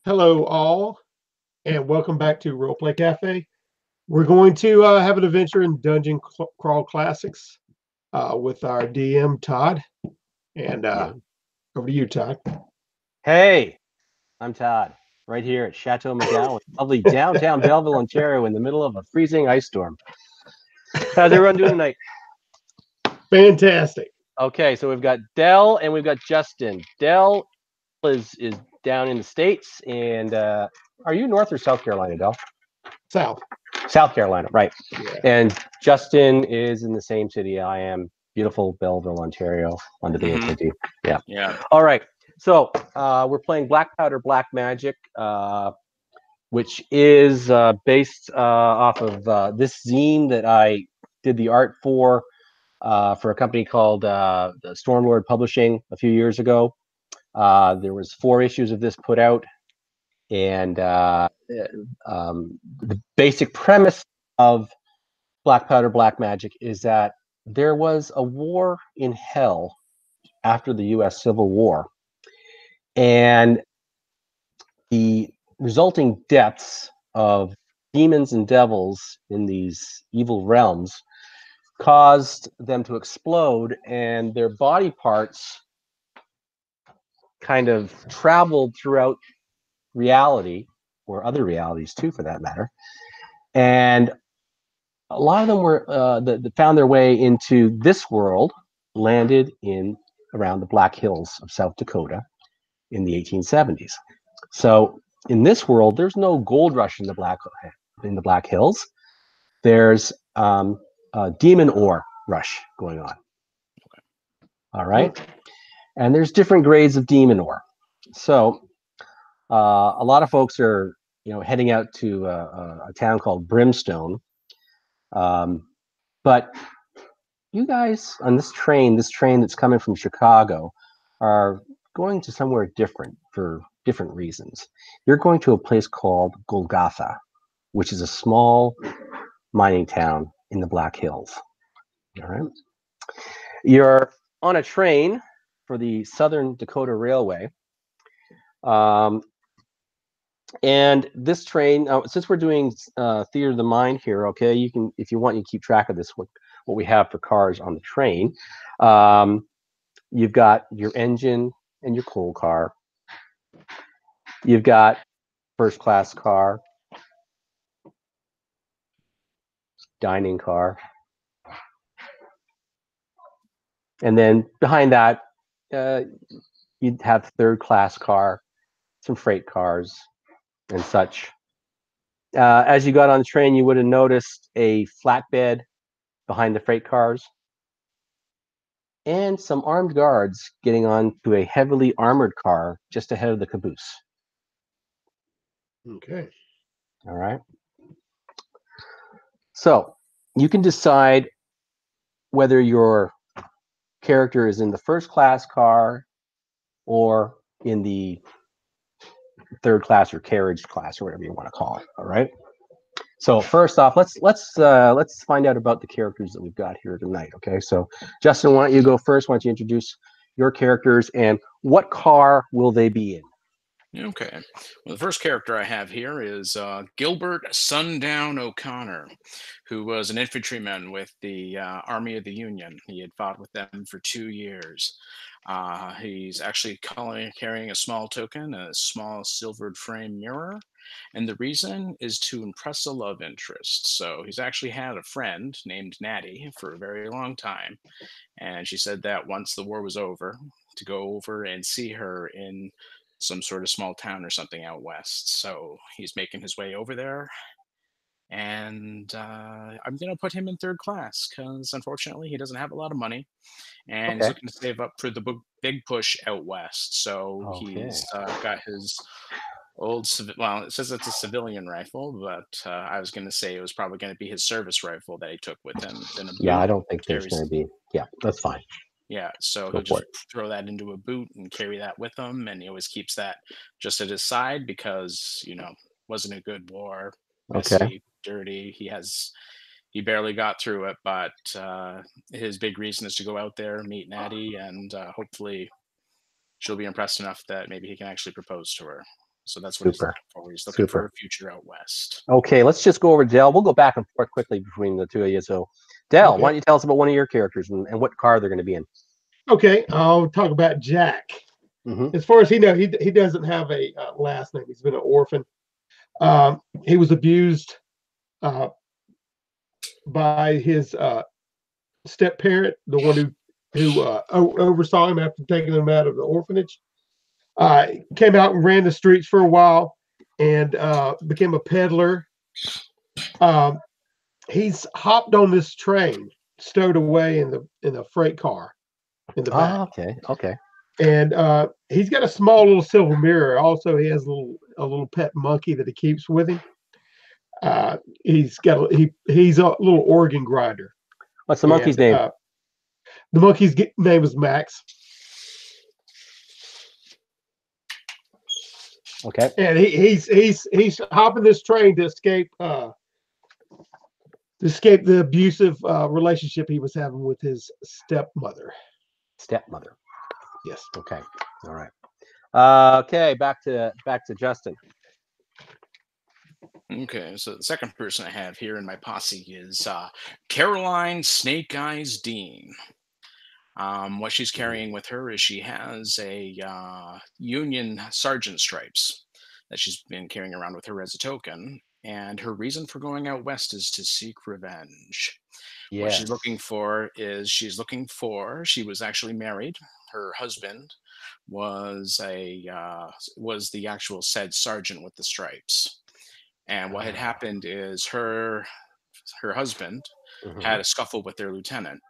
Hello, all, and welcome back to Roleplay Cafe. We're going to have an adventure in Crawl Classics with our DM, Todd. And Yeah. over to you, Todd. Hey, I'm Todd, right here at Chateau McGowan, lovely downtown Belleville, Ontario, in the middle of a freezing ice storm. How's everyone doing tonight? Fantastic. Okay, so we've got Dell and we've got Justin. Dell is down in the States, and are you North or South Carolina, Dell? South. South Carolina, right. Yeah. And Justin is in the same city I am, beautiful Belleville, Ontario, on the Bay of Plenty. Yeah. Yeah. All right. So we're playing Black Powder, Black Magic, which is based off of this zine that I did the art for a company called Stormlord Publishing a few years ago. There was 4 issues of this put out, and the basic premise of Black Powder, Black Magic is that there was a war in hell after the U.S. Civil War, and the resulting deaths of demons and devils in these evil realms caused them to explode, and their body parts kind of traveled throughout reality, or other realities too, for that matter. And a lot of them were that found their way into this world, landed in around the Black Hills of South Dakota in the 1870s. So in this world, there's no gold rush in the Black Hills. There's a demon ore rush going on. All right, and there's different grades of demon ore. So a lot of folks are heading out to a town called Brimstone, but you guys on this train that's coming from Chicago, are going to somewhere different for different reasons. You're going to a place called Golgotha, which is a small mining town in the Black Hills. All right. You're on a train for the Southern Dakota Railway. And this train, since we're doing Theater of the Mind here, okay, you can, if you want, you keep track of this, what we have for cars on the train. You've got your engine and your coal car. You've got first class car, dining car, and then behind that, you'd have third class car, some freight cars, and such. As you got on the train, you would have noticed a flatbed behind the freight cars, and some armed guards getting on to a heavily armored car just ahead of the caboose. Okay. All right. So you can decide whether your character is in the first class car or in the third class or carriage class or whatever you want to call it. All right. So first off, let's find out about the characters that we've got here tonight. Okay. So Justin, why don't you go first? Why don't you introduce your characters and what car will they be in? Okay. Well, the first character I have here is Gilbert Sundown O'Connor, who was an infantryman with the Army of the Union. He had fought with them for 2 years. He's actually carrying a small token, a small silvered frame mirror. And the reason is to impress a love interest. So he's actually had a friend named Natty for a very long time. And she said that once the war was over, to go over and see her in some sort of small town or something out west. So he's making his way over there. And I'm going to put him in third class because unfortunately he doesn't have a lot of money and he's Okay. looking to save up for the big push out west. So Okay. he's got his well, it says it's a civilian rifle, but I was going to say it was probably going to be his service rifle that he took with him. Then a Yeah, boot I don't think there's carries. going to be. Yeah, that's fine. Yeah, so Go he'll for just it. throw that into a boot and carry that with him, and he always keeps that just at his side because wasn't a good war, Okay. messy, dirty. He barely got through it, but his big reason is to go out there, meet Natty, and hopefully she'll be impressed enough that maybe he can actually propose to her. So that's what he's Super. looking for. He's looking for a future out west. Okay, let's just go over Dell. We'll go back and forth quickly between the two of you. So, Dell, Okay. why don't you tell us about one of your characters and what car they're going to be in? Okay, I'll talk about Jack. As far as he knows, he doesn't have a last name. He's been an orphan. He was abused by his step parent, the one who oversaw him after taking him out of the orphanage. Came out and ran the streets for a while, and became a peddler. He's hopped on this train, stowed away in the freight car in the back. Okay. And he's got a small little silver mirror. Also, he has a little pet monkey that he keeps with him. He's a little organ grinder. What's the monkey's name? The monkey's name is Max. Okay. And he's hopping this train to escape the abusive relationship he was having with his stepmother. Stepmother. Yes. Okay. All right. Okay. Back to Justin. Okay, so the second person I have here in my posse is Caroline Snake Eyes Dean. What she's carrying with her is she has a Union sergeant stripes that she's been carrying around with her as a token. And her reason for going out west is to seek revenge. Yeah. What she's looking for is she was actually married. Her husband was the actual said sergeant with the stripes. And what had happened is her husband had a scuffle with their lieutenant.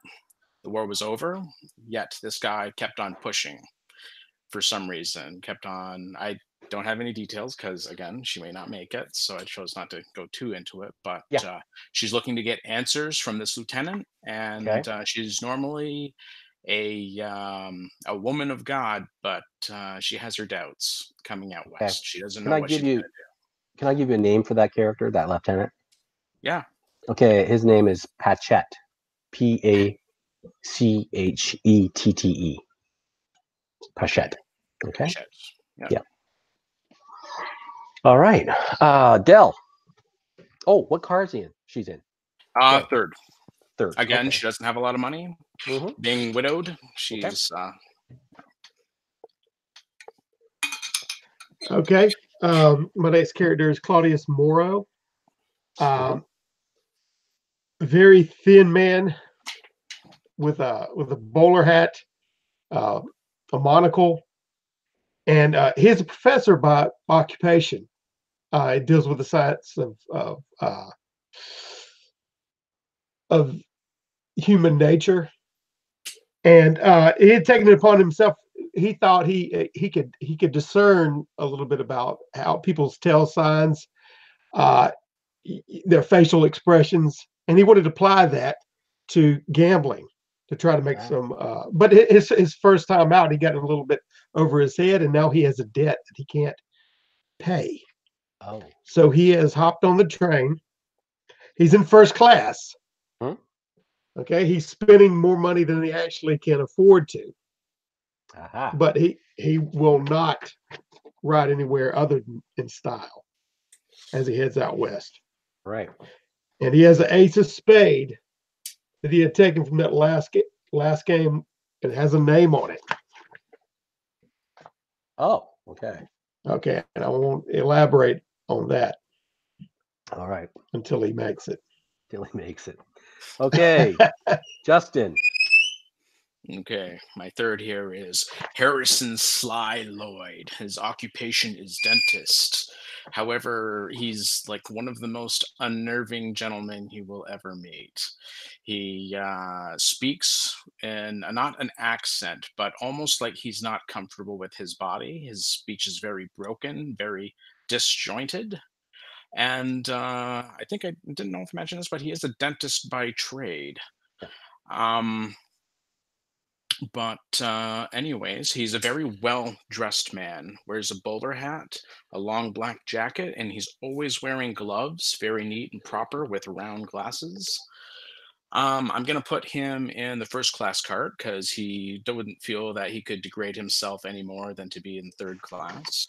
The war was over, yet this guy kept on pushing for some reason. I don't have any details because, again, she may not make it, so I chose not to go too into it. But she's looking to get answers from this lieutenant, and she's normally a woman of God, but she has her doubts coming out west. She doesn't know what she's going to do. Can I give you a name for that character, that lieutenant? Yeah. Okay, his name is Pachette. Pachette. Pachette. Okay. Pachette. Yeah. All right. Dell. Oh, what car is he in? She's in. Third. Again, okay. She doesn't have a lot of money. Being widowed, she's Okay. My next character is Claudius Moro. Very thin man with a bowler hat, a monocle, and he's a professor by occupation. He deals with the science of human nature, and he had taken it upon himself. He thought he could discern a little bit about how people's tell signs, their facial expressions, and he wanted to apply that to gambling to try to make some. But his first time out, he got a little bit over his head, and now he has a debt that he can't pay. Oh. So he has hopped on the train. He's in first class. Okay, he's spending more money than he actually can afford to. But he will not ride anywhere other than in style as he heads out west. Right. And he has an ace of spade that he had taken from that last game. It has a name on it. Oh, okay. Okay, and I won't elaborate on that. All right. Until he makes it. Okay. Justin. Okay, my third here is Harrison Sly Lloyd. His occupation is dentist. However, he's like one of the most unnerving gentlemen you will ever meet. He speaks in not an accent, but almost like he's not comfortable with his body. His speech is very broken, very disjointed. And I think I didn't know if I mentioned this, but he is a dentist by trade. But anyways, he's a very well-dressed man, wears a bowler hat, a long black jacket, and he's always wearing gloves, very neat and proper with round glasses. I'm going to put him in the first class cart because he wouldn't feel that he could degrade himself any more than to be in third class.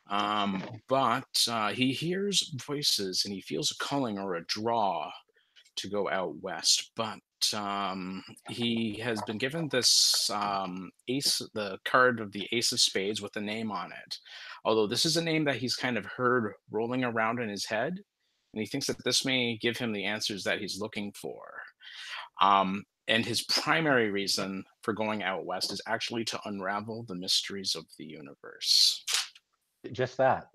But he hears voices and he feels a calling or a draw to go out west. But he has been given this ace, the card of the Ace of Spades with a name on it. Although this is a name that he's kind of heard rolling around in his head, and he thinks that this may give him the answers that he's looking for. And his primary reason for going out west is actually to unravel the mysteries of the universe. Just that.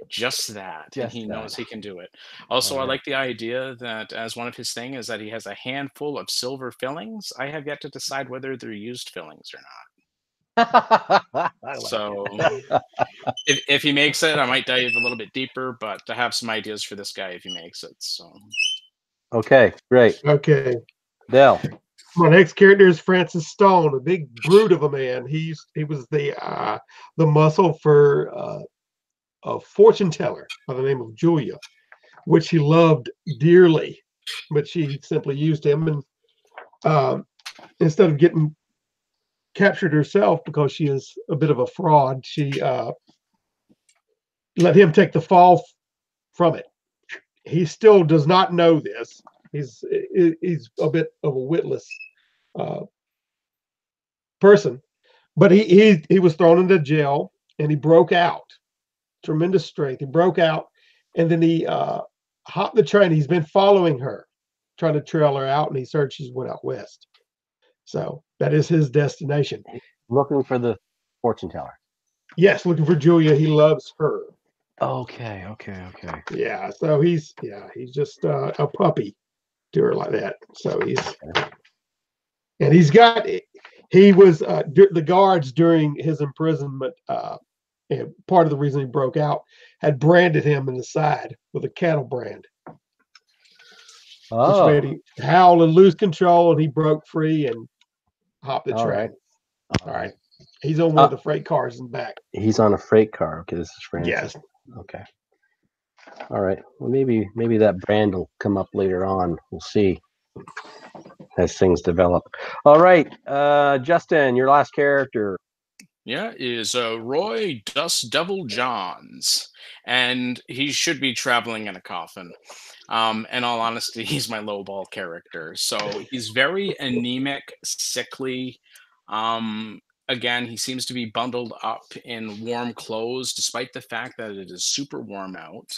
Just that. And Just he that. knows he can do it. Also, I like the idea that as one of his things is that he has a handful of silver fillings. I have yet to decide whether they're used fillings or not. So if he makes it, I might dive a little bit deeper, but I have some ideas for this guy if he makes it. So okay, great. Okay. Dell. My next character is Francis Stone, a big brute of a man. He was the muscle for a fortune teller by the name of Julia, which she loved dearly, but she simply used him, and instead of getting captured herself because she is a bit of a fraud, she let him take the fall from it. He still does not know this. He's a bit of a witless person, but he was thrown into jail and he broke out. Tremendous strength. He broke out, and then he hopped the train. He's been following her, trying to trail her out, and he said she's went out west. So that is his destination. Looking for the fortune teller. Yes, looking for Julia. He loves her. Okay. Yeah. So he's just a puppy to her like that. So he was the guards during his imprisonment. And part of the reason he broke out had branded him in the side with a cattle brand, which made him howl and lose control, and he broke free and hopped the train. All right. He's on one of the freight cars in the back. He's on a freight car. Okay, this is Francis. Yes. Okay. All right. Well, maybe that brand will come up later on. We'll see as things develop. All right, Justin, your last character. Yeah, is Roy Dust Devil Johns, and he should be traveling in a coffin. In all honesty, he's my lowball character. So he's very anemic, sickly. Again, he seems to be bundled up in warm clothes, despite the fact that it is super warm out.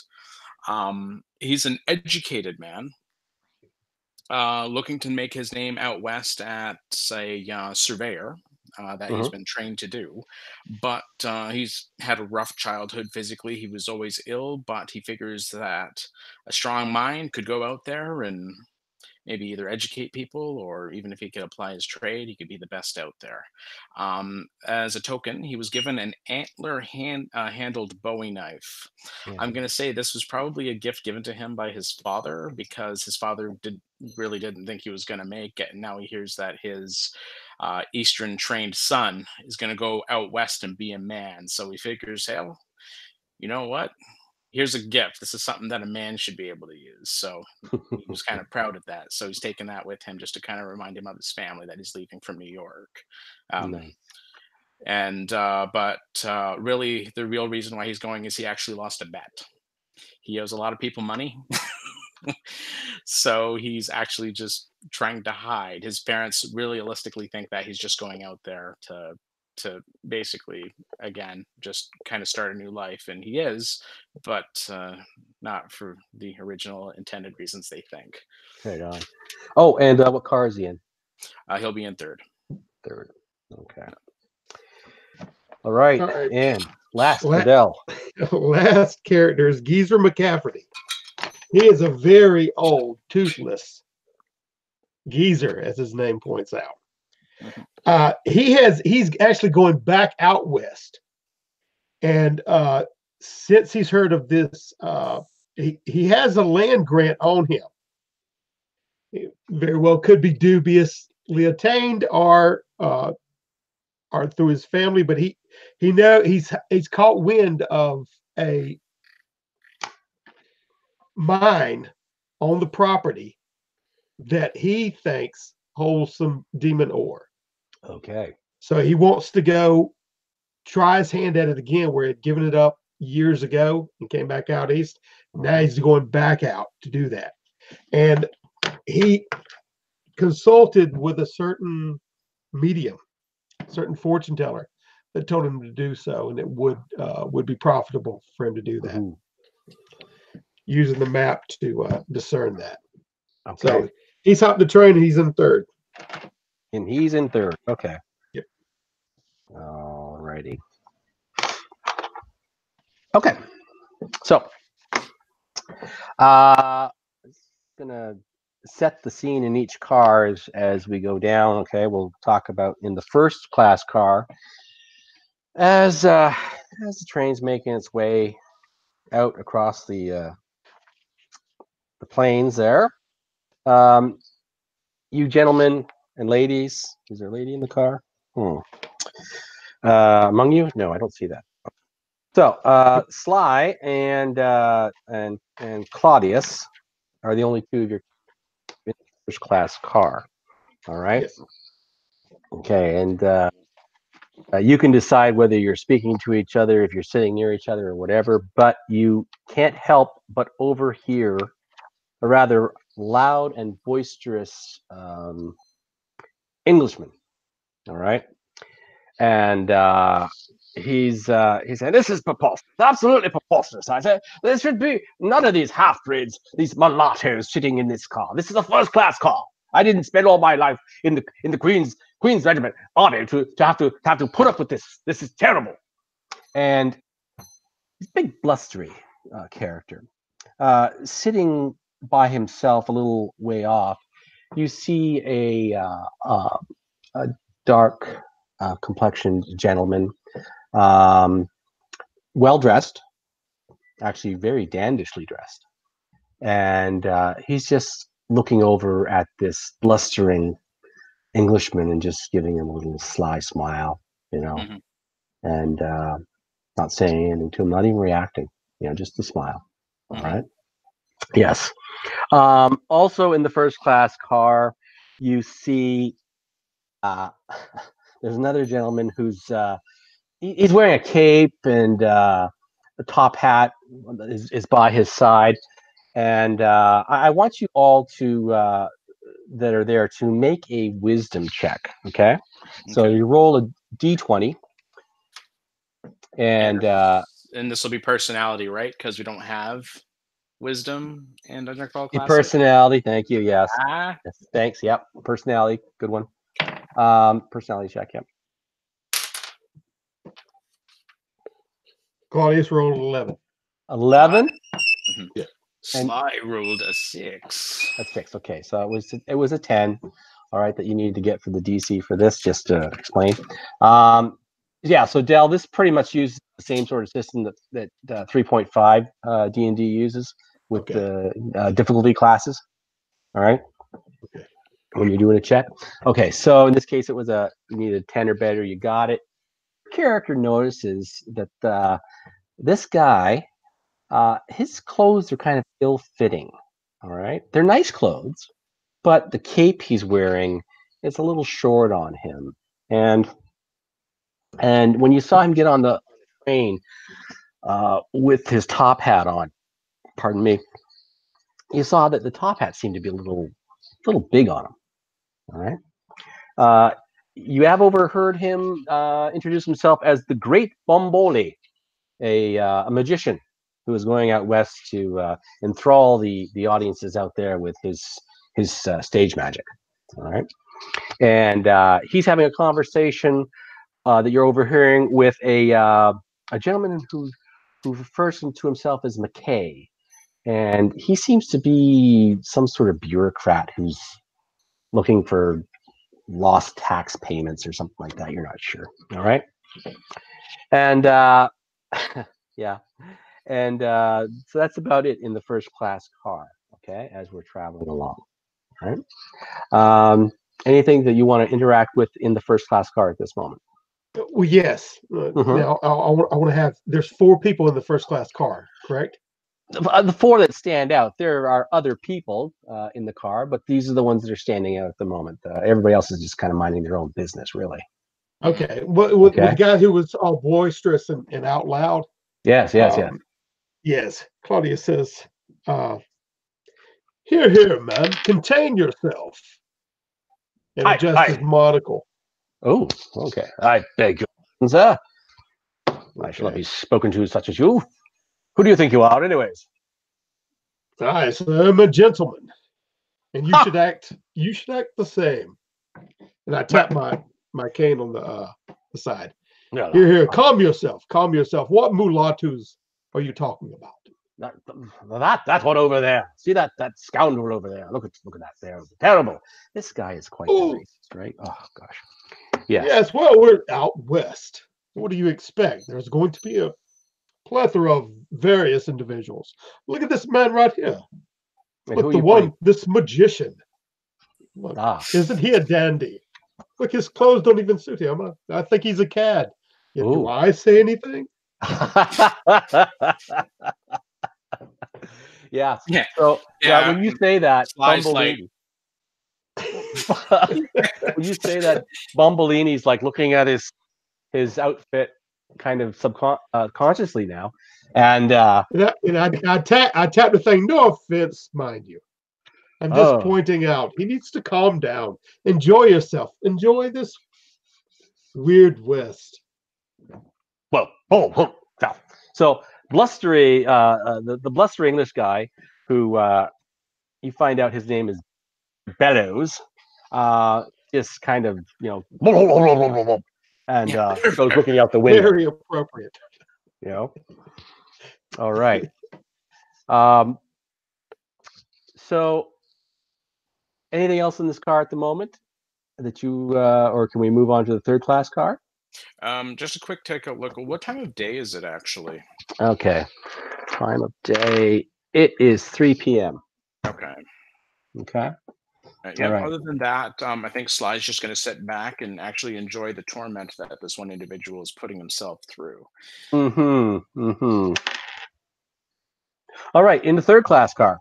He's an educated man, looking to make his name out west as a surveyor. That he's been trained to do, but he's had a rough childhood physically. He was always ill, but he figures that a strong mind could go out there and maybe either educate people, or even if he could apply his trade, he could be the best out there. As a token, he was given an antler handled Bowie knife. I'm going to say this was probably a gift given to him by his father, because his father really didn't think he was going to make it. And now he hears that his Eastern trained son is going to go out west and be a man. So he figures, hell, you know what? Here's a gift. This is something that a man should be able to use. So he was kind of proud of that. So he's taken that with him just to kind of remind him of his family that he's leaving from New York. Nice. But really, the real reason why he's going is he actually lost a bet. He owes a lot of people money. So he's actually just trying to hide. His parents realistically think that he's just going out there to basically, again, just kind of start a new life, and he is, but not for the original intended reasons they think. Right on. Oh, and what car is he in? He'll be in third. Okay. All right. And last character is Geezer McCafferty. He is a very old, toothless geezer, as his name points out. He's actually going back out west, and since he's heard of this, he has a land grant on him. It very well could be dubiously attained or through his family, but he's caught wind of a mine on the property that he thinks holds some demon ore. Okay. So he wants to go try his hand at it again, where he'd given it up years ago and came back out east. Now he's going back out to do that. And he consulted with a certain medium, certain fortune teller, that told him to do so, and it would be profitable for him to do that. Using the map to discern that. Okay. So he's hopped the train, and he's in third. And he's in third. Okay. Yep. All righty. Okay. So, gonna set the scene in each car as we go down. Okay, we'll talk about in the first class car as the train's making its way out across the plains there. You gentlemen and ladies, is there a lady in the car? Among you? No, I don't see that. So Sly and Claudius are the only two of your first class car. All right. Yes. Okay, and you can decide whether you're speaking to each other, if you're sitting near each other, or whatever. But you can't help but overhear a rather loud and boisterous Englishman. All right, and he's saying, "This is preposterous, absolutely preposterous." I said, "There should be none of these half-breeds, these mulattoes sitting in this car. This is a first-class car. I didn't spend all my life in the Queen's Regiment Army to have to put up with this. This is terrible." And this big blustery character, sitting by himself a little way off, you see a dark complexioned gentleman, well dressed, actually very dandishly dressed, and he's just looking over at this blustering Englishman and just giving him a little sly smile, and not saying anything to him, not even reacting, just a smile. All right. Yes. Also in the first class car, you see there's another gentleman who's he's wearing a cape, and the top hat is by his side. And I want you all to that are there to make a wisdom check. Okay. So you roll a d20, and this will be personality, right? Because we don't have wisdom and underclass class. Personality. Thank you. Yes. Yes. Thanks. Yep. Personality. Good one. Personality check. Yep. Claudius rolled 11. 11. Yeah. Sly rolled a 6. A 6. Okay, so it was a 10. All right, that you needed to get for the DC for this, just to explain. Yeah. So Dell, this pretty much uses the same sort of system that 3.5 D&D uses with the difficulty classes. All right. Okay. When you're doing a check. Okay. So in this case, it was you needed a 10 or better. You got it. Character notices that this guy, his clothes are kind of ill-fitting. All right, they're nice clothes, but the cape he's wearing is a little short on him. And when you saw him get on the train with his top hat on, pardon me, you saw that the top hat seemed to be a little big on him. All right. You have overheard him introduce himself as the Great Bomboli, a magician who is going out west to enthrall the audiences out there with his stage magic. All right, and he's having a conversation that you're overhearing with a gentleman who refers to himself as McKay, and he seems to be some sort of bureaucrat who's looking for lost tax payments or something like that. You're not sure. All right, and yeah. And so that's about it in the first class car, okay, as we're traveling along. All right. Anything that you want to interact with in the first class car at this moment? Well, yes. Now, I want to have, there's 4 people in the first class car, correct? The 4 that stand out. There are other people in the car, but these are the ones that are standing out at the moment. Everybody else is just kind of minding their own business, really. Okay. With the guy who was all boisterous and out loud? Yes. Yes. Claudia says, here, man, contain yourself. And adjust his monocle. Oh, okay. I beg your pardon, sir. I shall not be spoken to such as you. Who do you think you are, anyways? I am a gentleman. And you should act the same. And I tap my cane on the side. No. Here, calm yourself. What mulattoes are you talking about? That one over there. See that scoundrel over there. Look at that there. Terrible. This guy is quite racist, right? Oh gosh. Yes, well, we're out west. What do you expect? There's going to be a plethora of various individuals. Look at this man right here. Look, this magician. Look, isn't he a dandy? Look, his clothes don't even suit him. I think he's a cad. Yet, do I say anything? Yeah. So when you say that, Bumbleini, when you say that, Bumbleini's like looking at his outfit kind of subconsciously now, and I tap the thing. No offense, mind you. I'm just pointing out he needs to calm down. Enjoy yourself. Enjoy this weird West. Well, so blustery, the blustery English guy who you find out his name is Bellows, just kind of and goes looking out the window. Very appropriate. All right. So anything else in this car at the moment that you or can we move on to the third class car? Just a quick take a look. What time of day is it actually? Okay. Time of day. It is 3 p.m. Okay. All right. Other than that, I think Sly's just going to sit back and actually enjoy the torment that this one individual is putting himself through. All right. In the third class car,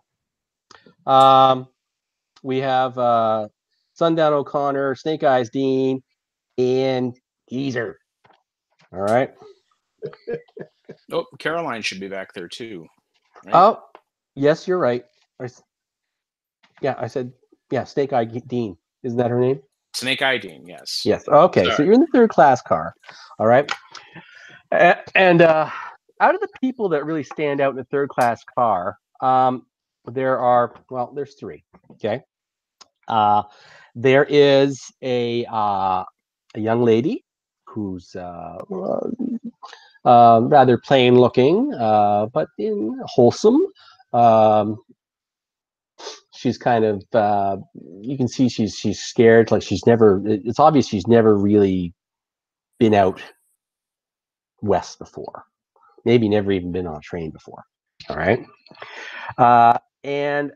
we have Sundown O'Connor, Snake Eyes Dean, and Geezer. All right. Oh, Caroline should be back there too. Right? Oh, yes, you're right. I said, Snake Eye Dean. Isn't that her name? Snake Eye Dean, yes. Yes. Okay. Sorry. So you're in the third class car. All right. And out of the people that really stand out in the third class car, there's three. Okay. There is a young lady who's rather plain looking, but wholesome. She's kind of you can see she's scared, like it's obvious she's never really been out west before, maybe never even been on a train before. All right. And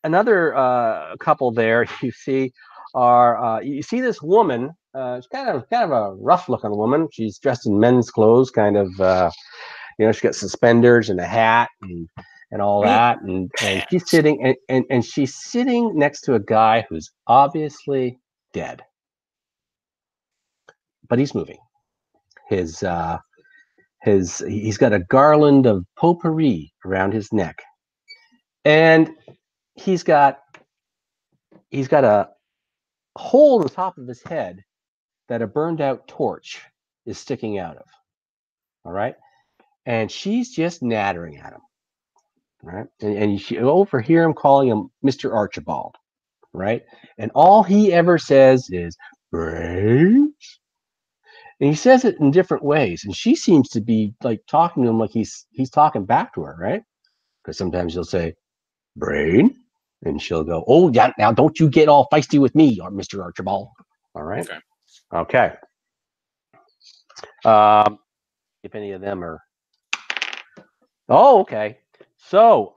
another couple there you see are you see this woman. She's kind of a rough looking woman. She's dressed in men's clothes, kind of she's got suspenders and a hat and all that, and she's sitting and she's sitting next to a guy who's obviously dead, but he's moving. He's got a garland of potpourri around his neck, and he's got a hole in the top of his head that a burned out torch is sticking out of. All right, and she's just nattering at him. Right, and you overhear him calling him Mr. Archibald, right? And all he ever says is brains, and he says it in different ways. And she seems to be like talking to him like he's talking back to her, right? Because sometimes he'll say brain, and she'll go, "Oh yeah, now don't you get all feisty with me, Mr. Archibald." All right, okay. If any of them are, okay. So,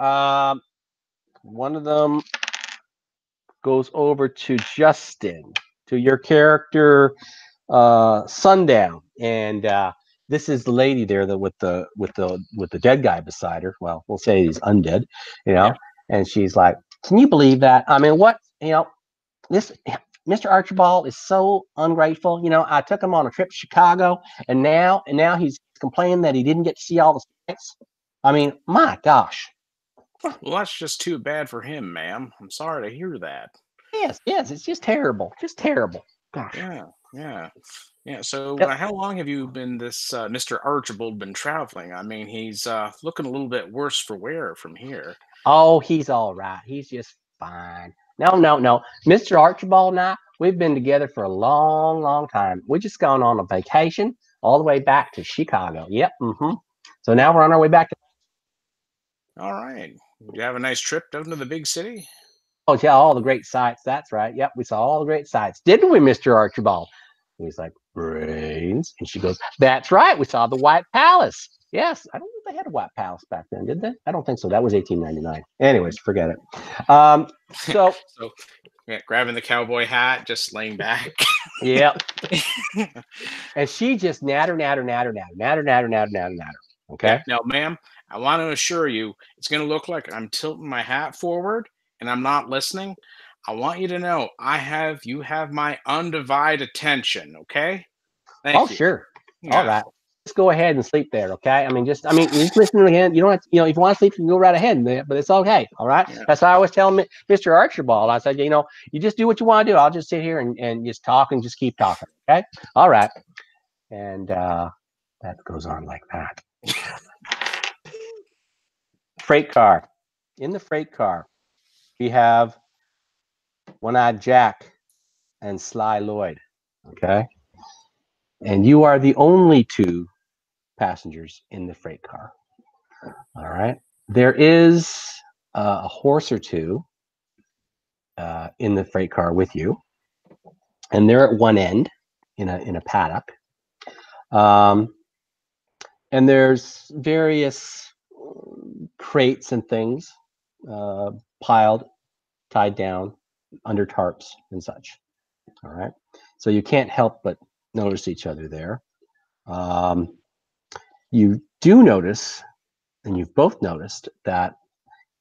one of them goes over to Justin, to your character, Sundown, and this is the lady there with the dead guy beside her. Well, we'll say he's undead, And she's like, "Can you believe that? I mean, what? This Mr. Archibald is so ungrateful. You know, I took him on a trip to Chicago, and now he's complaining that he didn't get to see all the sights. I mean, my gosh. Well, that's just too bad for him, ma'am. I'm sorry to hear that. Yes, it's just terrible. Just terrible. Gosh. Yeah. So, Yep. how long have you been this Mr. Archibald been traveling? I mean, he's looking a little bit worse for wear from here. Oh, he's all right. He's just fine. No. Mr. Archibald and I, we've been together for a long, long time. We just gone on a vacation all the way back to Chicago. Yep. So now we're on our way back to. All right. Did you have a nice trip down to the big city? Oh, yeah, all the great sights. That's right. Yep, we saw all the great sights. Didn't we, Mr. Archibald? And he's like, brains. And she goes, that's right. We saw the White Palace. Yes. I don't know if they had a White Palace back then, did they? I don't think so. That was 1899. Anyways, forget it. So yeah, grabbing the cowboy hat, just laying back. Yep. And she just natter. Okay. Yeah. Now, ma'am, I want to assure you, it's going to look like I'm tilting my hat forward and I'm not listening. I want you to know you have my undivided attention. Okay. Thank you. Sure. Yeah. All right. Just go ahead and sleep there. Okay. I mean, just listen again. You don't have to, if you want to sleep, you can go right ahead, but it's okay. All right. Yeah. That's how I was telling Mr. Archibald. I said, you just do what you want to do. I'll just sit here and just talk and just keep talking. Okay. All right. And that goes on like that. Freight car. In the freight car, we have One-Eyed Jack and Sly Lloyd. Okay. And you are the only two passengers in the freight car. All right. There is a horse or two in the freight car with you, and they're at one end in a paddock. And there's various crates and things tied down under tarps and such. All right. So you can't help but notice each other there. You do notice, and you've both noticed, that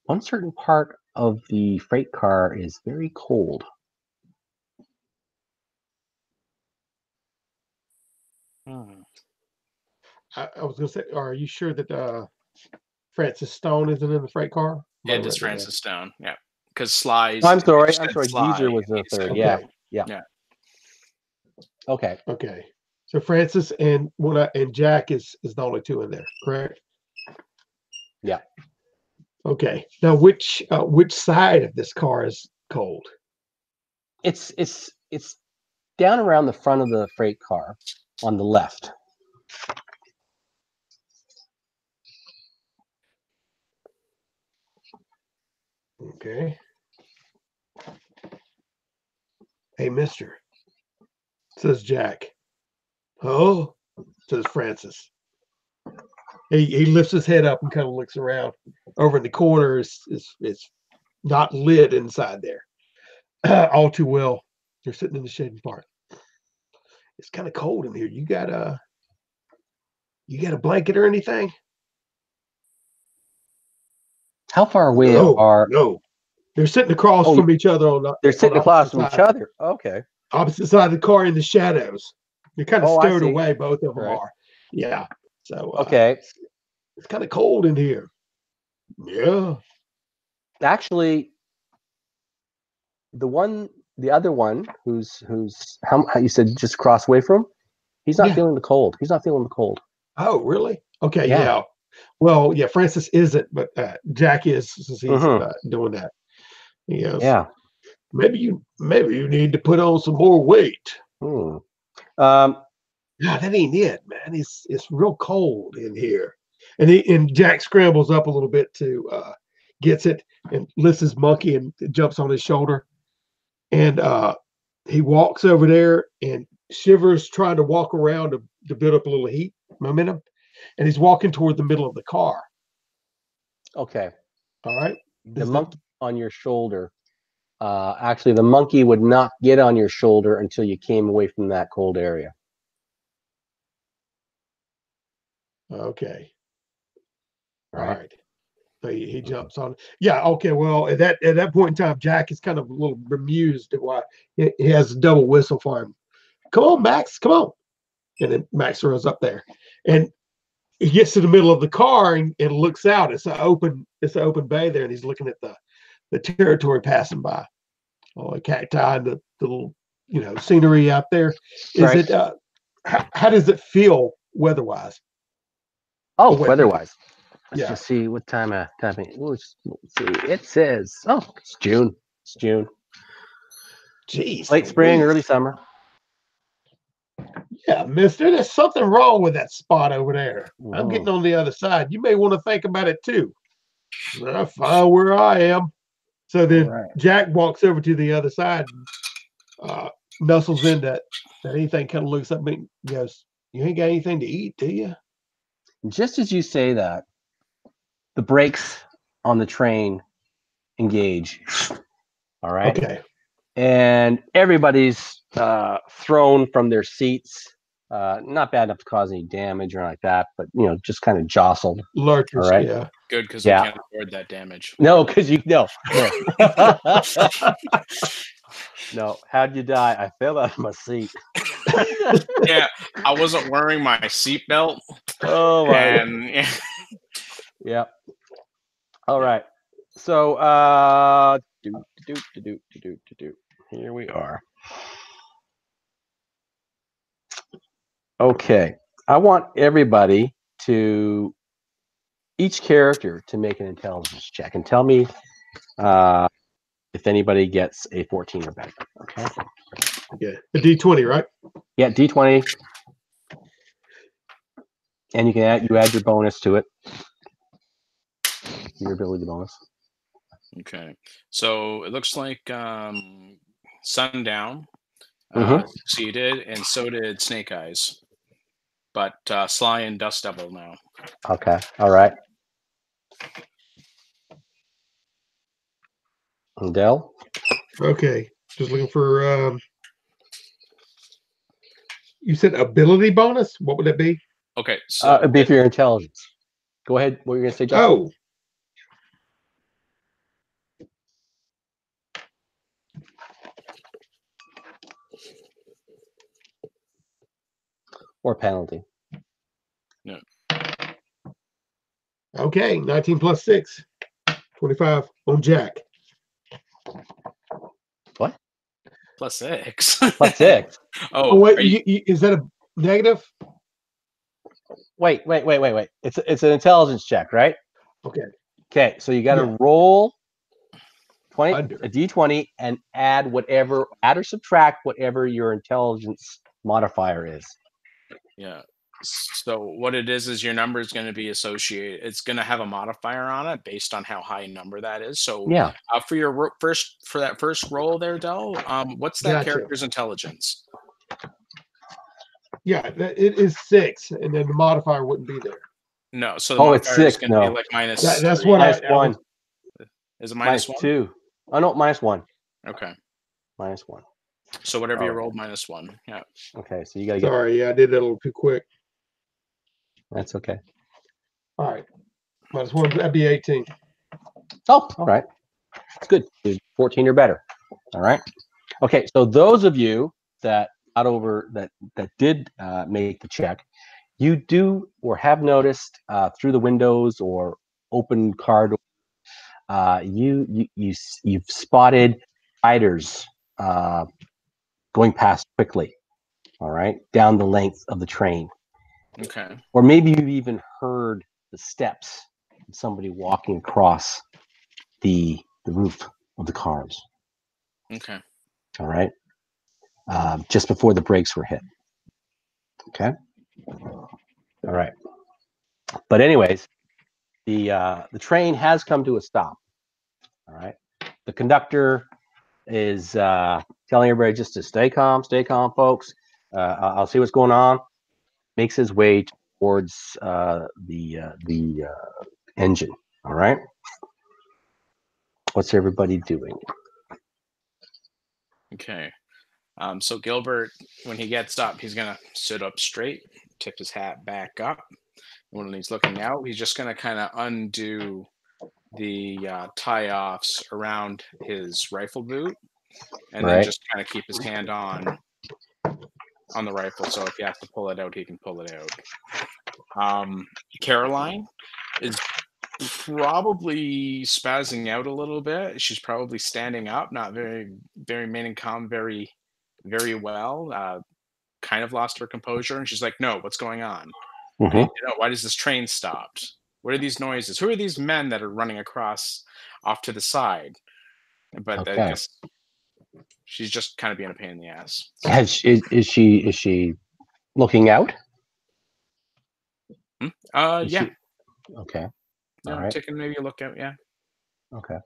one certain part of the freight car is very cold. I was going to say, are you sure that Francis Stone isn't in the freight car? Yeah, it is Francis Stone. Yeah, because Sly's. I'm sorry. Geezer was the third. Okay. Yeah. Okay. So Francis and Jack is the only two in there, correct? Yeah. Okay. Now, which side of this car is cold? It's down around the front of the freight car on the left. Okay. Hey, mister, says Jack. Oh, says Francis. He lifts his head up and kind of looks around. Over in the corner is not lit inside there. All too well. They're sitting in the shaded part. It's kind of cold in here. You got a blanket or anything? How far away are? No, they're sitting across from each other they're sitting across from each other. Okay. Opposite side of the car in the shadows. They're kind of stowed away. Both of them are. Yeah. So okay. It's kind of cold in here. Yeah. Actually, the other one who's how you said just across away from, he's not feeling the cold. He's not feeling the cold. Oh, really? Okay. Yeah. Well, yeah. Francis isn't, but Jack is, since he's doing that. He goes, yeah. Maybe you need to put on some more weight. No, that ain't it, man. It's real cold in here. And Jack scrambles up a little bit to gets it and lifts his monkey and jumps on his shoulder. And he walks over there and shivers, trying to walk around to build up a little heat momentum. And he's walking toward the middle of the car. Okay. All right. The monkey on your shoulder. Actually, the monkey would not get on your shoulder until you came away from that cold area. Okay. All right. So he jumps on. Yeah, okay. Well, at that point in time, Jack is kind of a little bemused at why he has a double whistle for him. Come on, Max, come on. And then Max runs up there. And he gets to the middle of the car and looks out. It's an open bay there, and he's looking at the territory passing by. Oh, the cacti and the little, scenery out there. Is it how does it feel weather-wise? Oh, weather-wise. Let's Yeah. just see what time of let's see. It says, it's June. It's June. Jeez. Late spring, early summer. Yeah, mister, there's something wrong with that spot over there. I'm getting on the other side. You may want to think about it too. I find where I am. So then Jack walks over to the other side and nuzzles in that anything kind of looks up and goes, "You ain't got anything to eat, do you?" Just as you say that, the brakes on the train engage. All right. Okay. And everybody's thrown from their seats. Not bad enough to cause any damage or like that, but just kind of jostled. Lurchers, all right. Yeah. Good, because we can't afford that damage. No, because no. How'd you die? I fell out of my seat. Yeah, I wasn't wearing my seatbelt. Oh my. And yeah. All right. So here we are. Okay. I want everybody to each character to make an intelligence check and tell me if anybody gets a 14 or better. Okay. Yeah. A D20, right? Yeah, D20. And you add your bonus to it. Your ability bonus. Okay. So it looks like Sundown succeeded, and so did Snake Eyes. But Sly and Dust Devil now. Okay. All right. And Dell? Okay. Just looking for you said ability bonus? What would it be? Okay. So it'd be for your intelligence. Go ahead. What were you gonna say, Justin? Oh. Or penalty. No. Okay, 19 plus 6. 25 on Jack. What? Plus 6. Plus 6. Oh wait, is that a negative? Wait. It's an intelligence check, right? Okay. Okay, so you got to roll a D20 and add or subtract whatever your intelligence modifier is. Yeah. So what it is your number is going to be associated. It's going to have a modifier on it based on how high a number that is. So for your that first roll there, Del, what's that character's intelligence? Yeah, it is 6, and then the modifier wouldn't be there. No, so the modifier is going to be like minus. That's what minus 1. Is it minus 1? 2. Oh no, minus 1. Okay. Minus 1. So whatever you rolled, minus 1. Yeah. Okay, so you got to get. Sorry, I did that a little too quick. That's okay. All right. Minus 1, that'd be 18. Oh, all right. It's good. 14 or better. All right. Okay, so those of you that got over that did make the check, you do or have noticed through the windows or open car door, you've spotted riders going past quickly. All right, down the length of the train. Okay. Or maybe you've even heard the steps of somebody walking across the roof of the cars. Okay. All right. Just before the brakes were hit. Okay. All right. But anyways, the train has come to a stop. All right. The conductor is telling everybody just to stay calm, folks. I'll see what's going on. Makes his way towards the engine. All right. What's everybody doing? Okay. So Gilbert, when he gets up, he's gonna sit up straight, tip his hat back up. And when he's looking out, he's just gonna kind of undo the tie-offs around his rifle boot, and then Right. just kind of keep his hand on the rifle. So if he has to pull it out, he can pull it out. Caroline is probably spazzing out a little bit. She's probably standing up, not very main and calm, very well. Kind of lost her composure, and she's like, "No, what's going on? I need to know, why does this train stopped? What are these noises? Who are these men that are running across off to the side?" But I Okay. guess she's just kind of being a pain in the ass. Is she looking out? Yeah. Okay. Yeah, All right. taking maybe a look out. Yeah. Okay.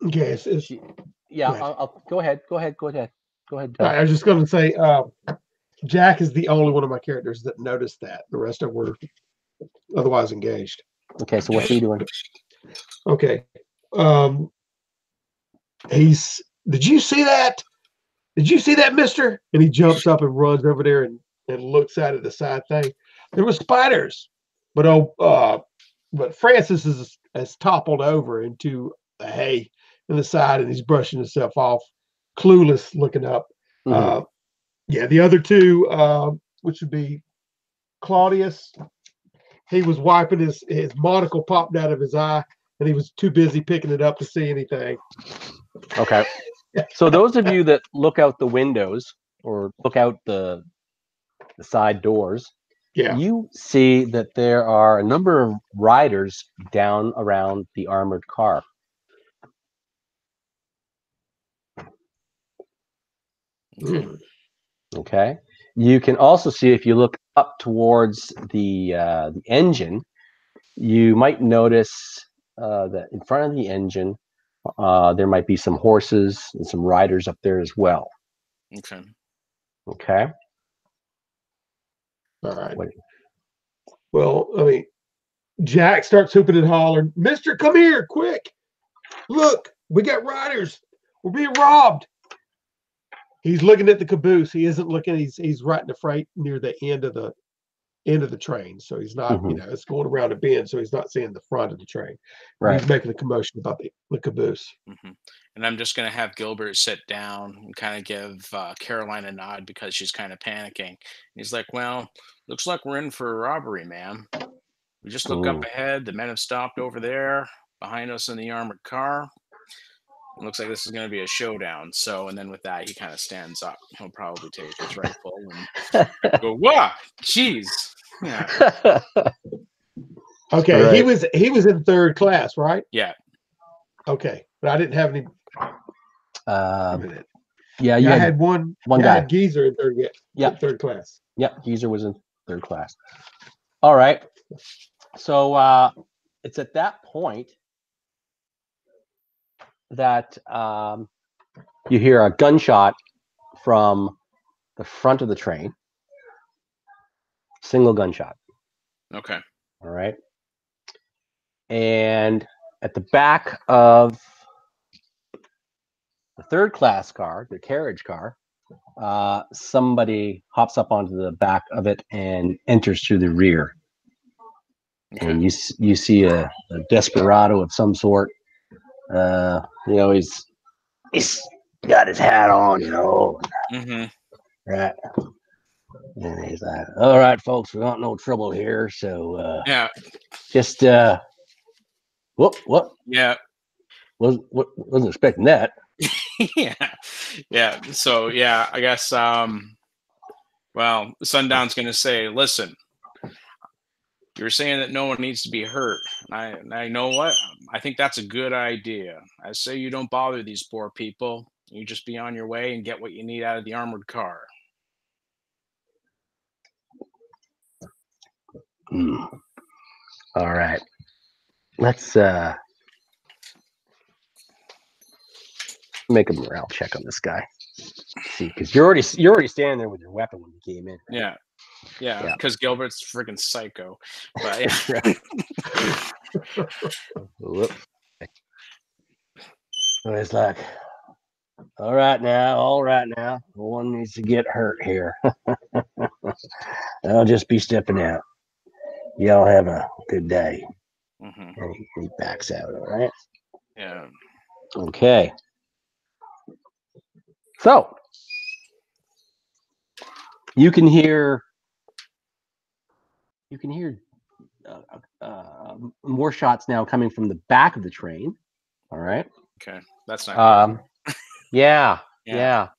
Okay. Yeah. Go ahead. I'll go ahead. Go ahead. Bill. I was just going to say, Jack is the only one of my characters that noticed that. The rest of them were otherwise engaged. Okay. So what's he doing? Okay. Did you see that? Did you see that, mister? And he jumps up and runs over there and looks out at the side thing. There were spiders, but Francis has toppled over into the hay in the side, and he's brushing himself off, clueless, looking up. Yeah, the other two, which would be Claudius, he was wiping his monocle popped out of his eye, and he was too busy picking it up to see anything. Okay. So those of you that look out the windows or look out the side doors, Yeah. you see that there are a number of riders down around the armored car. Okay. You can also see, if you look up towards the engine, you might notice that in front of the engine, there might be some horses and some riders up there as well. Okay. Okay. All right. Well, I mean, Jack starts hooping and hollering, "Mister, come here, quick! Look, we got riders. We're being robbed." He's looking at the caboose. He isn't looking. He's right in the freight near the end of the train. So he's not, it's going around a bend, so he's not seeing the front of the train. Right. He's making a commotion about the caboose. And I'm just going to have Gilbert sit down and kind of give Caroline a nod because she's kind of panicking. He's like, "Well, looks like we're in for a robbery, ma'am. We just look up ahead. The men have stopped over there behind us in the armored car. It looks like this is going to be a showdown." So, and then with that, he kind of stands up. He'll probably take his rifle and go, "Whoa, jeez." Yeah. Okay, right. He was in third class, right? Yeah. Okay, but I didn't have any. Yeah, I had one guy. I had Geezer in third class. Yeah, Geezer was in third class. All right. So it's at that point that you hear a gunshot from the front of the train. Single gunshot. Okay. All right. And at the back of the third class car, the carriage car, somebody hops up onto the back of it and enters through the rear. Okay. And you see a desperado of some sort. He's got his hat on, Right. And he's like, "All right, folks, we got no trouble here, so just what? Yeah. Wasn't expecting that." Yeah. So yeah, I guess Sundown's gonna say, "Listen, you're saying that no one needs to be hurt. I know what? I think that's a good idea. I say you don't bother these poor people. You just be on your way and get what you need out of the armored car." All right. Let's make a morale check on this guy. See, because you're already standing there with your weapon when you came in. Right? Yeah, because Gilbert's freaking psycho. But yeah. So it's like, all right now, no one needs to get hurt here. I'll just be stepping out. Y'all have a good day. Mm-hmm. And he backs out. All right. Yeah. Okay. So you can hear more shots now coming from the back of the train. All right. Okay, that's not good. Yeah. Yeah.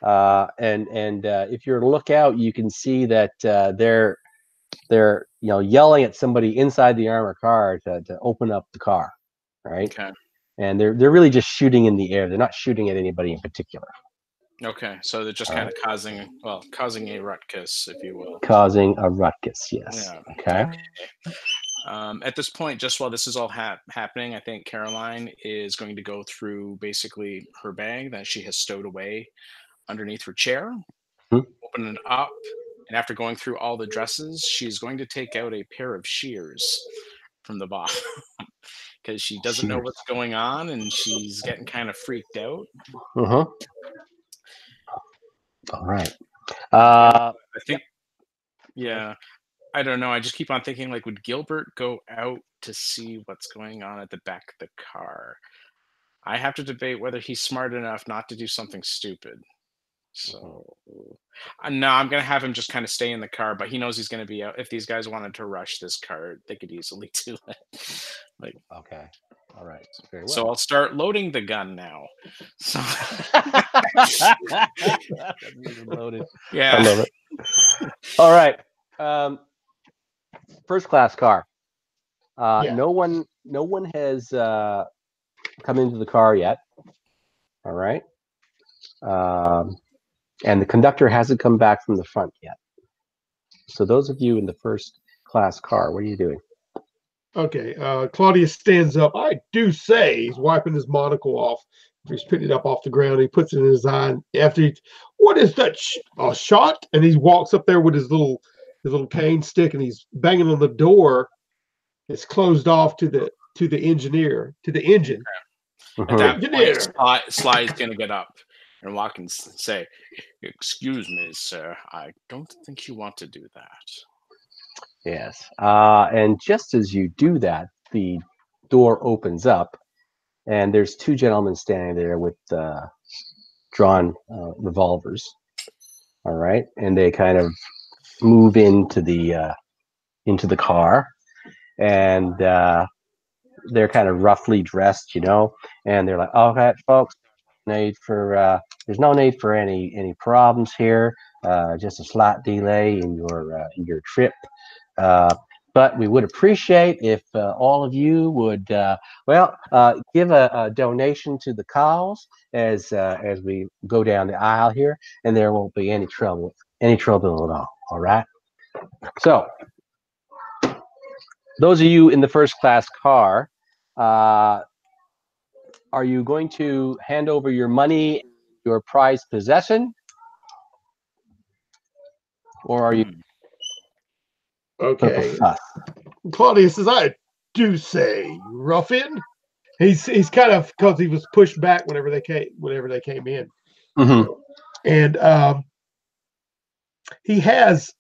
And if you're to look out, you can see that they're yelling at somebody inside the armored car to open up the car, right? Okay. And they're really just shooting in the air. They're not shooting at anybody in particular. Okay, so they're just kind of causing a ruckus, if you will. Causing a ruckus, yes. Yeah. Okay. At this point, just while this is all happening, I think Caroline is going to go through basically her bag that she has stowed away underneath her chair, open it up, and after going through all the dresses, she's going to take out a pair of shears from the bottom because she doesn't know what's going on and she's getting kind of freaked out. All right. I think, yeah, I don't know. I just keep on thinking, like, would Gilbert go out to see what's going on at the back of the car? I have to debate whether he's smart enough not to do something stupid. So, no, I'm going to have him just kind of stay in the car, but he knows he's going to be out. If these guys wanted to rush this car, they could easily do it. Like, okay. All right. Very well. So I'll start loading the gun now. So loaded. Yeah. I love it. All right. First class car. No one has come into the car yet. All right. And the conductor hasn't come back from the front yet. So those of you in the first class car, what are you doing? Okay. Claudius stands up. I do say he's wiping his monocle off. He's picking it up off the ground. He puts it in his eye. And after what is that? A shot? And he walks up there with his little cane stick, and he's banging on the door. It's closed off to the engine. At that point, Sly's going to get up and walk and say, "Excuse me, sir. I don't think you want to do that." Yes. And just as you do that, the door opens up, and there's two gentlemen standing there with drawn revolvers. All right, and they kind of move into the car, and they're kind of roughly dressed, and they're like, "Okay, folks, there's no need for any problems here. Just a slight delay in your trip. But we would appreciate if all of you would, give a donation to the cause as we go down the aisle here, and there won't be any trouble at all. All right. So, those of you in the first class car, are you going to hand over your money, your prized possession, or are you? Okay. Claudius says, "I do say, ruffian." He's kind of, because he was pushed back whenever they came in, and he has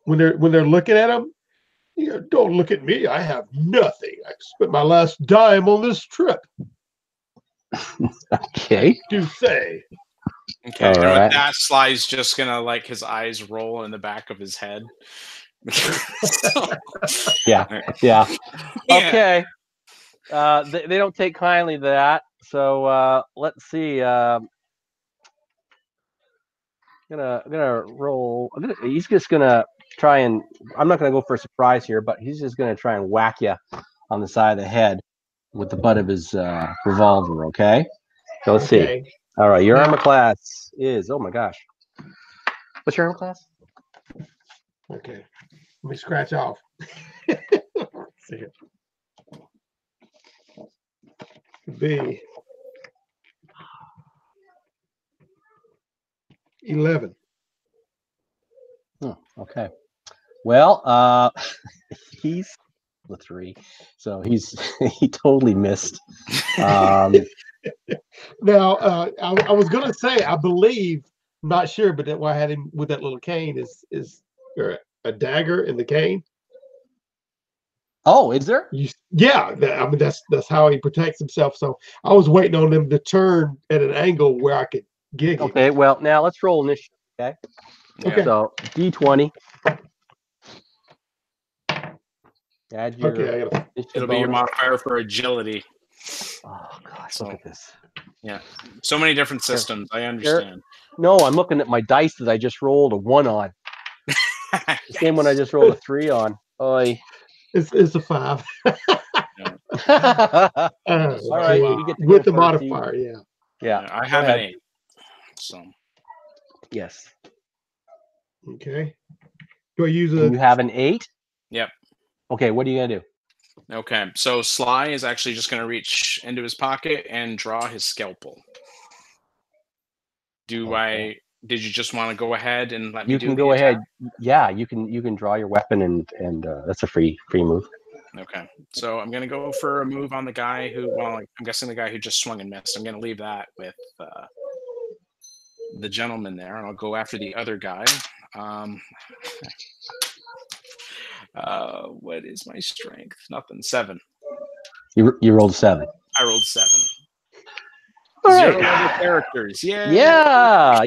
when they're looking at him, don't look at me. I have nothing. I spent my last dime on this trip. Okay. I do say. Okay, and with that, Sly's just gonna his eyes roll in the back of his head. Yeah. Okay. They don't take kindly to that. So let's see. Gonna roll. He's just gonna try and. I'm not gonna go for a surprise here, but he's just gonna try and whack you on the side of the head with the butt of his revolver. Okay. So let's see. All right, your armor class is, oh my gosh. What's your armor class? Okay, let me scratch off. See here. Be 11. Oh, okay. Well, he's the 3, so he totally missed. Now, I was gonna say, I believe, not sure, but that why I had him with that little cane is a dagger in the cane. Oh, is there? Yeah, I mean that's how he protects himself. So I was waiting on him to turn at an angle where I could gig him. Okay, well now let's roll initiative. Okay. Okay. So D20. Add your Okay, it'll be your modifier for agility. Oh gosh, look at this. Yeah, so many different systems. I understand. No, I'm looking at my dice that I just rolled a 1 on. The same one I just rolled a 3 on. Oy. It's a 5. All right, wow. you get to with go the first. modifier. Yeah, I have an 8. So yes. Okay. Do I use And you have an 8? Yep. Okay, what are you gonna do? Okay, so Sly is actually just going to reach into his pocket and draw his scalpel. Did you just want to go ahead and let me You do can the go ahead. attack? Yeah, you can draw your weapon and that's a free move. Okay, so I'm going to go for a move on the guy who, well, I'm guessing the guy who just swung and missed. I'm going to leave that with the gentleman there, and I'll go after the other guy. What is my strength? Nothing. 7. You rolled a 7. I rolled 7. All 0 right. level characters. Yeah.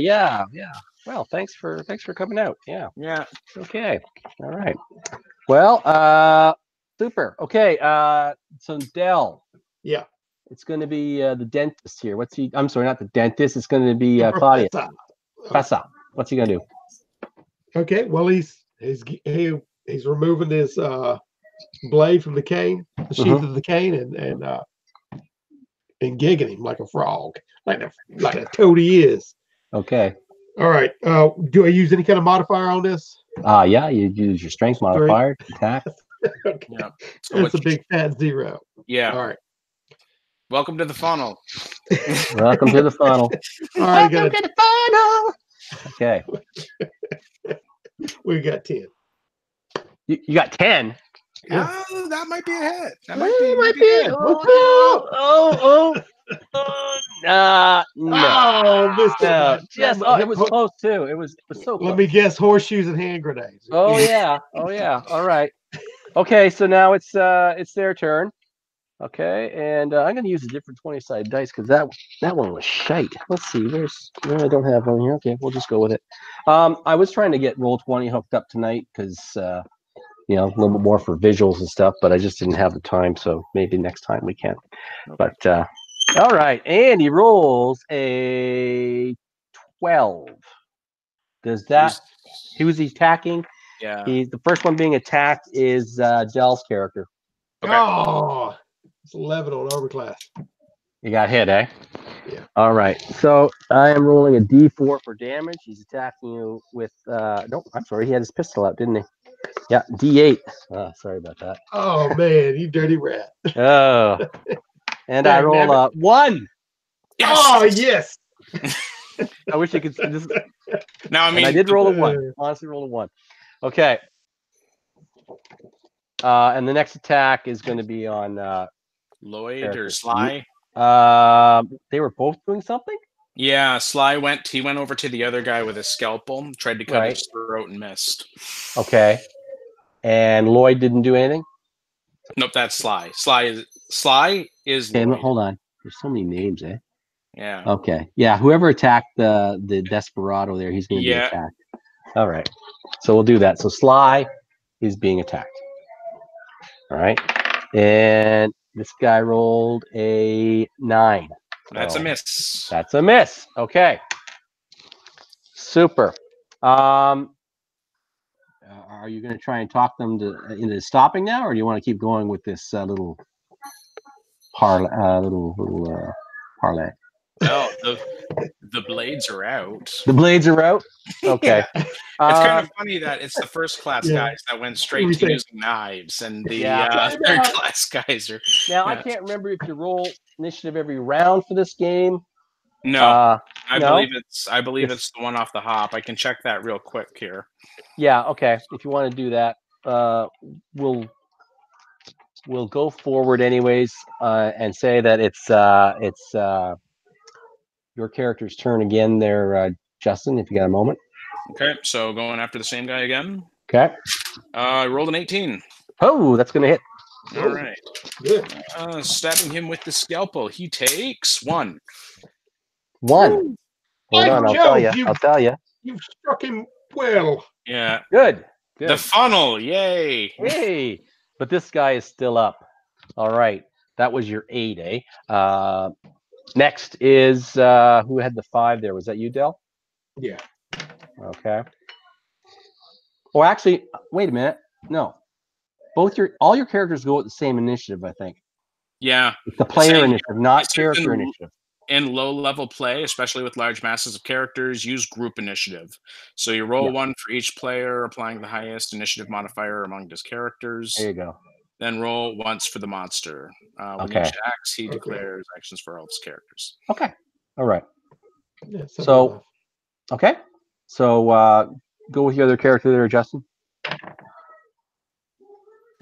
Well, thanks for coming out. Yeah. Yeah. Okay. All right. Well, super. Okay. So Dell. Yeah. It's going to be the dentist here. I'm sorry, not the dentist. It's going to be Claudia. Professor. What's he going to do? Okay. Well, he's removing his blade from the cane, the sheath of the cane, and gigging him like a frog, like a toad he is. Okay. All right. Do I use any kind of modifier on this? Yeah. You use your strength modifier, attack. Okay. Yeah. So it's a big fat 0. Yeah. All right. Welcome to the funnel. Welcome to the funnel. All right. Welcome to the funnel. Okay. We got 10. You got 10. Yeah. That might be a hit. That might be good. No. Oh, missed it. Yes. Oh, it was close too. It was so close. Let me guess: horseshoes and hand grenades. Oh yeah. All right. Okay, so now it's their turn. Okay, and I'm going to use a different 20-sided dice because that one was shite. Let's see. I don't have one here. Okay, we'll just go with it. I was trying to get Roll20 hooked up tonight because a little bit more for visuals and stuff, but I just didn't have the time. So maybe next time we can. Okay. But all right, and he rolls a 12. Does that? Who's he attacking? Yeah. The first one being attacked is Dell's character. Okay. Oh, it's 11 on overclass. You got hit, eh? Yeah. All right. So I am rolling a D4 for damage. He's attacking you with no, I'm sorry, he had his pistol out, didn't he? Yeah, D8. Oh, sorry about that. Oh man, you dirty rat. Oh. And I roll a 1. Yes. Oh yes. I wish you could see this. Now I mean, I did roll a 1. Honestly, roll a 1. Okay. And the next attack is going to be on Lloyd or Sly. They were both doing something. Yeah, Sly went over to the other guy with a scalpel, tried to cut his throat and missed. Okay. And Lloyd didn't do anything? Nope, that's Sly. Sly is Okay, Lloyd. hold on. There's so many names, eh? Yeah. Okay. Yeah, whoever attacked the desperado there, he's going to be attacked. All right. So we'll do that. So Sly is being attacked. All right. And this guy rolled a 9. That's a miss. That's a miss. Okay. Super. Are you going to try and talk them into stopping now, or do you want to keep going with this little parlay? Oh, the blades are out. The blades are out? Okay. It's kind of funny that it's the first class guys that went straight to using knives, and the third class guys are. Now, I can't remember if you roll initiative every round for this game. No, I believe it's the one off the hop. I can check that real quick here. Yeah, okay. If you want to do that, we'll go forward anyways, and say that it's your character's turn again there, Justin, if you got a moment. Okay, so going after the same guy again? Okay. I rolled an 18. Oh, that's going to hit. All right. Good. Stabbing him with the scalpel. He takes 1. 1. Woo. Hold By on, I'll Jove, tell you. You've struck him well. Yeah. Good. The funnel. Yay. Hey, but this guy is still up. All right. That was your 8, eh? Next is who had the 5 there? Was that you, Del? Yeah. Okay. Or actually, wait a minute. No. All your characters go with the same initiative, I think. Yeah. It's the player initiative, not character initiative. In low-level play, especially with large masses of characters, use group initiative. So you roll 1 for each player, applying the highest initiative modifier among his characters. There you go. Then roll once for the monster. When each acts, he declares actions for all of his characters. Okay. All right. Yeah, so, okay. So go with your other character there, Justin.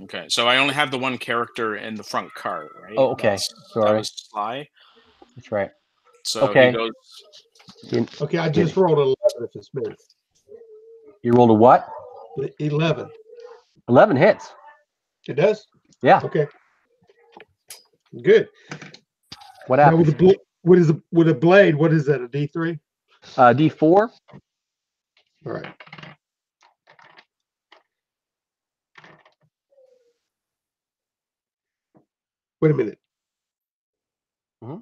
Okay. So I only have the one character in the front cart, right? Oh, okay. Sorry. That was Sly. That's right. So he goes. Okay, I just rolled 11 if it's me. You rolled a what? 11. 11 hits. It does? Yeah. Okay. Good. What happens? With a blade, what is that, a D3? D4. All right. Wait a minute. Mm-hmm.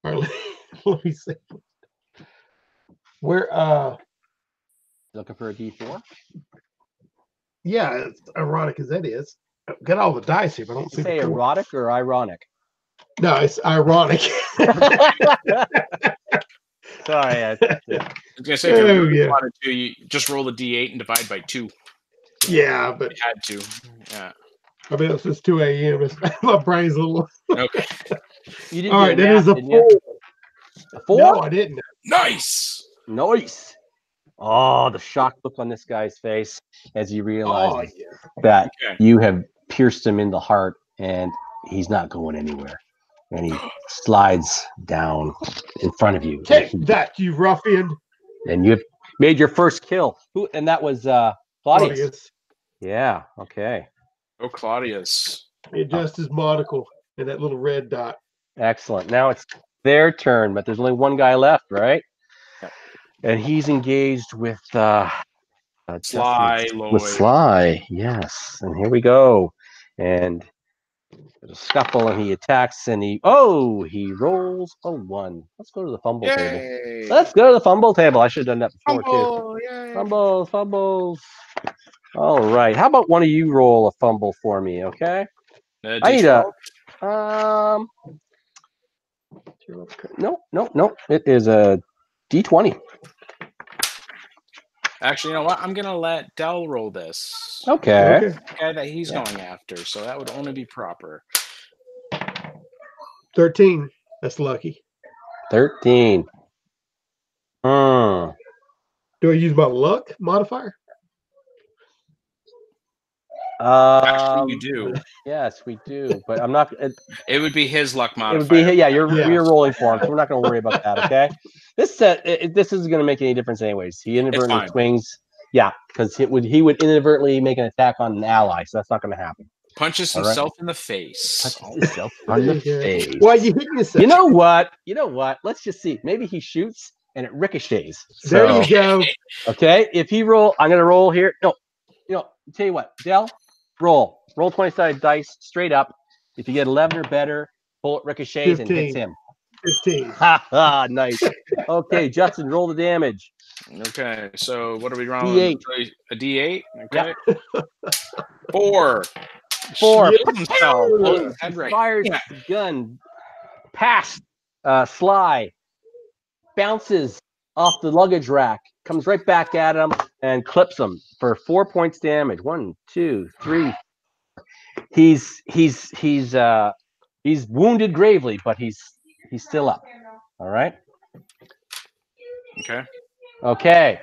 All right, let me see. Where Looking for a D4? Yeah, it's ironic as that is. I've got all the dice here, but I don't see Say the 4. erotic or ironic? No, it's ironic. Sorry. I was gonna say, if you really wanted to, you just roll a D8 and divide by 2. Yeah, but you had to. Yeah. I mean, it's just 2 a.m. My brain's a little. Okay. You didn't. All right, that is a 4. A 4? No, I didn't. Nice. Oh, the shock look on this guy's face as he realizes that you have pierced him in the heart and he's not going anywhere. And he slides down in front of you. Take that, you ruffian. And you've made your first kill. And that was Claudius. Yeah, okay. Oh, Claudius. He adjusts his monocle and that little red dot. Excellent. Now it's their turn, but there's only one guy left, right? Yep. And he's engaged with Sly Lloyd. With Sly, yes. And here we go. And there's a scuffle, and he attacks, and he rolls a 1. Let's go to the fumble table. Let's go to the fumble table. I should have done that before too. Yay. Fumbles. All right. How about one of you roll a fumble for me, okay? I need a No. It is a D20. Actually, you know what? I'm gonna let Del roll this. Okay. The guy that he's going after, so that would only be proper. 13. That's lucky. 13. Do I use my luck modifier? Actually, you do. Yes, we do. But I'm not. It would be his luck modifier. It would be you're rolling for him, so we're not going to worry about that. Okay. This isn't going to make any difference anyways. He inadvertently swings. Yeah, because he would inadvertently make an attack on an ally, so that's not going to happen. Punches himself in the face. On the face. Why you hitting yourself? You know what? Let's just see. Maybe he shoots and it ricochets. There you go. Okay. If he roll, I'm going to roll here. No. Tell you what, Del, roll 20-sided dice straight up. If you get 11 or better, bullet ricochets 15. and hits him. 15. Ha, nice. Okay, Justin, roll the damage. Okay, so what are we rolling? D8. A D8? Okay. Yep. 4. Fires the gun past Sly, bounces off the luggage rack, comes right back at him and clips him for 4 points damage. 1, 2, 3. He's wounded gravely, but he's still up. All right. Okay.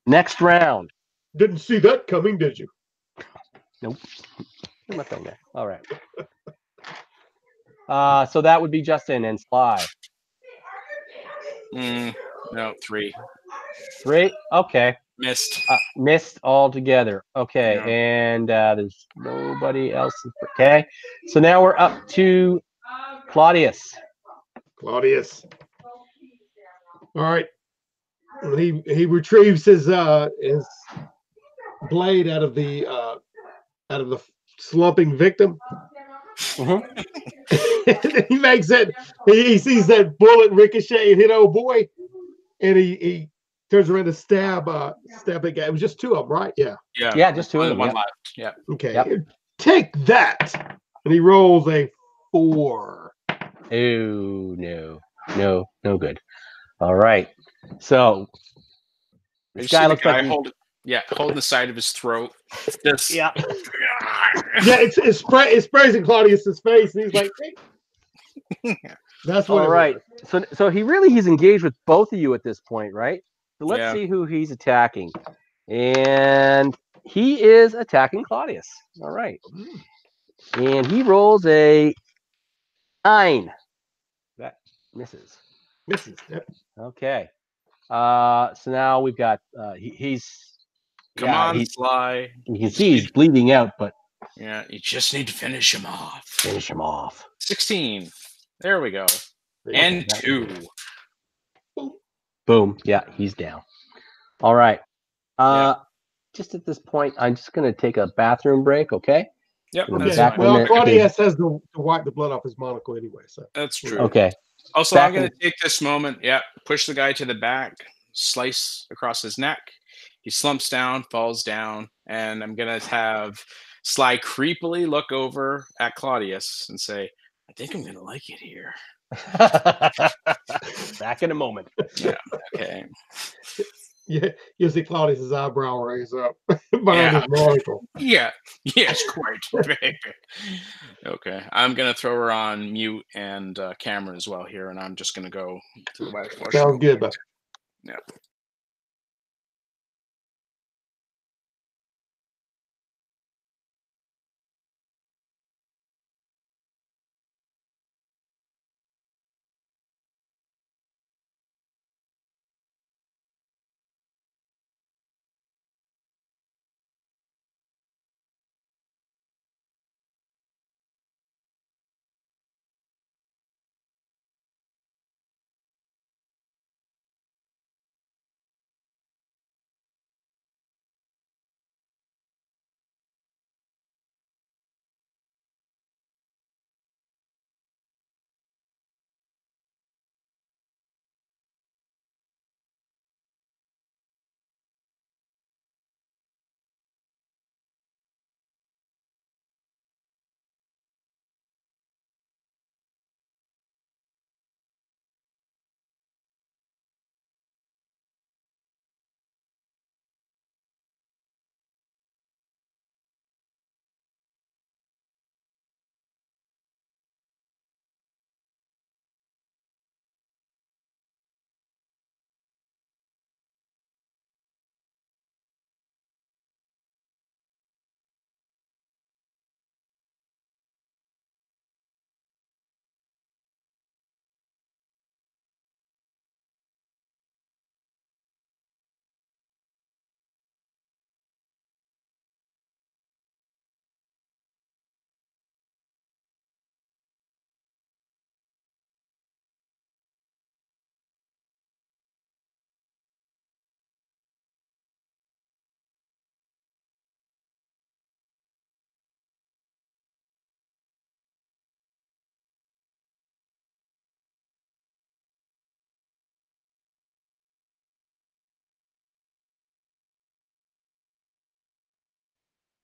Next round. Didn't see that coming, did you? Nope. All right. So that would be Justin and Sly. No, 3. 3. Okay. Missed. Missed altogether. Okay, Yeah. and there's nobody else. Okay, so now we're up to Claudius. Claudius. All right. He retrieves his blade out of the slumping victim. He makes it. He sees that bullet ricochet and hit old boy, and he turns around to stab the guy. It was just 2 of them, right? Yeah. Yeah, just 2 of them. One left. Yeah. Okay. Yep. Take that, and he rolls a 4. Oh no good. All right, so this guy looks like holding the side of his throat. This. Yeah. Yeah, it sprays in Claudius's face, and he's like, hey. That's what. All right. So he's engaged with both of you at this point, right? So let's see who he's attacking, and he is attacking Claudius. All right, and he rolls a 9. That misses. Yep. Okay. So now we've got he's. Come on, Sly. You can see he's bleeding out, but yeah, you just need to finish him off. 16. There we go. And 2. Boom. Yeah, he's down. All right. Just at this point, I'm just going to take a bathroom break, okay? Yep. Well, Claudius has to wipe the blood off his monocle anyway, so. That's true. Okay. Also, I'm going to take this moment, push the guy to the back, slice across his neck. He slumps down, falls down, and I'm going to have Sly creepily look over at Claudius and say, I think I'm going to like it here. Back in a moment. Yeah, okay. Yeah, you see Claudius's eyebrow raise up behind his monocle. Yeah, yes, quite. Okay, I'm going to throw her on mute and camera as well here, and I'm just going to go to the web. Sounds good, bud. Yeah.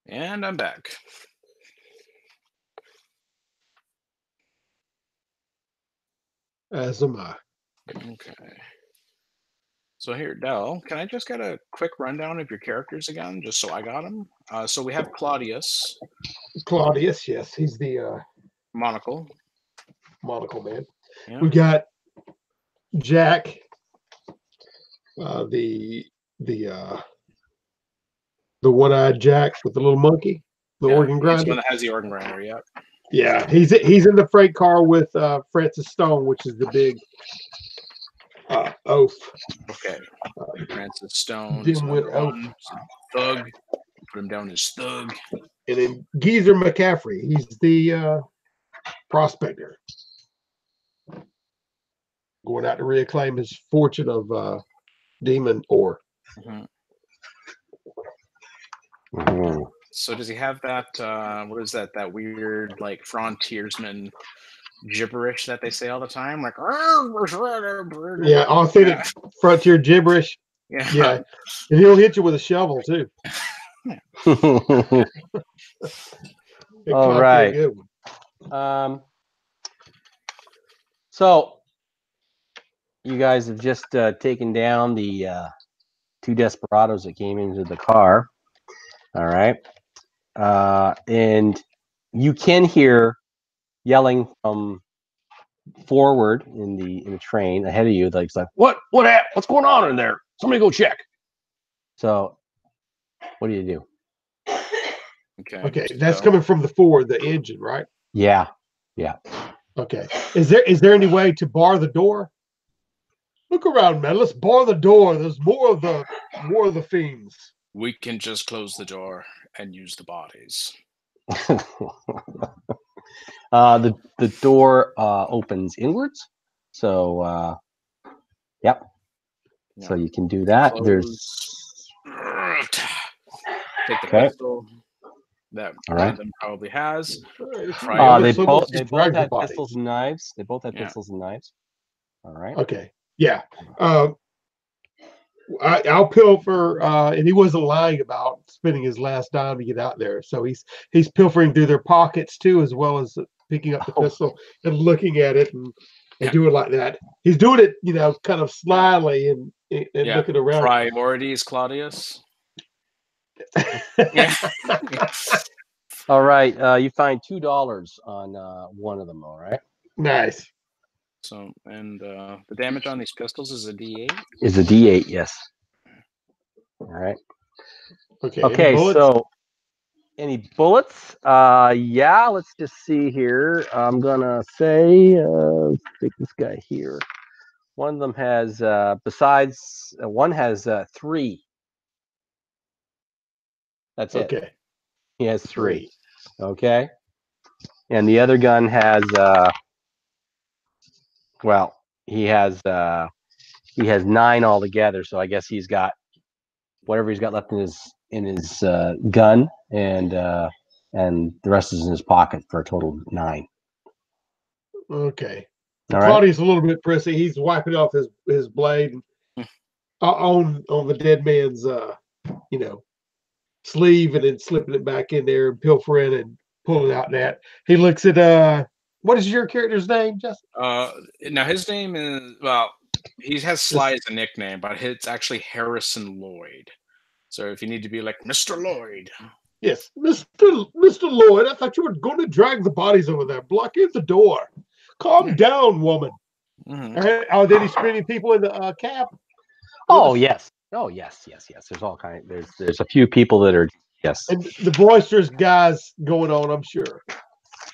And I'm back. As am I. Okay. So here, Del, can I just get a quick rundown of your characters again, just so I got them? So we have Claudius. Claudius, yes, he's the monocle man. Yeah. We got Jack, the one-eyed Jack with the little monkey, the organ grinder. He's the one that has the organ grinder. Yeah. Yeah, he's in the freight car with Francis Stone, which is the big Oath. Okay. Francis Stone. Dimwit Oath. Thug. Put him down as Thug. And then Geezer McCaffrey. He's the prospector. Going out to reclaim his fortune of demon ore. So does he have that, what is that weird, like, frontiersman gibberish that they say all the time? Like, yeah, authentic frontier gibberish. Yeah. And he'll hit you with a shovel, too. All right. So you guys have just taken down the 2 desperados that came into the car. All right. And you can hear yelling from forward in the train ahead of you. Like, it's like, what's going on in there? Somebody go check. So what do you do? Okay, that's coming from the engine, right? Yeah. Okay. Is there any way to bar the door? Look around, man. Let's bar the door. There's more of the fiends. We can just close the door and use the bodies. The door opens inwards. So yep. Yeah. So you can do that. Close. There's take the pistol that all one right. of them probably has. They both had pistols and knives. They both had pistols and knives. All right. Okay. Yeah. I'll pilfer, and he wasn't lying about spending his last dime to get out there. So he's pilfering through their pockets too, as well as picking up the pistol and looking at it and doing like that. He's doing it, kind of slyly and looking around. Priorities, Claudius. All right. You find $2 on one of them. All right. Nice. So, and the damage on these pistols is a D8? Is a D8, yes. All right. Okay, so any bullets? Yeah, let's just see here. I'm going to say, take this guy here. One of them has, one has 3. That's it. Okay. He has 3. Okay. And the other gun has, he has 9 altogether. So I guess he's got whatever he's got left in his gun, and the rest is in his pocket for a total of 9. Okay. All Claudius a little bit prissy. He's wiping off his blade on the dead man's sleeve, and then slipping it back in there and pilfering and pulling out that. He looks at what is your character's name, Justin? Now his name is, he has Sly as a nickname, but it's actually Harrison Lloyd. So if you need to be like Mr. Lloyd. Yes, Mr. Lloyd, I thought you were going to drag the bodies over there. Block in the door. Calm down, woman. Are there any screaming people in the cab? Oh yes. Oh yes. There's all kind of there's a few people that are and the boisterous guys going on, I'm sure.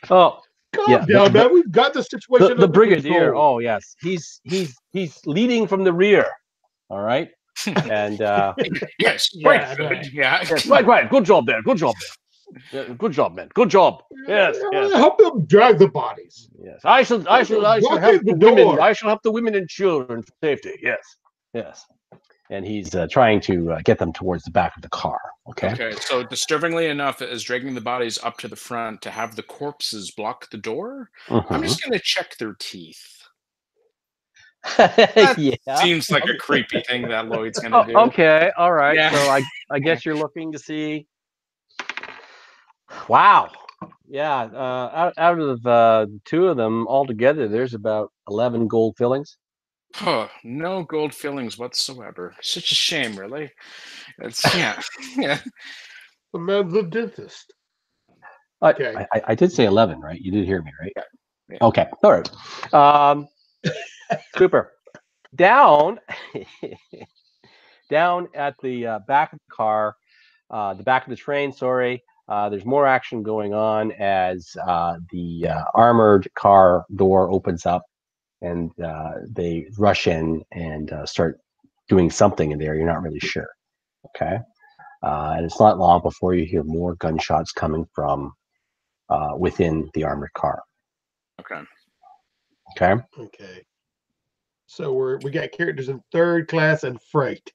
Oh, calm down, man. We've got the situation. The brigadier. Control. Oh yes, he's leading from the rear. All right, and yes, right. Good job there. Good job, man. Good job. Yes. Help them drag the bodies. Yes, I shall have the women. I shall have the women and children for safety. Yes. And he's trying to get them towards the back of the car. Okay. So disturbingly enough, as dragging the bodies up to the front to have the corpses block the door, I'm just going to check their teeth. Seems like a creepy thing that Lloyd's going to do. Okay. All right. Yeah. So I guess you're looking to see. Wow. Yeah. Out of 2 of them altogether, there's about 11 gold fillings. No gold fillings whatsoever. Such a shame, really. It's yeah. The man's a dentist. Okay. I did say 11, right? You did hear me, right? Yeah. Okay. All right. Super. Down at the back of the car, the back of the train. Sorry. There's more action going on as the armored car door opens up. and they rush in and start doing something in there. You're not really sure. Okay. And it's not long before you hear more gunshots coming from within the armored car. Okay. Okay. Okay. So we got characters in third class and freight.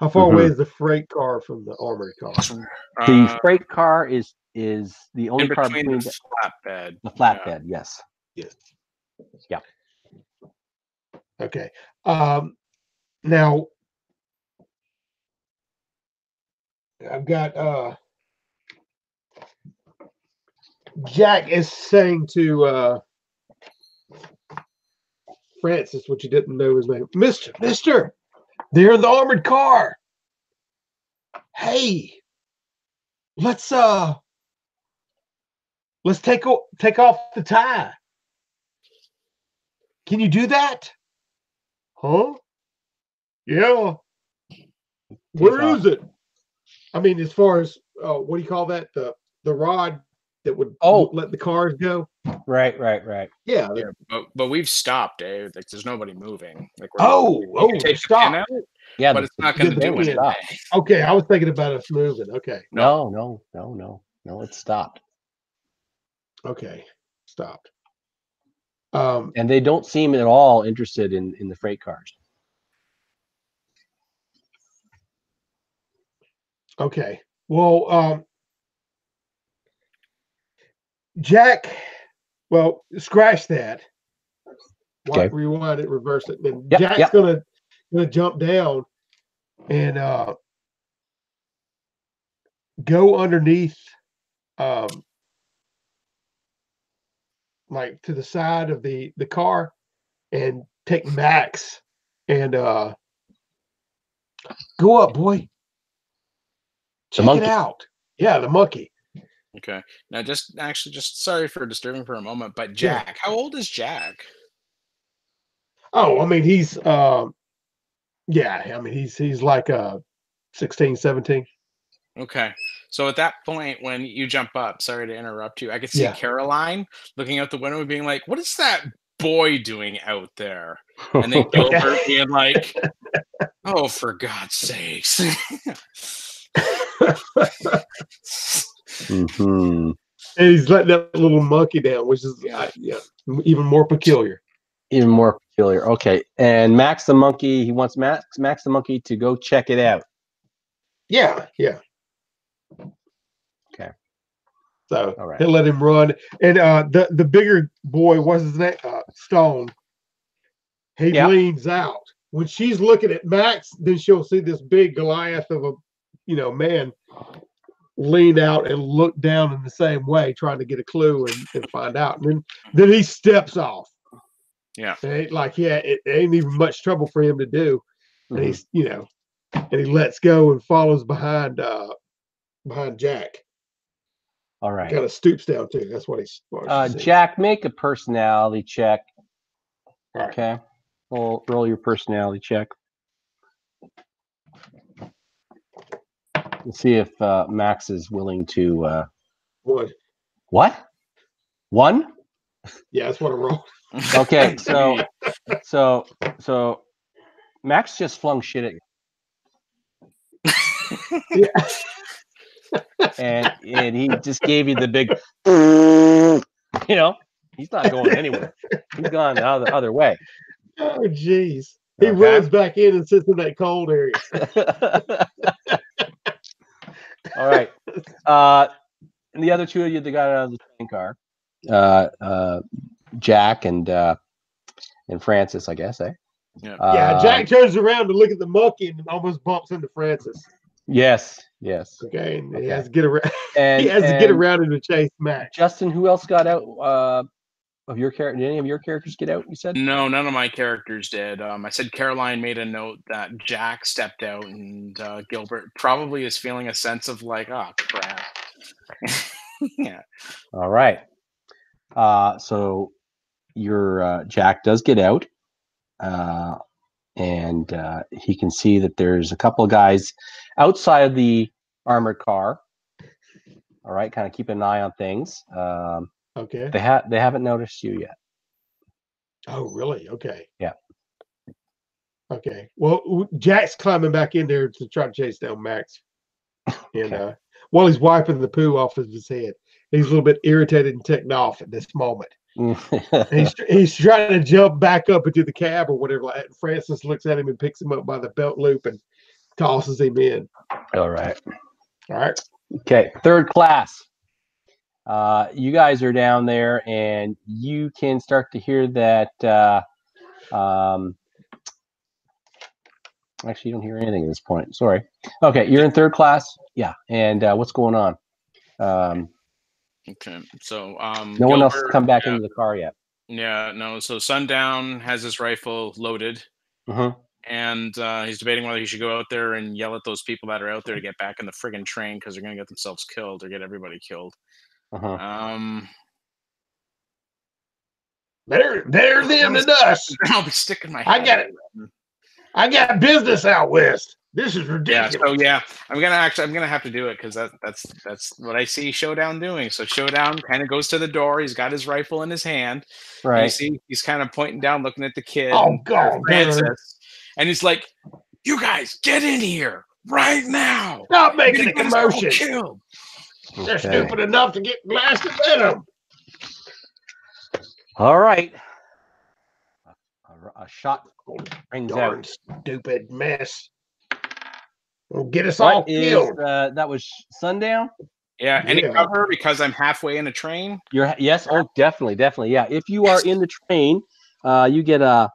How far away is the freight car from the armored car? The freight car is the only in car between between the flatbed. the flatbed. Yes. Yes. Yeah. Okay. Now I've got Jack is saying to Francis, which he didn't know his name, Mister, they're in the armored car. Hey, let's take off the tie. Can you do that? Huh? Yeah. Where is it? I mean, as far as what do you call that? The rod that would let the cars go. Right. Yeah. But we've stopped, Dave. Like there's nobody moving. Like they're stopped. Yeah, but it's not going to do anything. Okay, I was thinking about us moving. Okay. No, it stopped. Okay, stopped. And they don't seem at all interested in the freight cars. Okay. Well, Jack. Well, scratch that. Okay. Rewind it, reverse it. And Yep, Jack's gonna jump down and go underneath, like to the side of the car, and take Max and go up, boy. Check it out. Yeah, the monkey. Okay. Now, just sorry for disturbing for a moment, but Jack, how old is Jack? Oh, I mean, he's he's like 16, 17. Okay. So at that point, when you jump up, sorry to interrupt you, I could see Caroline looking out the window and being like, what is that boy doing out there? And then Gilbert being like, oh, for God's sakes. And he's letting that little monkey down, which is even more peculiar. Even more peculiar. Okay. And Max the monkey, he wants Max the monkey to go check it out. Yeah. Okay. So he'll let him run. And the bigger boy, what's his name? Stone. He leans out. When she's looking at Max, then she'll see this big Goliath of a man lean out and look down in the same way, trying to get a clue and find out. And then he steps off. Yeah. It ain't even much trouble for him to do. And he's, and he lets go and follows behind Jack. All right. He kind of stoops down too. That's what he's. Jack, make a personality check. Okay. Roll your personality check. Let's see if Max is willing to. What? 1? Yeah, that's what I rolled. Okay, so Max just flung shit at you. and he just gave you the big, he's not going anywhere. He's gone the other way. Oh, jeez. He runs back in and sits in that cold area. All right. And the other two of you that got out of the train car, Jack and Francis, I guess, eh? Yeah, Jack turns around to look at the monkey and almost bumps into Francis. Yes. Okay, and he has to get around. He has to get around him to chase Max. Justin, who else got out of your character? Did any of your characters get out? You said no, none of my characters did. I said Caroline made a note that Jack stepped out, and Gilbert probably is feeling a sense of like, oh crap. Yeah. All right. So your Jack does get out, and he can see that there's a couple of guys outside of the armored car. All right, kind of keep an eye on things. Okay. They haven't noticed you yet. Oh, really? Okay. Yeah. Okay. Well, Jack's climbing back in there to try to chase down Max. And while he's wiping the poo off of his head, he's a little bit irritated and ticked off at this moment. he's trying to jump back up into the cab or whatever. And Francis looks at him and picks him up by the belt loop and tosses him in. All right. All right. Okay. Third class. You guys are down there, and you can start to hear that. Actually, you don't hear anything at this point. Sorry. Okay, you're in third class. Yeah, and what's going on? Okay, so no one else has come back into the car yet. Yeah, no. So Sundown has his rifle loaded, and he's debating whether he should go out there and yell at those people that are out there to get back in the friggin' train because they're gonna get themselves killed or get everybody killed. Better them than us. I'll be sticking my head. I got business out west. This is ridiculous. Yeah, so yeah, I'm gonna have to do it because that's what I see Showdown doing. So Showdown kind of goes to the door. He's got his rifle in his hand. Right. And you see, he's kind of pointing down, looking at the kid. Oh God, Francis, and he's like, "You guys, get in here right now! Stop making a commotion! Okay. They're stupid enough to get blasted at them." All right. A shot rings Darn out. Stupid mess. Will get us all killed. That was Sundown? Yeah, any cover because I'm halfway in a train? Yes, oh definitely. Yeah. If you are in the train, you get a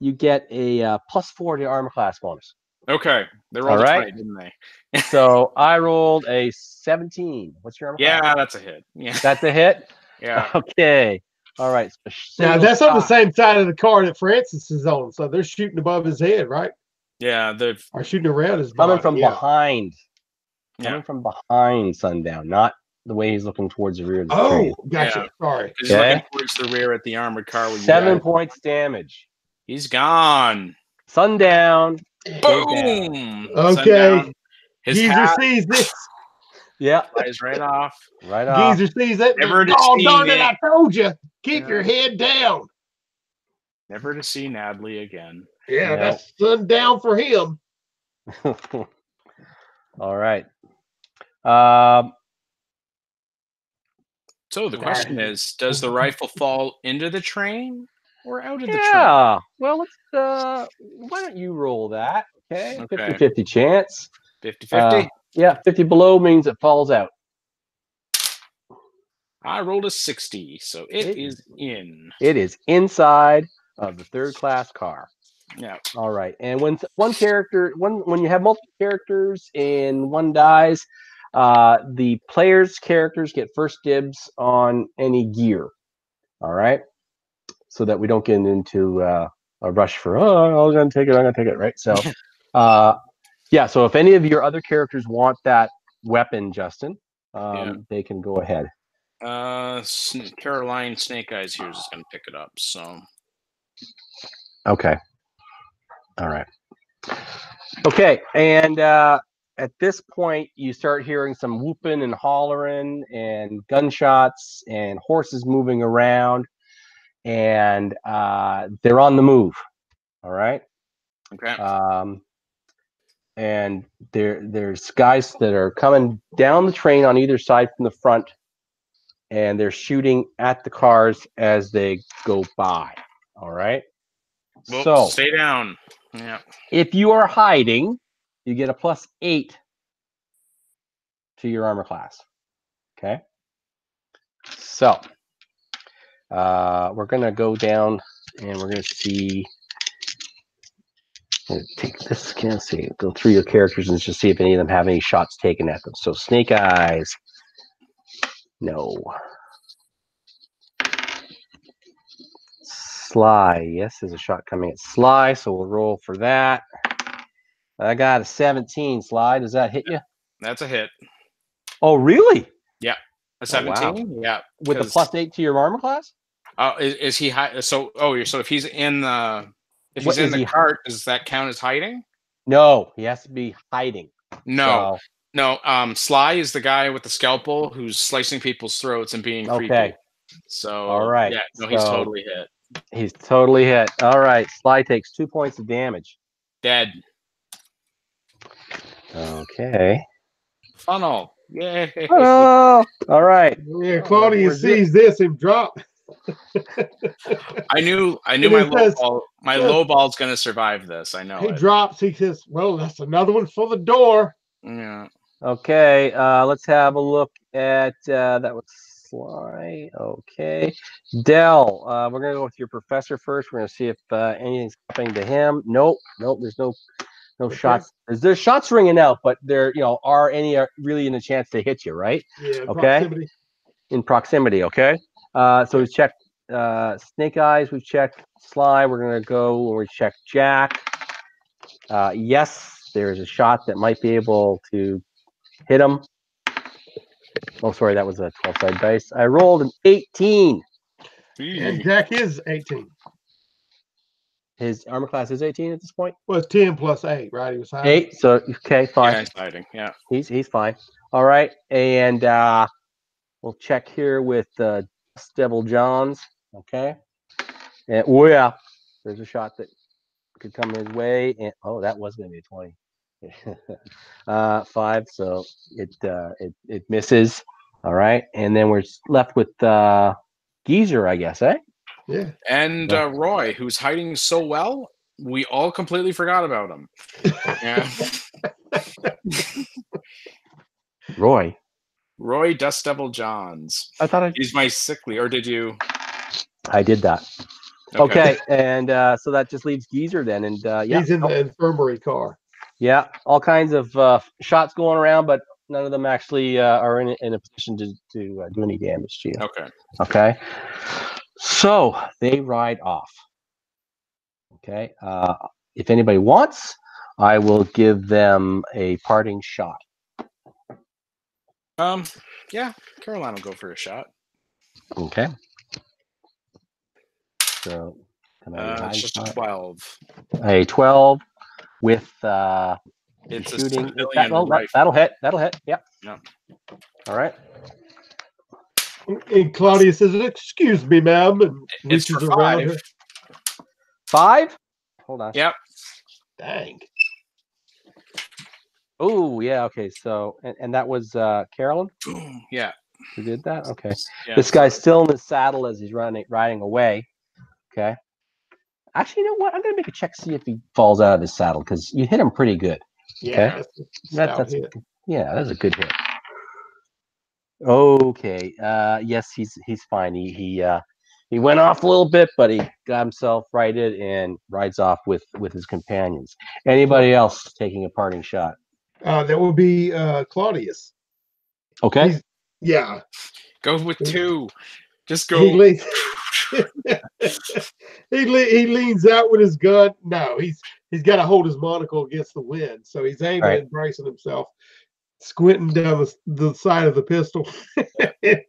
+4 to armor class bonus. Okay. They rolled a 20, didn't they? So I rolled a 17. What's your armor class? Yeah, that's a hit. Yeah. That's a hit? Yeah. Okay. All right. Now that's on the same side of the car that Francis is on, so they're shooting above his head, right? Yeah, they're shooting around his body. Coming from behind. Coming from behind Sundown, not the way he's looking towards the rear of the train. Oh, gotcha. Yeah. Sorry. He's looking towards the rear at the armored car. 7 points damage. He's gone. Sundown. Boom. Okay. Sundown. His Geezer hat sees this. Yeah. flies right off. Right off. Geezer sees it. Never to Oh, see darn it, Nat- I told you. Keep your head down. Never to see Nadley again. Yeah, that's Sundown for him. All right. So the question is, does the rifle fall into the train or out of the train? Yeah. Well, let's why don't you roll that? Okay. 50-50 chance. 50-50? Yeah, 50 below means it falls out. I rolled a 60, so it is in. It is inside of the third class car. Yeah. All right. And when when you have multiple characters and one dies, the player's characters get first dibs on any gear. All right. So that we don't get into a rush for I'm gonna take it, right? So yeah, so if any of your other characters want that weapon, Justin, they can go ahead. Caroline Snake Eyes here is going to pick it up. So, okay, all right, okay, and at this point, you start hearing some whooping and hollering and gunshots and horses moving around, and they're on the move. All right. Okay. And there's guys that are coming down the train on either side from the front, and they're shooting at the cars as they go by. All right. Well, so stay down. Yeah. If you are hiding, you get a +8 to your armor class. Okay. So we're gonna go down and we're gonna see. Take this, can't see. Go through your characters and just see if any of them have any shots taken at them. So Snake Eyes, no. Sly, yes, there's a shot coming at Sly, so we'll roll for that. I got a 17. Sly, does that hit you? That's a hit. Oh, really? Yeah, a 17. Wow. Yeah, with the +8 to your armor class. Is he high? So if he's in the he's in the cart, does that count as hiding? No, he has to be hiding. No. Sly is the guy with the scalpel who's slicing people's throats and being creepy. So all right. Yeah, no, he's totally hit. He's totally hit. All right. Sly takes 2 points of damage. Dead. Okay. Funnel. Yay. Oh, all right. Yeah, Claudius sees this and drop. I knew my low ball's gonna survive this. I know he it. drops. He says, "Well, that's another one for the door." Yeah. Okay. Let's have a look at that was Sly. Okay. Dell. We're gonna go with your professor first. We're gonna see if anything's happening to him. Nope. There's no shots. There's shots ringing out, but there, are any really in a chance to hit you, right? Yeah. Okay. Proximity. In proximity. Okay. So we've checked Snake Eyes. We've checked Sly. We're gonna go and we check Jack. Yes, there's a shot that might be able to hit him. Oh, sorry, that was a 12-sided dice. I rolled an 18. And Jack is 18. His armor class is 18 at this point. Well, it's 10 plus 8, right? He was hiding. 8. So okay, fine. Yeah, he's hiding. Yeah. He's fine. All right, and we'll check here with Devil Johns. Okay. And yeah, there's a shot that could come his way, and that was going to be a 20. 5, so it misses. All right, and then we're left with Geezer, I guess, eh? Yeah. And Roy, who's hiding so well, we all completely forgot about him. Yeah. Roy Dust Devil Johns. I thought he's my sickly, or did you? I did that. Okay, and so that just leaves Geezer then, and yeah, he's in the infirmary car. Yeah, all kinds of shots going around, but none of them actually are in a position to do any damage to you. Okay. So they ride off. Okay. If anybody wants, I will give them a parting shot. Yeah, Caroline will go for a shot. Okay. So it's just a 12. A 12 with it's shooting. That'll hit. That'll hit. Yep. Yeah. All right. And Claudia says, "Excuse me, ma'am," and reaches around her. 5? Hold on. Yep. Dang. Oh, yeah. Okay. So, and that was Carolyn? Yeah. Who did that? Okay. Yeah, this guy's still in the saddle as he's riding away. Okay. Actually, you know what? I'm going to make a check to see if he falls out of his saddle because you hit him pretty good. Yeah. Okay? That's a good hit. Okay. Yes, he's fine. He went off a little bit, but he got himself righted and rides off with his companions. Anybody else taking a parting shot? That would be Claudius. Okay. Yeah. Go with 2. Just go. He leans out with his gun. No, he's got to hold his monocle against the wind, so he's aiming and bracing himself, squinting down the side of the pistol.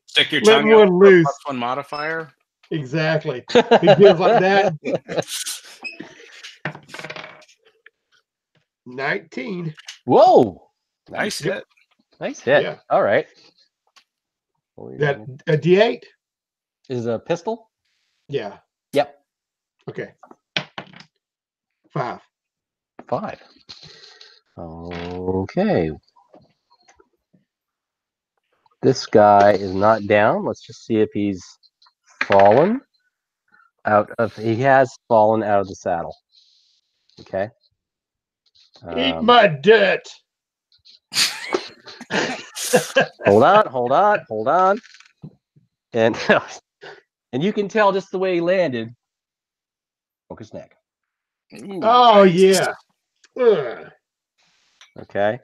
Stick your tongue out loose. +1 modifier. Exactly. He feels like that. 19. Whoa! Nice hit. Nice hit. Yeah. All right. That a D8 is a pistol. Yeah. Yep. Okay. 5. Okay. This guy is not down. Let's just see if he's fallen out of. He has fallen out of the saddle. Okay. Eat my dirt. Hold on. And you can tell just the way he landed. Broke his neck. Ooh, oh, nice. Yeah. Okay.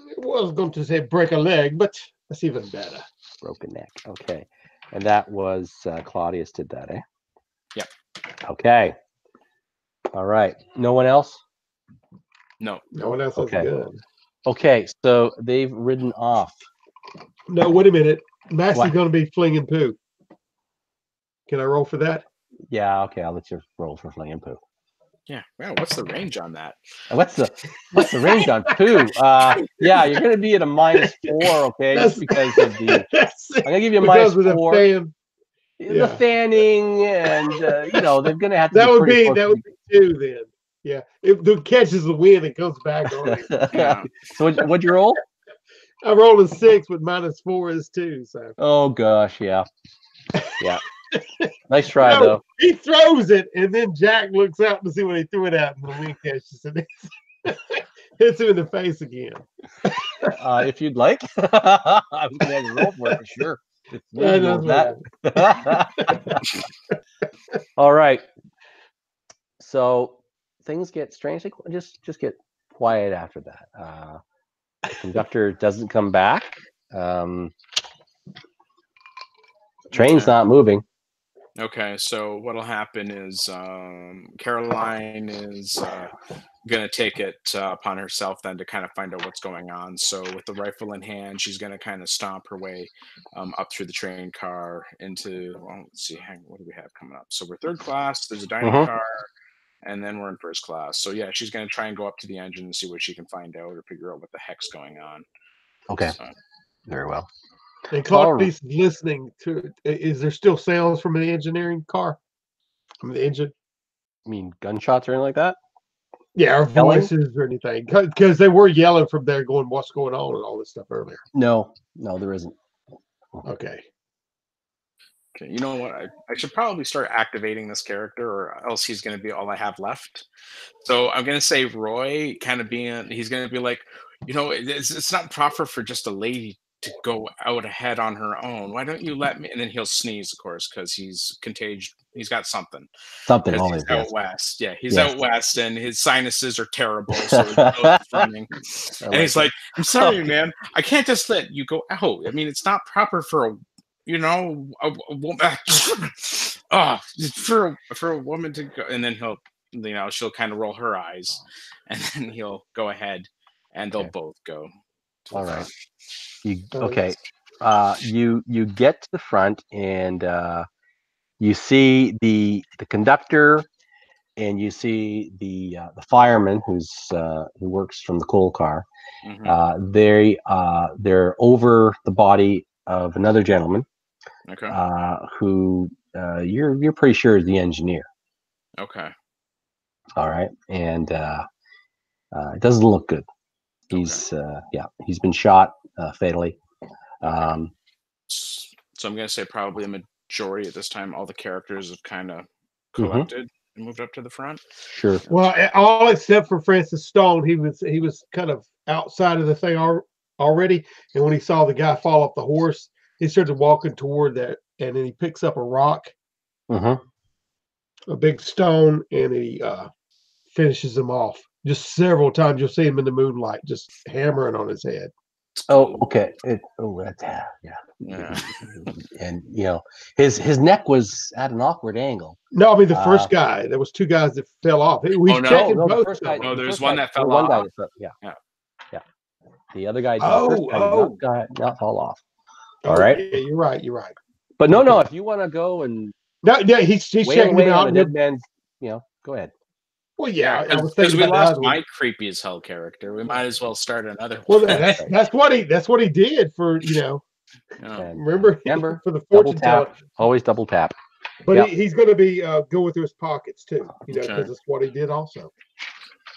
It was going to say break a leg, but that's even better. Broken neck. Okay. And that was Claudius did that, eh? Yep. Okay. All right. No one else? No one else has good. Okay, so they've ridden off. No, wait a minute. Massey's going to be flinging poo. Can I roll for that? Yeah, okay. I'll let you roll for flinging poo. Yeah. Wow, what's the range on that? What's the range on poo? Yeah, you're going to be at a -4, okay? Just because of the. I'm going to give you a -4. the fanning, and they're going to have to. That would be 2 then. Yeah, if the catches the wind, it comes back on him. Yeah. So what'd you roll? I rolled a 6 with -4 is 2. So. Oh gosh, yeah. Nice try though. He throws it, and then Jack looks out to see when he threw it out, and the wind catches it. Hits him in the face again. If you'd like, I was going to have you roll for it for sure. That. All right. So things get strange. Just get quiet after that. The conductor doesn't come back. Train's not moving. Okay, so what'll happen is Caroline is going to take it upon herself then to kind of find out what's going on. So with the rifle in hand, she's going to kind of stomp her way up through the train car into, let's see, what do we have coming up? So we're 3rd class, there's a dining car, and then we're in 1st class. So yeah, she's going to try and go up to the engine and see what she can find out or figure out what the heck's going on. Okay, very well. And Claudius is listening to. Is there still sounds from the engineering car? From the engine? I mean, gunshots or anything like that? Yeah, or voices or anything? Because they were yelling from there, going, "What's going on?" and all this stuff earlier. No, there isn't. Okay. You know what? I should probably start activating this character, or else he's going to be all I have left. So I'm going to say Roy, kind of he's going to be like, it's not proper for just a lady to go out ahead on her own. Why don't you let me? And then he'll sneeze, of course, because he's contagious. He's got something. He's out west. Yeah, he's out west, and his sinuses are terrible. So he's running. And he's like, "I'm sorry, man. I can't just let you go out. I mean, it's not proper for a woman. For a woman to go." And then she'll kind of roll her eyes, and then he'll go ahead, and they'll both go. All right. You get to the front, and you see the conductor, and you see the fireman who works from the coal car. They're over the body of another gentleman. Okay. Who you're pretty sure is the engineer. Okay. All right, and it doesn't look good. He's been shot fatally. So I'm going to say probably a majority at this time. All the characters have kind of collected and moved up to the front. Sure. Well, all except for Francis Stone. He was kind of outside of the thing already, and when he saw the guy fall off the horse, he started walking toward that, and then he picks up a rock, a big stone, and he finishes him off. Just several times, you'll see him in the moonlight, just hammering on his head. Oh, okay. That's yeah. And his neck was at an awkward angle. No, I mean the first guy. There was 2 guys that fell off. There's one that fell off. Yeah. The other guy. Did not fall off. All right. Yeah, you're right. But no. If you want to go and he's checking it out. On a dead man's, go ahead. Well, yeah, because we lost my creepy as hell character. We might as well start another one. Well, that's what he did for Remember for the fortune teller. Always double tap. But he's going to be going through his pockets too, because it's what he did also.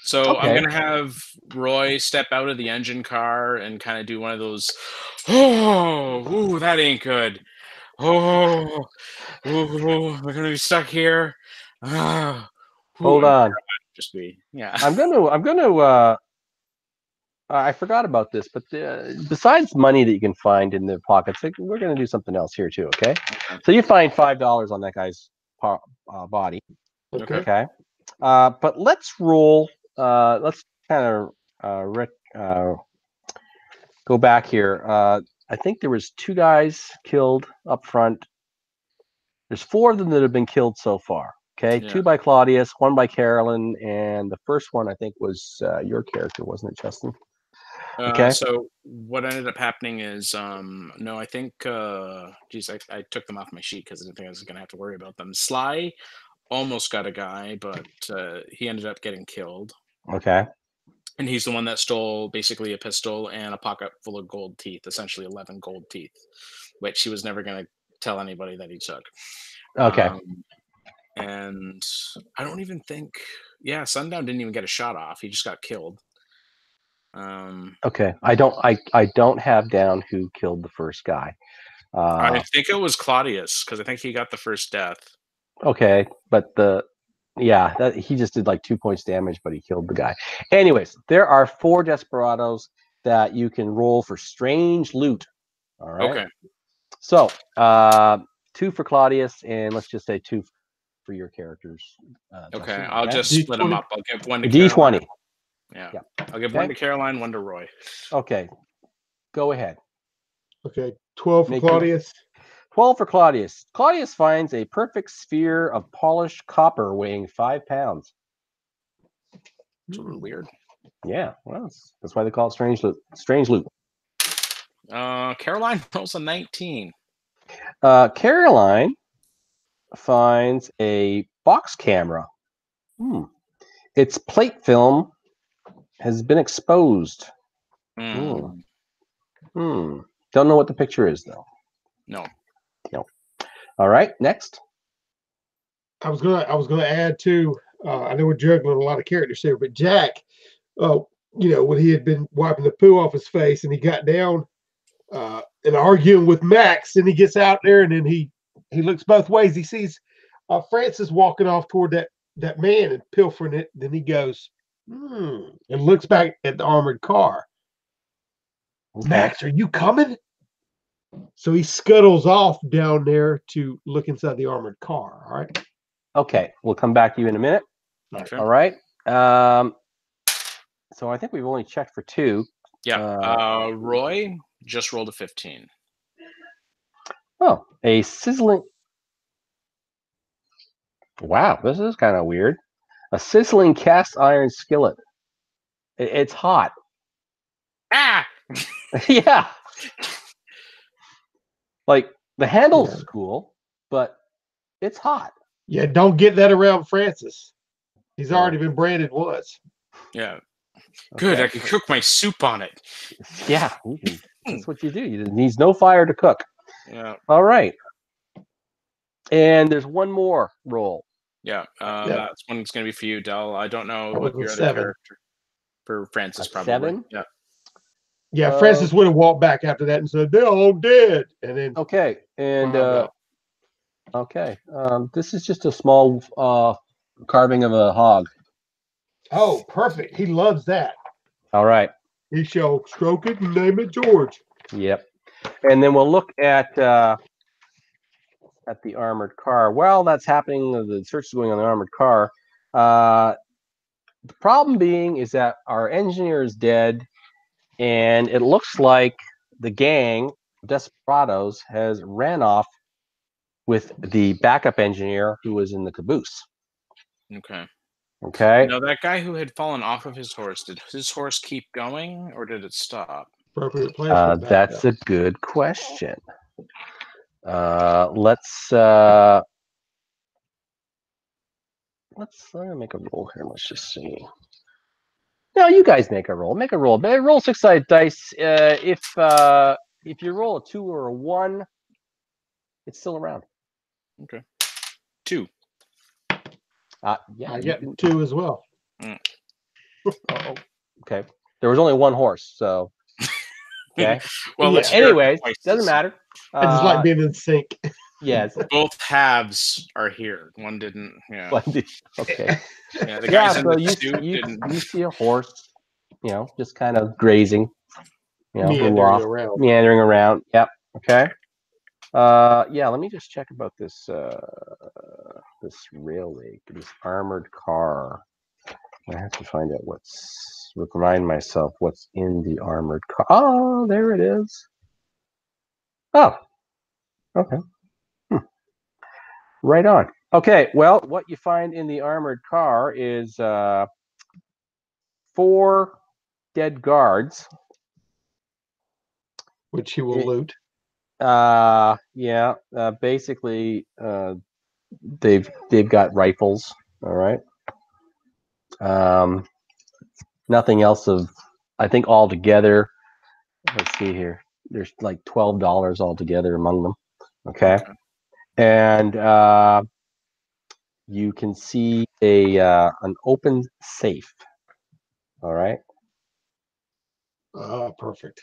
So I'm going to have Roy step out of the engine car and kind of do one of those. Oh, that ain't good. Oh, we're going to be stuck here. Hold on. Just be, I'm gonna. I forgot about this, but besides money that you can find in their pockets, we're gonna do something else here too. Okay. So you find $5 on that guy's body. Okay. But let's roll. Let's kind of go back here. I think there was 2 guys killed up front. There's 4 of them that have been killed so far. Okay, 2 by Claudius, 1 by Carolyn, and the first one I think was your character, wasn't it, Justin? Okay. So what ended up happening is, I think, I took them off my sheet because I didn't think I was going to have to worry about them. Sly almost got a guy, but he ended up getting killed. Okay. And he's the one that stole basically a pistol and a pocket full of gold teeth, essentially 11 gold teeth, which he was never going to tell anybody that he took. Okay. And I don't even think, Sundown didn't even get a shot off. He just got killed. Okay. I don't have down who killed the first guy. I think it was Claudius, because I think he got the first death. Okay, but he just did like 2 points damage, but he killed the guy. Anyways, there are 4 desperados that you can roll for strange loot. All right. Okay. So 2 for Claudius, and let's just say 2 for your characters. Okay, Justin, I'll just D20. split them up. I'll give one to D20. Caroline. Yeah. I'll give Okay. one to Caroline, one to Roy. Okay, go ahead. Okay, 12 for Claudius. 12 for Claudius. Claudius finds a perfect sphere of polished copper weighing 5 pounds. It's a little weird. Yeah, well, that's why they call it strange loot. Strange loot. Caroline rolls a 19. Caroline finds a box camera. Its plate film has been exposed. Don't know what the picture is, though. No. All right, next. I was gonna add too. I know we're juggling a lot of characters here, but Jack, when he had been wiping the poo off his face and he got down and arguing with Max, and he gets out there and then he looks both ways. He sees Francis walking off toward that man and pilfering it. Then he goes and looks back at the armored car. Okay. Max, are you coming? So he scuttles off down there to look inside the armored car. All right. Okay, we'll come back to you in a minute. Okay. All right. So I think we've only checked for 2. Yeah. Roy just rolled a 15. Oh, a sizzling. Wow, this is kind of weird. A sizzling cast iron skillet. It's hot. Ah! Yeah. Like, the handle's cool, but it's hot. Yeah, don't get that around Francis. He's already been branded once. Yeah. Good, I can cook my soup on it. Yeah, that's what you do. It needs no fire to cook. Yeah. All right. And there's one more roll. Yeah, that's one that's going to be for you, Del. I don't know what your other character. For Francis, probably. 7? Yeah. Yeah, Francis would have walked back after that and said, they're all dead. And then okay. And this is just a small carving of a hog. Oh, perfect. He loves that. All right. He shall stroke it and name it George. Yep. And then we'll look at the armored car. While that's happening, the search is going on the armored car. The problem being is that our engineer is dead, and it looks like the gang of desperados has ran off with the backup engineer who was in the caboose. Okay. Now, that guy who had fallen off of his horse, did his horse keep going or did it stop? That's a good question. Let's make a roll here. Let's just see. No, you guys make a roll. Make a roll. Roll 6-sided dice. If you roll a 2 or a 1, it's still around. Okay. 2. Yeah, I get 2 as well. Okay. There was only one horse, so. Okay. Well, yeah, anyways, doesn't matter. I just like being in sync. Yes. Both halves are here. One didn't. Yeah. Okay. Yeah, the guys in the you see a horse, just kind of grazing, meandering around. Yep. Okay. Let me just check about this railway, this armored car. I have to find out remind myself what's in the armored car. Oh, there it is. Oh, okay. Right on. Okay, well, what you find in the armored car is 4 dead guards, which he will loot. Basically, they've got rifles. All right. Nothing else I think altogether. Let's see here. There's like $12 altogether among them. Okay. And you can see an open safe. All right. Oh, perfect.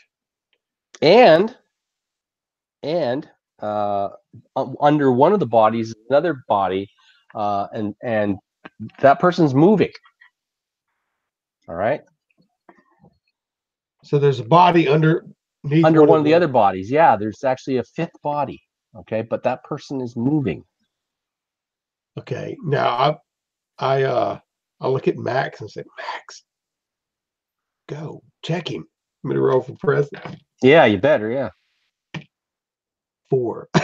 And under one of the bodies, another body, and that person's moving. All right. So there's a body under one of the other bodies. Yeah, there's actually a fifth body. Okay, but that person is moving. Okay. Now I look at Max and say, Max, go check him. I'm gonna roll for president. Yeah, you better. Yeah. 4. How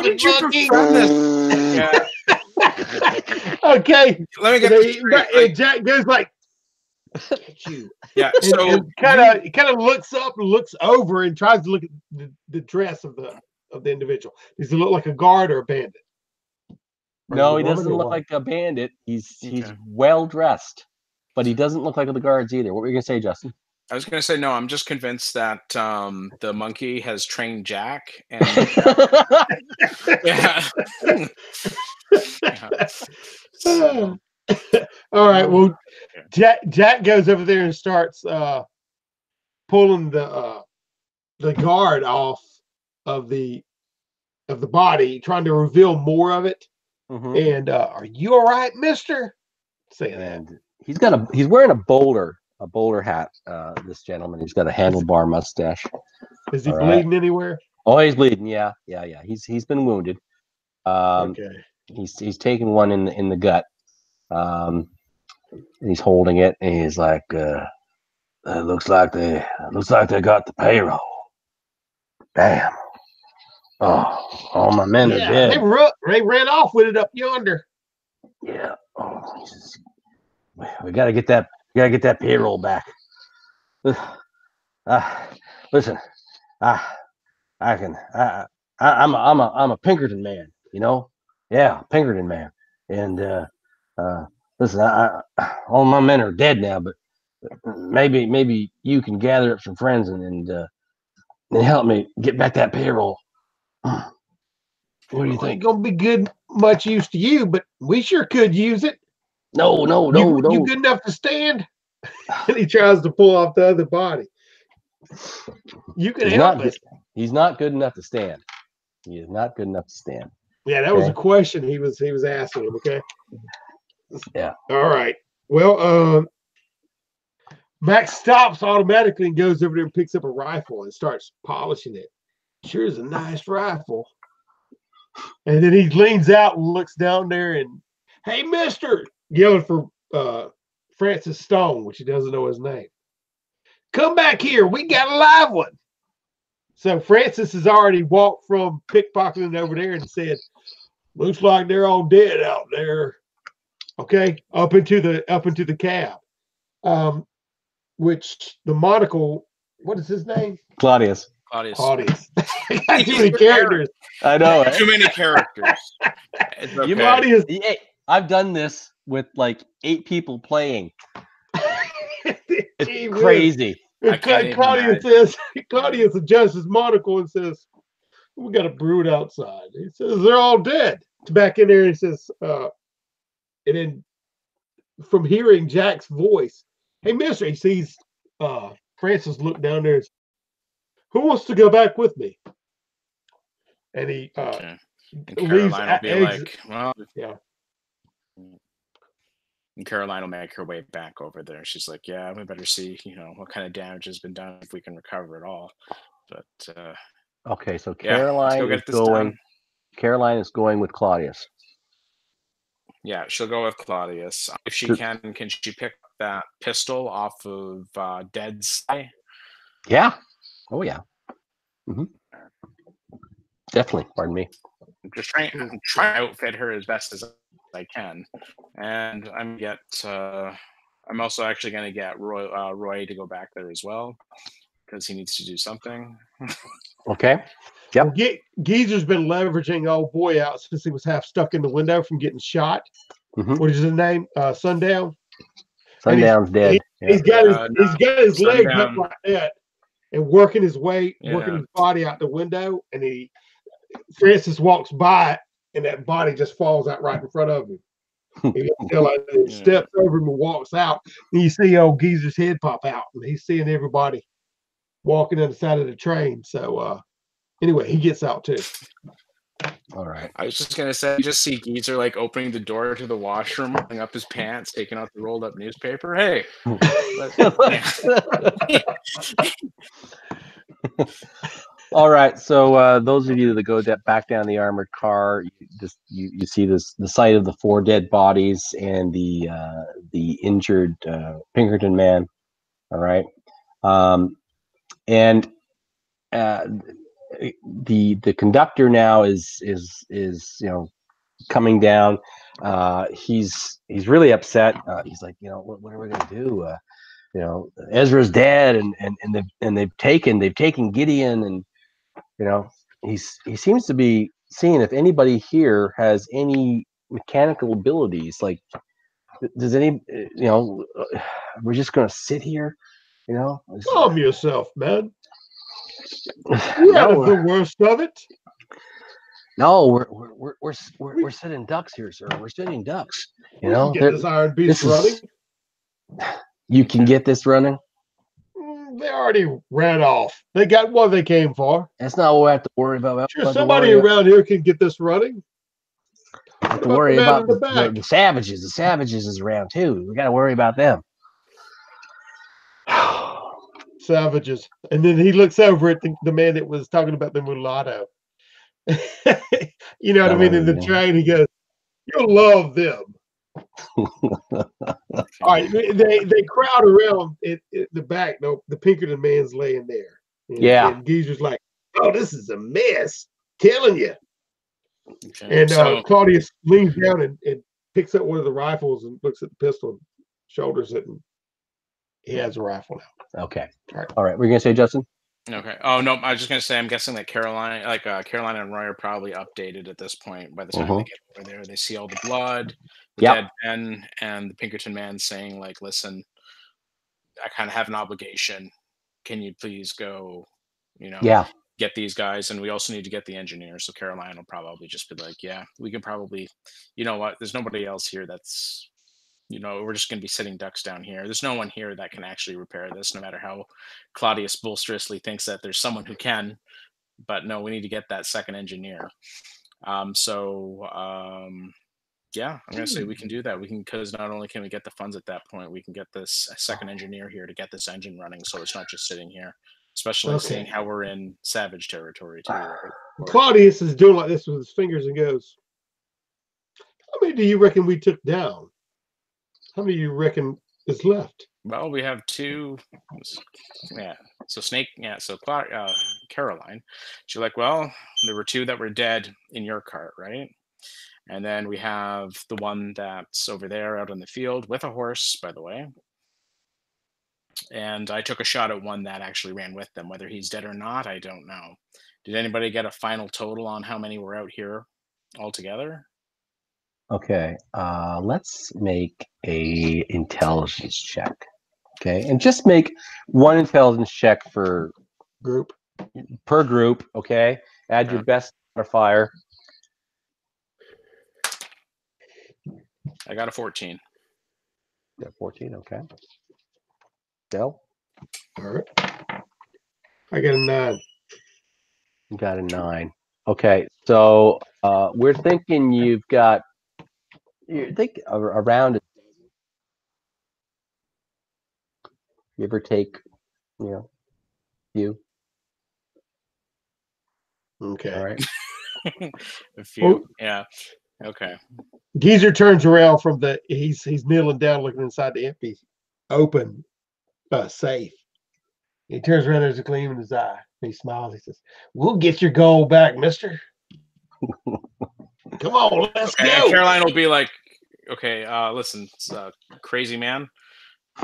did you prefer this? Yeah. Okay. Let me get this straight. And Jack goes like, get you. Yeah. So and kind of looks up and looks over and tries to look at the dress of the individual. Does he look like a guard or a bandit? No, he doesn't look like a bandit. He's well dressed, but he doesn't look like the guards either. What were you gonna say, Justin? I was going to say, no, I'm just convinced that the monkey has trained Jack. And yeah. So, all right. Well, Jack goes over there and starts pulling the guard off of the body, trying to reveal more of it. Mm-hmm. And are you all right, mister? Say that. He's wearing a bowler hat. This gentleman, he's got a handlebar mustache. Is he bleeding anywhere? Oh, he's bleeding. Yeah. He's been wounded. Okay. He's taken one in the gut. And he's holding it, and he's like, looks like they got the payroll. Damn. Oh, all my men are dead. They ran off with it up yonder. Yeah. Oh, Jesus. We gotta get that payroll back. Listen, I'm a Pinkerton man, you know. Yeah, Pinkerton man. And listen, all my men are dead now, but maybe you can gather up some friends and help me get back that payroll. What do you think? Ain't gonna be good much use to you, but we sure could use it. No. You good enough to stand? And he tries to pull off the other body. You can help us. He's not good enough to stand. He is not good enough to stand. Yeah, that was a question he was asking him. Okay. Yeah. All right. Well, Max stops automatically and goes over there and picks up a rifle and starts polishing it. Sure is a nice rifle. And then he leans out and looks down there and, hey, mister, yelling for Francis Stone, which he doesn't know his name. Come back here. We got a live one. So Francis has already walked from pickpocketing over there and said, looks like they're all dead out there. Okay, up into the cab. Which the monocle, what is his name? Claudius. Got too many characters. I know. Too many characters. Okay. Claudius. Hey, I've done this with like 8 people playing. It's crazy. Claudius adjusts his monocle and says, we got a brood outside. He says, they're all dead. Back in there, he says, and then from hearing Jack's voice, hey, mister, he sees Francis look down there and says, who wants to go back with me? And he and Caroline will be like, well, yeah. And Caroline will make her way back over there. She's like, yeah, we better see, what kind of damage has been done, if we can recover it all. But okay, so Caroline is going with Claudius. Yeah, she'll go with Claudius. If she can she pick up that pistol off of Dead's eye? Yeah. Oh yeah. Mm-hmm. Definitely. Pardon me. I'm just trying to outfit her as best as I can, and I'm also actually going to get Roy to go back there as well because he needs to do something. Okay. Yep. Well, Geezer's been leveraging old boy out since he was half stuck in the window from getting shot. Mm-hmm. What is his name? Sundown. Sundown's dead. He's got his leg up like that. and working his body out the window, and Francis walks by, and that body just falls out right in front of him. He steps over him and walks out, and you see old Geezer's head pop out, and he's seeing everybody walking on the side of the train. So anyway, he gets out too. All right. I was just gonna say, you just see Geezer like opening the door to the washroom, pulling up his pants, taking out the rolled up newspaper. Hey, All right. So those of you that go back down the armored car, you see the sight of the 4 dead bodies and the injured Pinkerton man. All right. And the conductor now is coming down. He's really upset. He's like, what are we gonna do? Ezra's dead, and they've taken Gideon, and he seems to be seeing if anybody here has any mechanical abilities. Like, does any we're just gonna sit here, Calm yourself, man. We're out of the worst of it. No, we're sitting ducks here, sir. We're sitting ducks. We can get this Iron Beast running. You can get this running? They already ran off. They got what they came for. That's not what we have to worry about. Sure, somebody around here can get this running. Have to worry about the savages. The savages is around too. We got to worry about them. Savages. And then he looks over at the man that was talking about the mulatto. You know what I mean? In the train, he goes, "You'll love them." All right, they crowd around at the back. No, the Pinkerton man's laying there. And Geezer's like, "Oh, this is a mess. Telling you." Okay, and Claudius leans down and picks up one of the rifles and looks at the pistol and shoulders it, and he has a rifle now. Okay. All right. We're gonna say, Justin? Okay. Oh no, I was just gonna say, I'm guessing that Caroline and Roy are probably updated at this point. By the time they get over there, they see all the blood, the dead men, and the Pinkerton man saying, like, "Listen, I kind of have an obligation. Can you please go, get these guys, and we also need to get the engineer." So Caroline will probably just be like, "Yeah, we can probably, you know what? There's nobody else here that's." We're just going to be sitting ducks down here. There's no one here that can actually repair this, no matter how Claudius bolsterously thinks that there's someone who can. But no, we need to get that second engineer. I'm going to say we can do that. We can, because not only can we get the funds at that point, we can get this second engineer here to get this engine running, so it's not just sitting here. Especially seeing how we're in savage territory too. Right? Claudius is doing like this with his fingers and goes, "How many do you reckon we took down? How many do you reckon is left?" Well, we have 2. So Snake. So Caroline. She's like, "Well, there were 2 that were dead in your cart, right? And then we have the one that's over there out in the field with a horse, by the way. And I took a shot at one that actually ran with them. Whether he's dead or not, I don't know. Did anybody get a final total on how many were out here altogether?" Okay, let's make a intelligence check. Okay, and just make one intelligence check per group. Okay, add your best modifier. I got a 14. You got 14. Okay. Dell? All right. I got a 9. You got a 9. Okay, so we're thinking you think around, give or take, few. Okay. All right. A few. Yeah. Okay. Geezer turns around from he's kneeling down looking inside the empty, open safe. He turns around, there's a gleam in his eye. He smiles. He says, "We'll get your gold back, mister. Come on, let's go." And Caroline will be like, "Okay, listen, crazy man.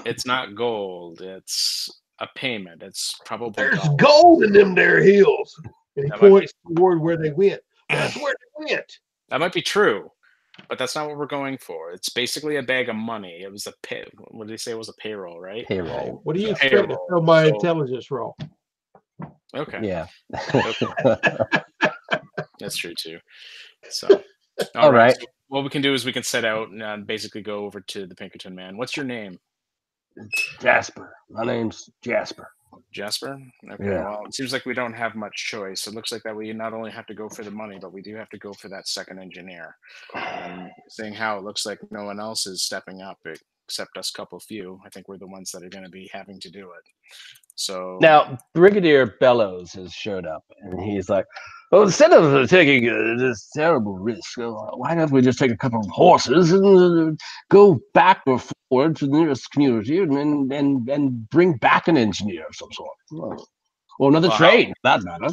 It's not gold. It's a payment. It's probably there's gold in them there hills." And he points toward where they went. That's where they went. That might be true, but that's not what we're going for. It's basically a bag of money. It was what did they say? It was a payroll, right? Payroll. What do you expect to fill my intelligence roll? Okay. Yeah. That's true too. So, all right. So what we can do is we can set out and basically go over to the Pinkerton man. What's your name? Jasper. My name's Jasper. Jasper? Okay, Yeah. well, it seems like we don't have much choice. It looks like that we not only have to go for the money, but we do have to go for that second engineer. And seeing how it looks like no one else is stepping up except us couple few, I think we're the ones that are going to be having to do it. So now Brigadier Bellows has showed up, and he's like, "Well, instead of taking this terrible risk, why don't we just take a couple of horses and go back or forward to the nearest community and bring back an engineer of some sort, or another train, for that matter."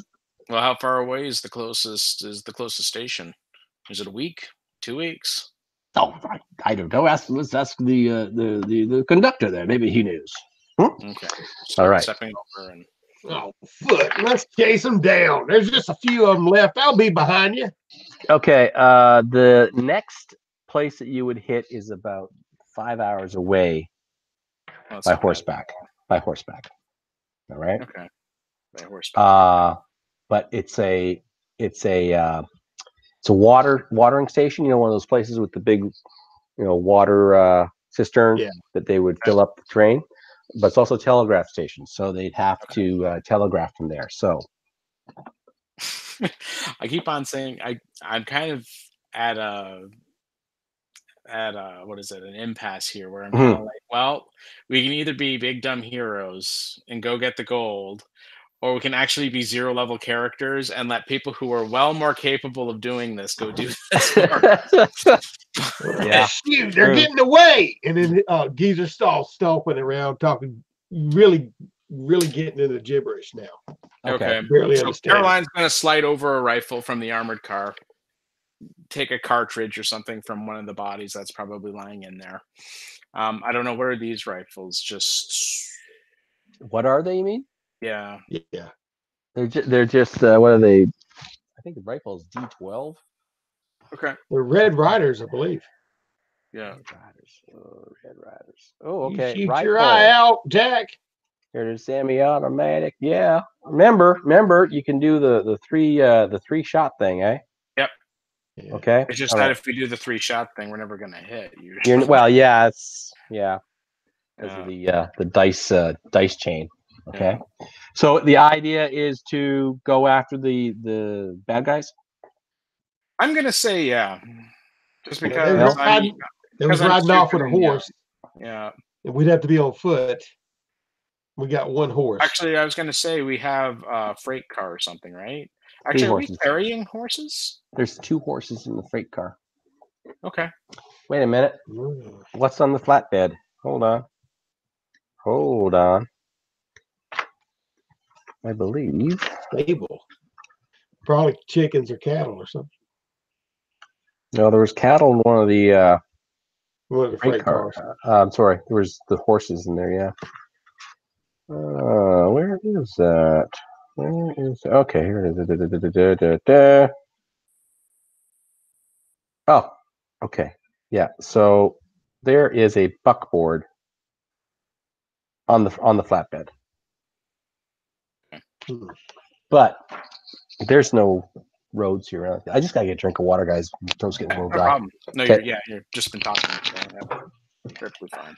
Well, how far away is the closest station? Is it a week? 2 weeks? Oh, I don't know. Let's ask the conductor there. Maybe he knows. Okay. All right. Stepping over and. Oh, foot! Let's chase them down. There's just a few of them left. I'll be behind you. Okay. The next place that you would hit is about 5 hours away by horseback. By horseback. All right. Okay. By horseback. But it's a watering station. You know, one of those places with the big, water cistern that they would fill up the train. But it's also a telegraph station, so they'd have to telegraph from there. So I keep on saying I'm kind of at what is it, an impasse here where I'm kind of like, well, we can either be big dumb heroes and go get the gold, or we can actually be zero level characters and let people who are well more capable of doing this go do this work. Yeah, shoot, they're getting away. And then Geezer stalking around, talking, really getting into gibberish now. Okay. Barely so understand. Caroline's going to slide over a rifle from the armored car, take a cartridge or something from one of the bodies that's probably lying in there. I don't know, what are these rifles? Just what are they? You mean? Yeah. They're just what are they? I think the rifle is D12. Okay. They're Red Riders, I believe. Yeah. Red Riders. Oh, okay. You shoot rifle. your eye out, Jack. Here it is, semi-automatic. Yeah. Remember, you can do the three shot thing, eh? Yep. Yeah. Okay. It's just that if we do the 3-shot thing, we're never going to hit. Because of the dice chain. Okay. Yeah. So the idea is to go after the bad guys. I'm gonna say just because they was riding off with a horse. Yeah. We'd have to be on foot. We got one horse. Actually, I was gonna say we have a freight car or something, right? Actually, are we carrying horses? There's 2 horses in the freight car. Okay. Wait a minute. What's on the flatbed? Hold on. I believe stable. Probably chickens or cattle or something. No, there was cattle in one of the freight cars. I'm sorry, there was the horses in there. Yeah. Where is that? Okay, here it is. Oh, okay. Yeah. So there is a buckboard on the flatbed. But there's no roads here. I just gotta get a drink of water, guys. Throat's getting a little dry. No problem. No, you're just been talking. So perfectly fine.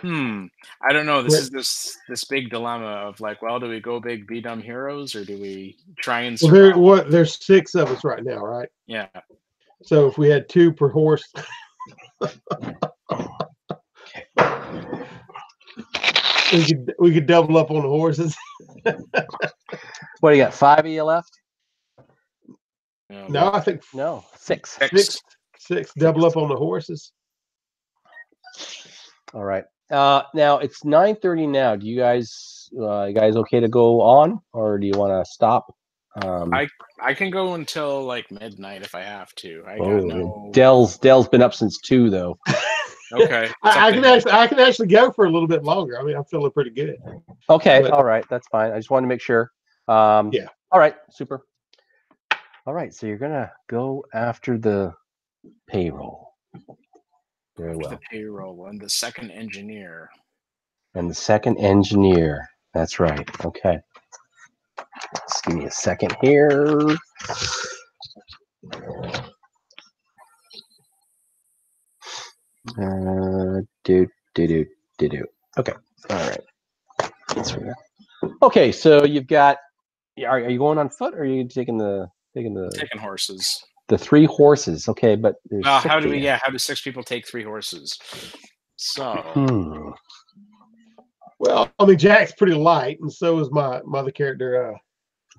I don't know. This is this big dilemma of like, well, do we go big, be dumb heroes, or do we try and survive? Well, there's 6 of us right now, right? Yeah. So if we had 2 per horse. We could double up on the horses. What do you got? 5 of you left? No, I think 6. 6. Double up on the horses. All right. Now it's 9:30 now. Do you guys okay to go on, or do you want to stop? I can go until like midnight if I have to. Dell's been up since 2 though. Okay. I can actually go for a little bit longer. I mean, I'm feeling pretty good. Okay. All right. That's fine. I just wanted to make sure. Yeah. All right. Super. All right. So you're gonna go after the payroll. Very well. The payroll and the second engineer. And the second engineer. That's right. Okay. Just give me a second here. Do. Okay. All right. Okay. So you've got. Are you going on foot, or are you taking horses? The 3 horses. Okay, but there's how do 6 people take 3 horses? So. Well, I mean, Jack's pretty light, and so is my other character.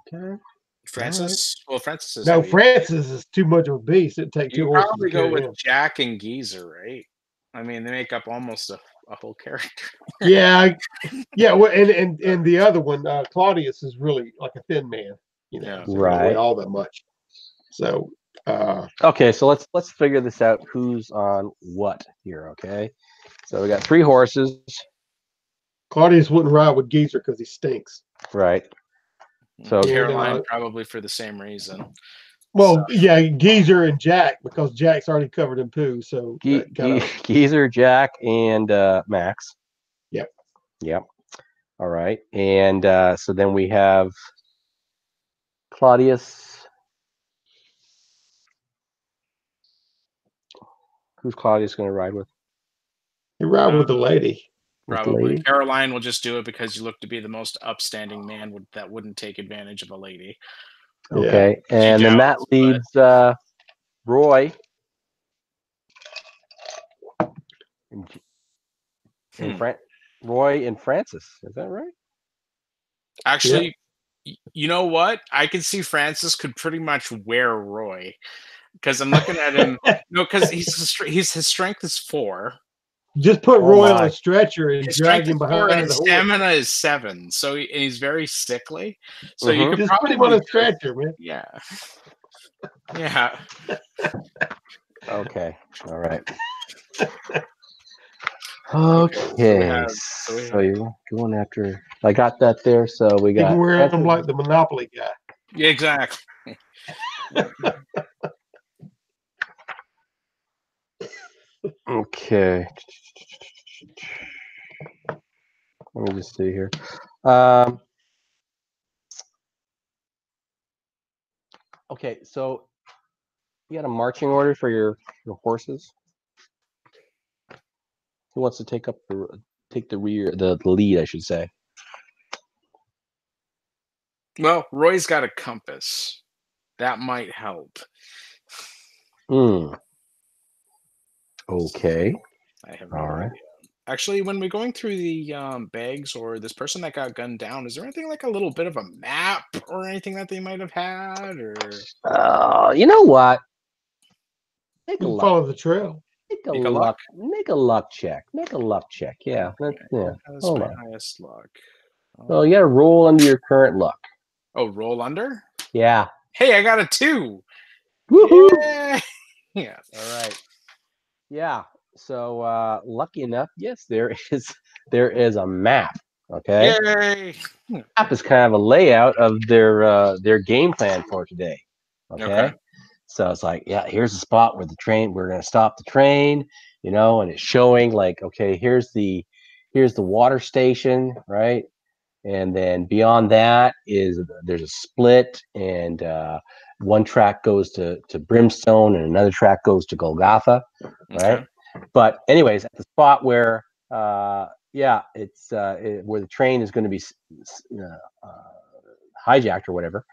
Okay. Francis. Right. Well, Francis is. No, Francis is too much of a beast. It'd take 2 horses. Probably go with Jack and Geezer, right? I mean, they make up almost a whole character. Yeah. Well, and the other one, Claudius, is really like a thin man. You know, so right? He doesn't weigh all that much. So. Okay, so let's figure this out. Who's on what here? Okay, so we got 3 horses. Claudius wouldn't ride with Geezer because he stinks. Right. So Caroline probably for the same reason. Well, yeah, Geezer and Jack, because Jack's already covered in poo. So Geezer, Jack, and Max. Yep. All right, and so then we have Claudius. Who's Claudius going to ride with? He ride with the lady. Probably. Caroline will just do it because you look to be the most upstanding man that wouldn't take advantage of a lady. Okay, and then that leaves Roy and Roy and Francis. Is that right? Actually, you know what? I can see Francis could pretty much wear Roy because I'm looking at him. No, because his strength is 4. Just put Roy on a stretcher and drag him behind. And stamina is 7, so he's very sickly. So you could just probably put him on a stretcher, man. Yeah. Yeah. Okay. All right. Okay. So you're going after. I got that there. So we got. You can wear him like the Monopoly guy. Yeah, exactly. Okay. Let me just see here. Okay, so you got a marching order for your horses? Who wants to take the lead, I should say? Well, Roy's got a compass. That might help. Okay. I have no idea. Actually, when we're going through the bags or this person that got gunned down, is there anything like a little bit of a map or anything that they might have had? Or you know what? Follow the trail. Make a luck check. Make a luck check. Yeah. That's my highest luck. So you got to roll under your current luck. Oh, roll under? Yeah. Hey, I got a 2. Woohoo! Yeah. All right. Yeah. So lucky enough, yes, there is a map. Okay. Yay! Map is kind of a layout of their game plan for today. Okay. So it's like, yeah, here's the spot where we're gonna stop the train, and it's showing like, okay, here's the water station, right? And then beyond that there's a split, and one track goes to Brimstone and another track goes to Golgotha, right? But anyways, at the spot where it's where the train is going to be hijacked or whatever,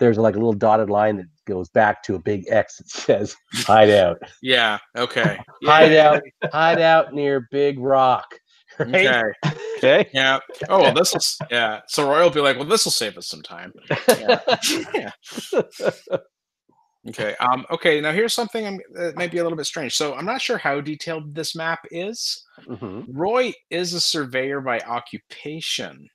there's like a little dotted line that goes back to a big X that says hideout. Yeah. Okay. Hideout near Big Rock. Right? Okay. Yeah. Oh well, this will. Yeah. So Roy will be like, "Well, this will save us some time." Yeah. Okay. Okay. Now here's something that might be a little bit strange. So I'm not sure how detailed this map is. Roy is a surveyor by occupation.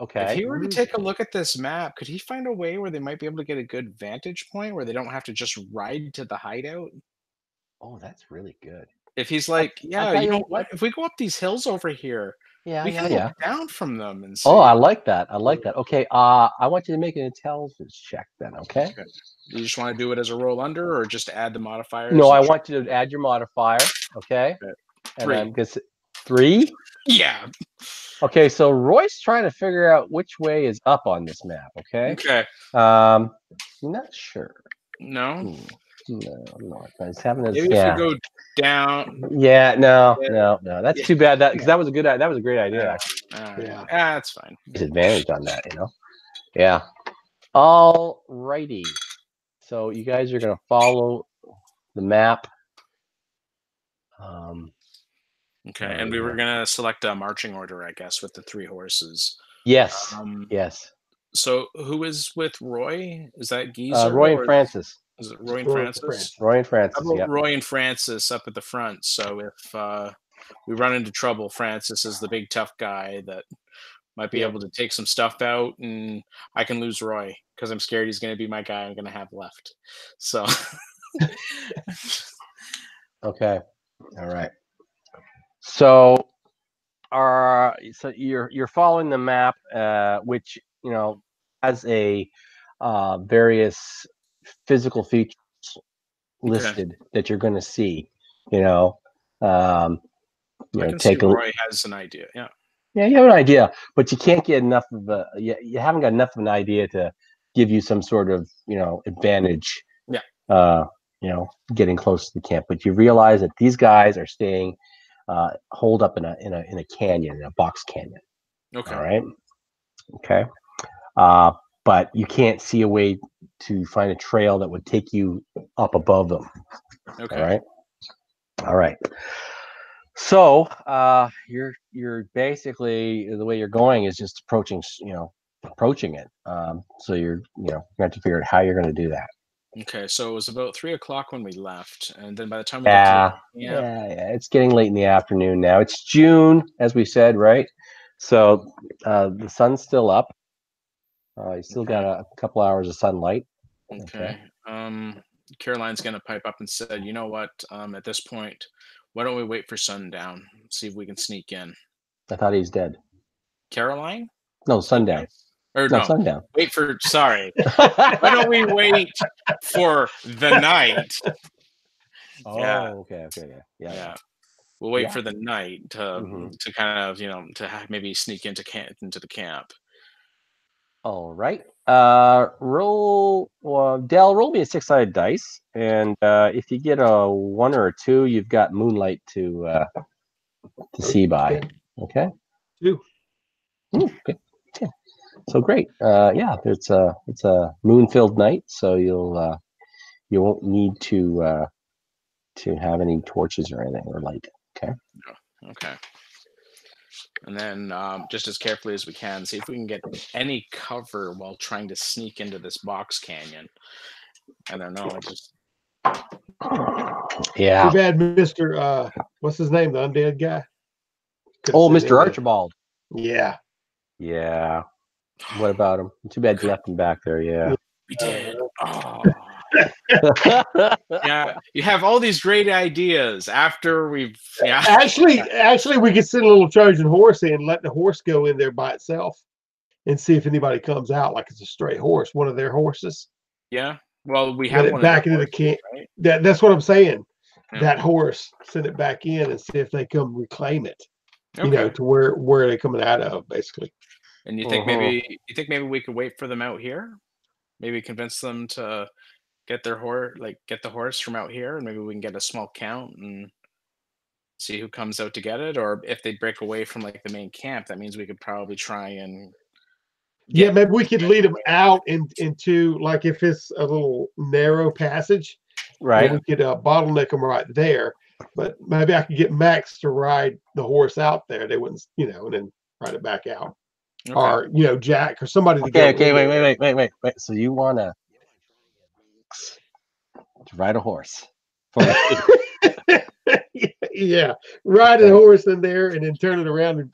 Okay. If he were to take a look at this map, could he find a way where they might be able to get a good vantage point where they don't have to just ride to the hideout? Oh, that's really good. If he's like, you know what? If we go up these hills over here, we can look down from them and see. Oh, I like that. Okay, I want you to make an intelligence check then, okay? You just want to do it as a roll under or just add the modifiers? No, I want you to add your modifier, okay? 3. And I'm going to say 3? Yeah. Okay, so Roy's trying to figure out which way is up on this map. Okay. Okay. Not sure. No. No. He's having his. Maybe if we go down. Yeah. No. That's too bad. That because that was a great idea. Yeah. That's fine. Disadvantage on that, Yeah. All righty. So you guys are gonna follow the map. Okay, and we were gonna select a marching order, I guess, with the 3 horses. Yes. Yes. So who is with Roy? Is that Geezer? Roy and Francis. Is it Roy and Francis? Roy and Francis. How about Yeah. Roy and Francis up at the front? So if we run into trouble, Francis is the big tough guy that might be able to take some stuff out, and I can lose Roy because I'm scared he's going to be my guy I'm going to have left. So. Okay. All right. So, you're following the map, which has a various physical features listed that you're going to see. I can see Roy has an idea. Yeah. Yeah, you have an idea, but you can't get enough of you haven't got enough of an idea to give you some sort of advantage. Yeah. Getting close to the camp, but you realize that these guys are staying holed up in a canyon, in a box canyon. Okay. All right. Okay. But you can't see a way to find a trail that would take you up above them. Okay. All right. So you're basically, the way you're going is just approaching it. So you're you have to figure out how you're going to do that. Okay, so it was about 3 o'clock when we left, and then by the time we got to it's getting late in the afternoon now. It's June, as we said, right? So the sun's still up. You still got a couple hours of sunlight. Okay. Caroline's gonna pipe up and said, "You know what? At this point, why don't we wait for sundown? See if we can sneak in." I thought he's dead. Caroline? No, sundown. Or no, sundown. Sorry. Why don't we wait for the night? Okay. Yeah. We'll wait for the night to kind of to maybe sneak into the camp. All right. Roll me a 6-sided dice, and if you get a 1 or a 2, you've got moonlight to see by. Okay. 2. Okay. Yeah. So great. It's a moon-filled night, so you won't need to have any torches or anything or light. Okay. Okay. And then just as carefully as we can, see if we can get any cover while trying to sneak into this box canyon. I don't know. Yeah. Too bad, Mr. What's his name? The undead guy. Mr. Archibald. Yeah. Yeah. What about him? Too bad you left him back there. Yeah. We did. Yeah, you have all these great ideas after we've. Yeah. Actually, we could send a little Trojan horse in, let the horse go in there by itself, and see if anybody comes out like it's a stray horse, one of their horses. Yeah. Well, we have one back into the camp. Right? That's what I'm saying. Yeah. That horse, send it back in and see if they come reclaim it. Okay. To where they're coming out of, basically. And you think maybe we could wait for them out here? Maybe convince them to get the horse from out here, and maybe we can get a small count and see who comes out to get it. Or if they break away from like the main camp, that means we could probably try and maybe we could lead them out into, like, if it's a little narrow passage, right? We could bottleneck them right there. But maybe I could get Max to ride the horse out there. They wouldn't, and then ride it back out. Okay. Or Jack or somebody. Okay, wait. So you want to ride a horse? Yeah, ride a horse in there and then turn it around and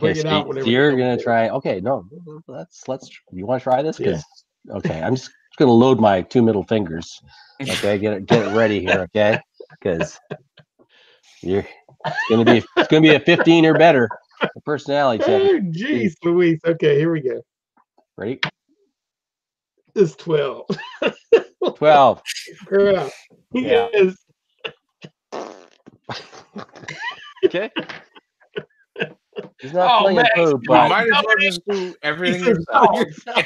bring it out whenever. So you're gonna try. Okay, no, let's. You want to try this? Because okay, I'm just gonna load my 2 middle fingers. Okay, get it ready here. Okay, because it's gonna be a 15 or better. A personality check. Oh, geez, Louise. Okay, here we go. Ready? It's 12. 12. Girl. Yeah. Yes. Okay. He's not playing poop, you but might as well just do everything says, yourself.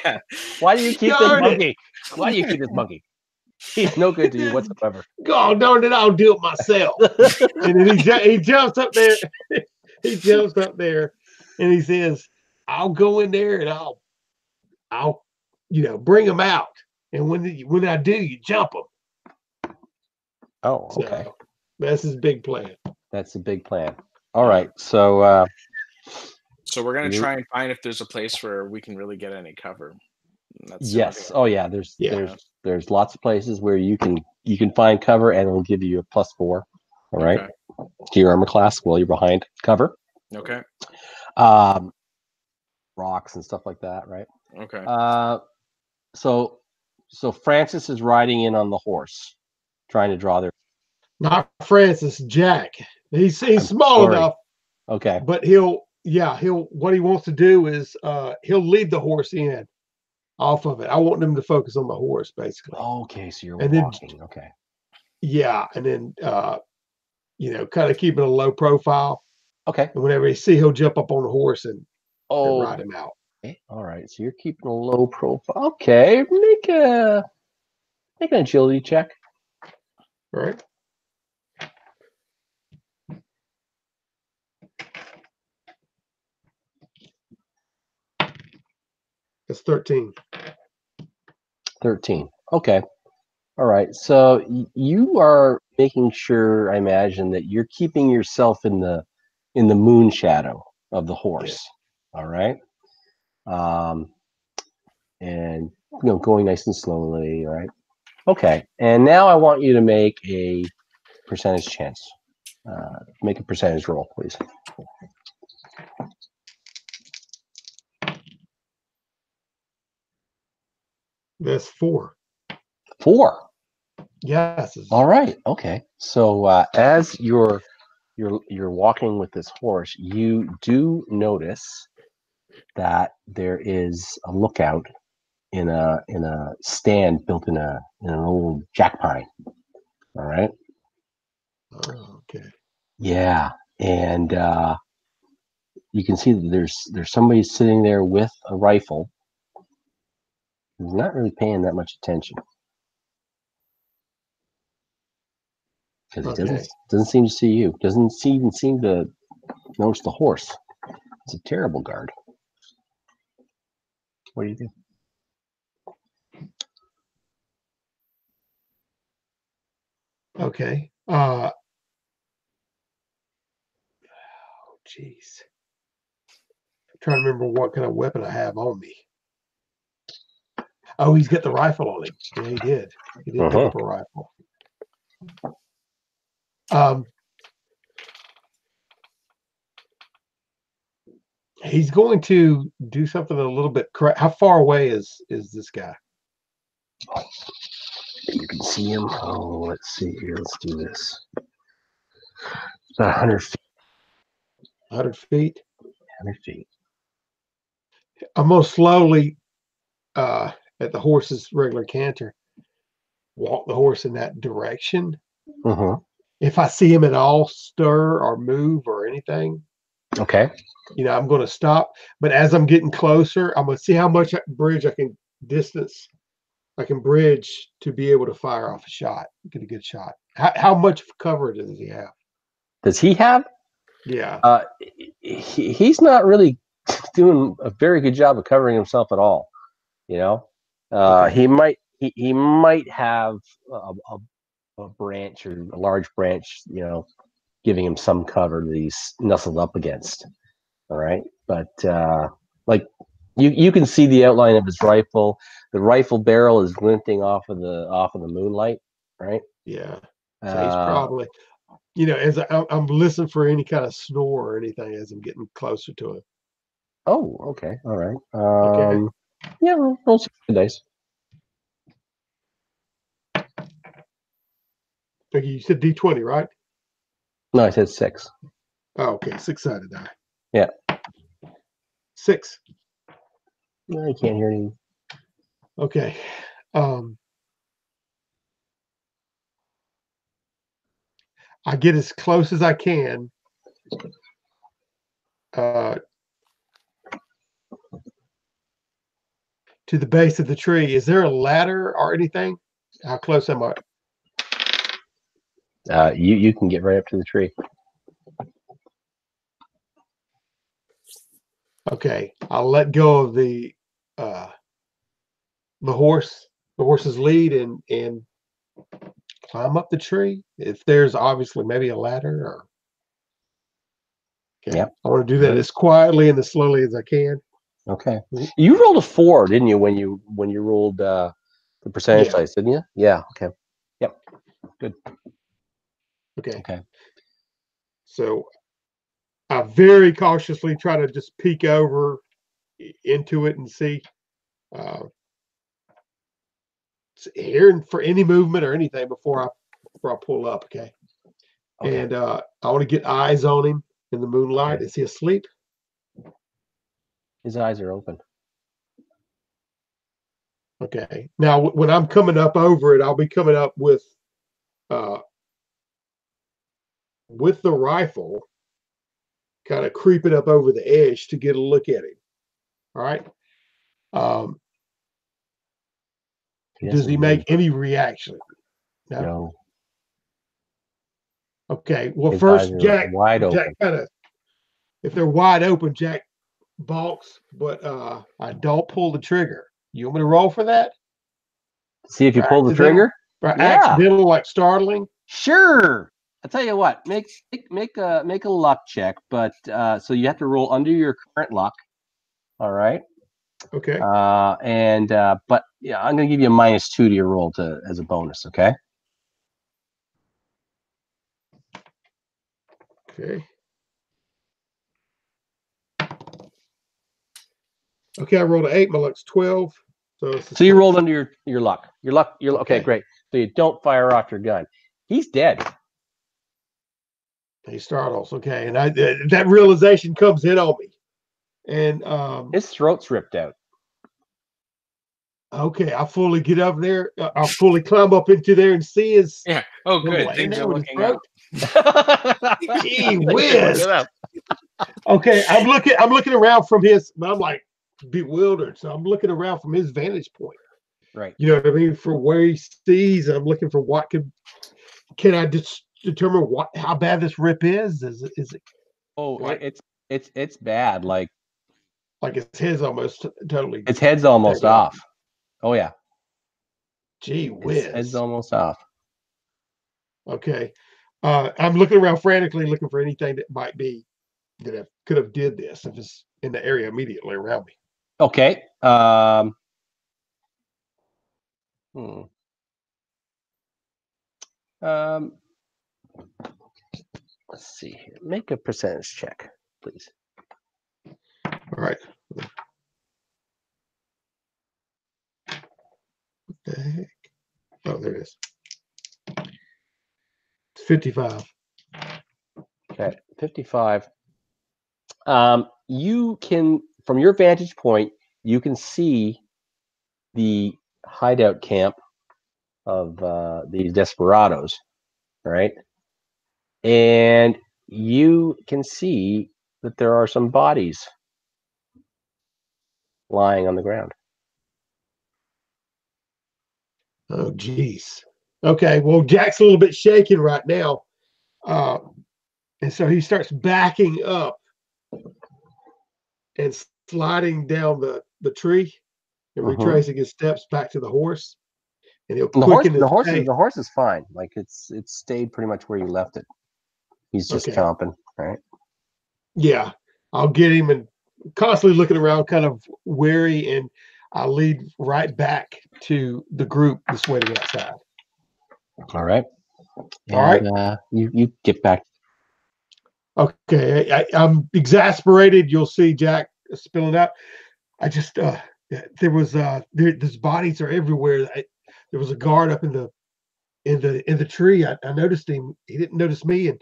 Yeah. Why do you keep this Darn it. monkey? Why do you keep this monkey? He's no good to you whatsoever. God darn it, I'll do it myself. And then he jumps up there. He jumps up there and he says, I'll go in there and I'll bring them out. And when I do, you jump them. Oh, okay. So that's his big plan. That's the big plan. All right. So we're gonna try and find if there's a place where we can really get any cover. Yes. Oh yeah. There's lots of places where you can find cover and it'll give you a +4. All right. Okay. To your armor class while you're behind cover. Okay. Rocks and stuff like that, right? Okay. So Francis is riding in on the horse, trying to draw their. Not Francis, Jack. He's small enough. Okay. But what he wants to do is he'll lead the horse in off of it. I want them to focus on the horse, basically. Okay, so you're walking. Then, okay. Yeah, and then kind of keeping a low profile. Okay. And whenever he see, he'll jump up on the horse and ride him out. Okay. All right. So you're keeping a low profile. Okay. Make an agility check. All right. It's 13. 13. Okay. All right. So you are making sure, I imagine, that you're keeping yourself in the moon shadow of the horse. Yeah. All right. And going nice and slowly. All right. Okay. And now I want you to make a percentage chance. Make a percentage roll, please. That's 4. 4. Yes. All right. Okay. So as you're walking with this horse, you do notice that there is a lookout in a stand built in an old jack pine. All right. Oh, okay. Yeah, and you can see that there's somebody sitting there with a rifle. He's not really paying that much attention because he doesn't seem to see you. Doesn't even seem to notice the horse. It's a terrible guard. What do you do? Okay. Oh, jeez. I'm trying to remember what kind of weapon I have on me. Oh, he's got the rifle on him. Yeah, he did. He did pick up a rifle. He's going to do something a little bit correct. How far away is this guy? You can see him. Oh, let's see here. Let's do this. About 100 feet. 100 feet? 100 feet. I'm going to slowly, at the horse's regular canter, walk the horse in that direction. If I see him at all stir or move or anything, okay, I'm going to stop. But as I'm getting closer, I'm going to see how much bridge I can bridge to be able to fire off a shot, get a good shot. How much cover does he have? Does he have? Yeah. He's not really doing a very good job of covering himself at all. Okay. He might have a branch or a large branch, giving him some cover that he's nestled up against. All right, but like you can see the outline of his rifle. The rifle barrel is glinting off of the moonlight, right? Yeah. So he's probably, as I'm listening for any kind of snore or anything as I'm getting closer to him. Oh, okay, all right. Okay. Yeah, roll 6 dice. Okay, you said D20, right? No, I said 6. Oh, okay, 6-sided die. Yeah. 6. No, I can't hear you. Okay. I get as close as I can. to the base of the tree. Is there a ladder or anything? How close am I? You can get right up to the tree. Okay, I'll let go of the horse's lead, and climb up the tree. If there's obviously maybe a ladder, or okay, yep. I want to do that as quietly and as slowly as I can. Okay, you rolled a 4, didn't you? When you rolled the percentage dice, didn't you? Yeah. Okay. Yep. Good. Okay. So I very cautiously try to just peek over into it and see, hearing for any movement or anything before I pull up. Okay. And I want to get eyes on him in the moonlight. Okay. Is he asleep? His eyes are open. Okay. Now, when I'm coming up over it, I'll be coming up with the rifle, kind of creeping up over the edge to get a look at him. All right. Does he make any reaction? No. Okay. Well, first, Jack, wide open. Jack kind of, if they're wide open, Jack balks, but I don't pull the trigger. You want me to roll for that? See if you pull the trigger? Accidental, like startling? Sure. I'll tell you what, make a luck check, but so you have to roll under your current luck. All right. Okay. But yeah, I'm gonna give you a -2 to your roll as a bonus, okay? Okay. Okay, I rolled an 8, my luck's 12. So you rolled under your luck. Your luck, okay, great. So you don't fire off your gun. He's dead. He startles, okay, and that realization comes in on me, and his throat's ripped out. Okay, I'll fully get up there. I'll fully climb up into there and see his. Yeah. Oh, good. Things are looking up. Gee whiz. Okay, I'm looking around from his. I'm like bewildered, so I'm looking around from his vantage point. Right. You know what I mean? For where he sees, I'm looking for what can I determine how bad this rip is? Is it? Oh, it's bad. Like his head's almost totally. Its head's almost off. Oh yeah. Gee whiz. Its head's almost off. Okay. I'm looking around frantically, looking for anything that might be that could have did this if it's in the area immediately around me. Okay. Let's see here. Make a percentage check, please. All right. What the heck? Oh, there it is. It's 55. Okay, 55. You can, from your vantage point, you can see the hideout camp of these desperados, right? And you can see that there are some bodies lying on the ground. Oh, geez. Okay, well, Jack's a little bit shaken right now. And so he starts backing up and sliding down the tree and retracing his steps back to the horse. And he'll quicken his pace. The horse is fine. Like it's stayed pretty much where you left it. He's just chomping, right? Yeah. I'll get him and constantly looking around, kind of wary, and I'll lead right back to the group that's waiting outside. All right. All right. You get back. Okay. I'm exasperated. You'll see Jack spilling out. I just there's bodies are everywhere. There was a guard up in the tree. I noticed him. He didn't notice me, and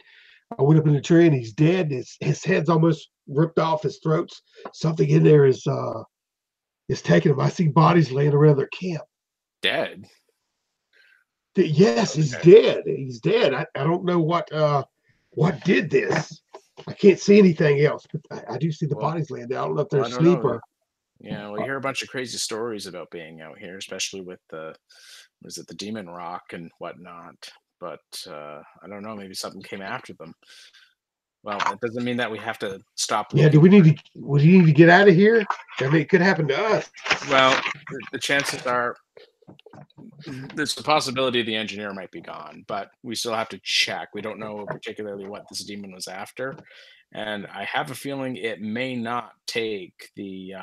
I went up in the tree, and he's dead. His head's almost ripped off. His throat's something in there is taking him. I see bodies laying around their camp. Dead. Yes, he's dead. He's dead. I don't know what did this. I can't see anything else, but I do see the bodies laying there. I don't know if they're asleep or. Yeah, well, you hear a bunch of crazy stories about being out here, especially with the Demon Rock and whatnot. But I don't know, maybe something came after them. Well, that doesn't mean that we have to stop looking. Yeah, do we need to get out of here? I mean, it could happen to us. Well, the chances are there's the possibility the engineer might be gone, but we still have to check. We don't know particularly what this demon was after, and I have a feeling it may not take the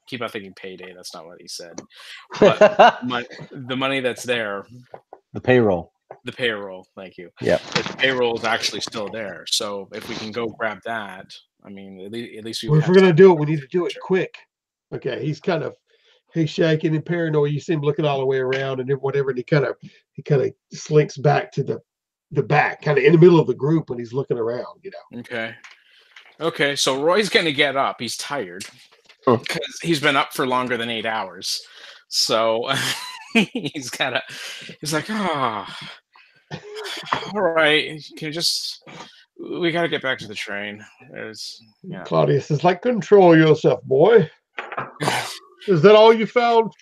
keep on thinking payday. That's not what he said. But the money that's there, the payroll. The payroll, thank you. Yeah, the payroll is actually still there. So if we can go grab that, I mean, at least if we're gonna do it, we need to do it quick. Okay, he's shaking and paranoid. You see him looking all the way around and whatever, and he kind of slinks back to the back, kind of in the middle of the group when he's looking around. Okay. So Roy's gonna get up. He's tired because he's been up for longer than 8 hours. So he's like, all right, we got to get back to the train. Claudius is like, control yourself, boy. Is that all you found?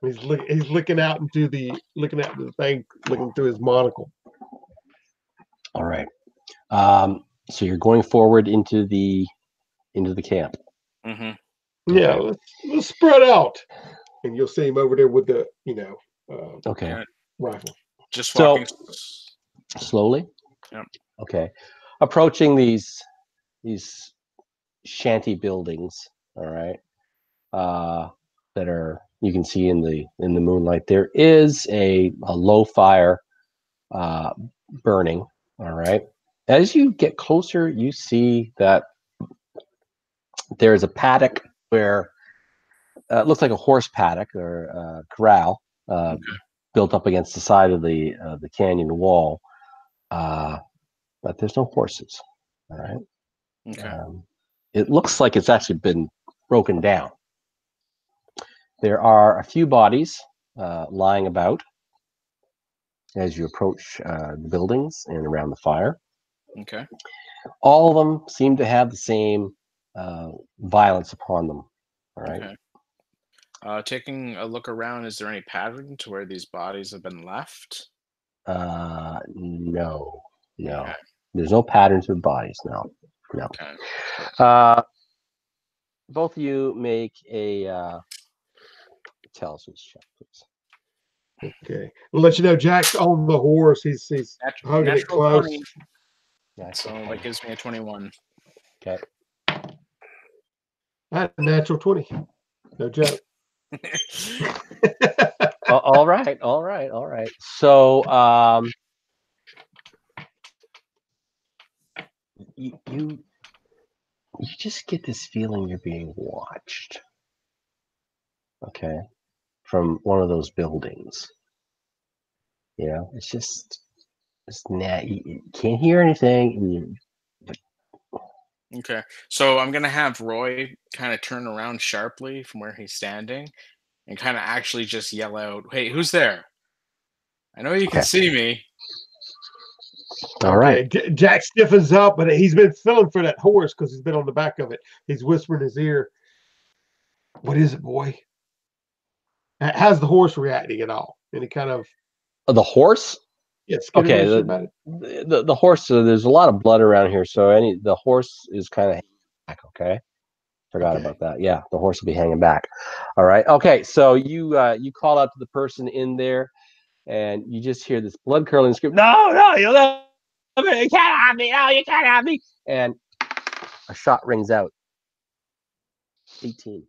He's looking out into the thing, looking through his monocle. All right. So you're going forward into the camp. Mm-hmm. Yeah, let's spread out, and you'll see him over there with the rifle. Just walking slowly. Yeah. Okay. Approaching these shanty buildings. All right. That are, you can see in the moonlight. There is a low fire burning. All right. As you get closer, you see that there is a paddock where it looks like a horse paddock or corral built up against the side of the canyon wall, but there's no horses. All right. Okay. It looks like it's actually been broken down. There are a few bodies lying about as you approach the buildings and around the fire. Okay. All of them seem to have the same violence upon them. All right. Okay. Taking a look around, is there any pattern to where these bodies have been left? No. Okay. There's no patterns of bodies. No. Okay. Both of you make a intelligence check, please. Okay, we'll let you know. Jack's on the horse. He's hugging it close. 20. So that gives me a 21. Okay. I had a natural 20. No joke. All right. So, you just get this feeling you're being watched. Okay, from one of those buildings. It's you can't hear anything. Okay, so I'm gonna have Roy kind of turn around sharply from where he's standing and kind of actually just yell out, "Hey, who's there? I know you can see me." All right. Jack stiffens up, but he's been feeling for that horse because he's been on the back of it. He's whispering in his ear, "What is it, boy?" How's the horse reacting at all? Any kind of the horse? Yes. Okay. The horse. There's a lot of blood around here, so the horse is kind of back. Okay. Forgot about that. Yeah, the horse will be hanging back. All right. Okay. So you call out to the person in there, and you just hear this blood curdling scream. No, you can't have me. No, you can't have me. And a shot rings out. 18.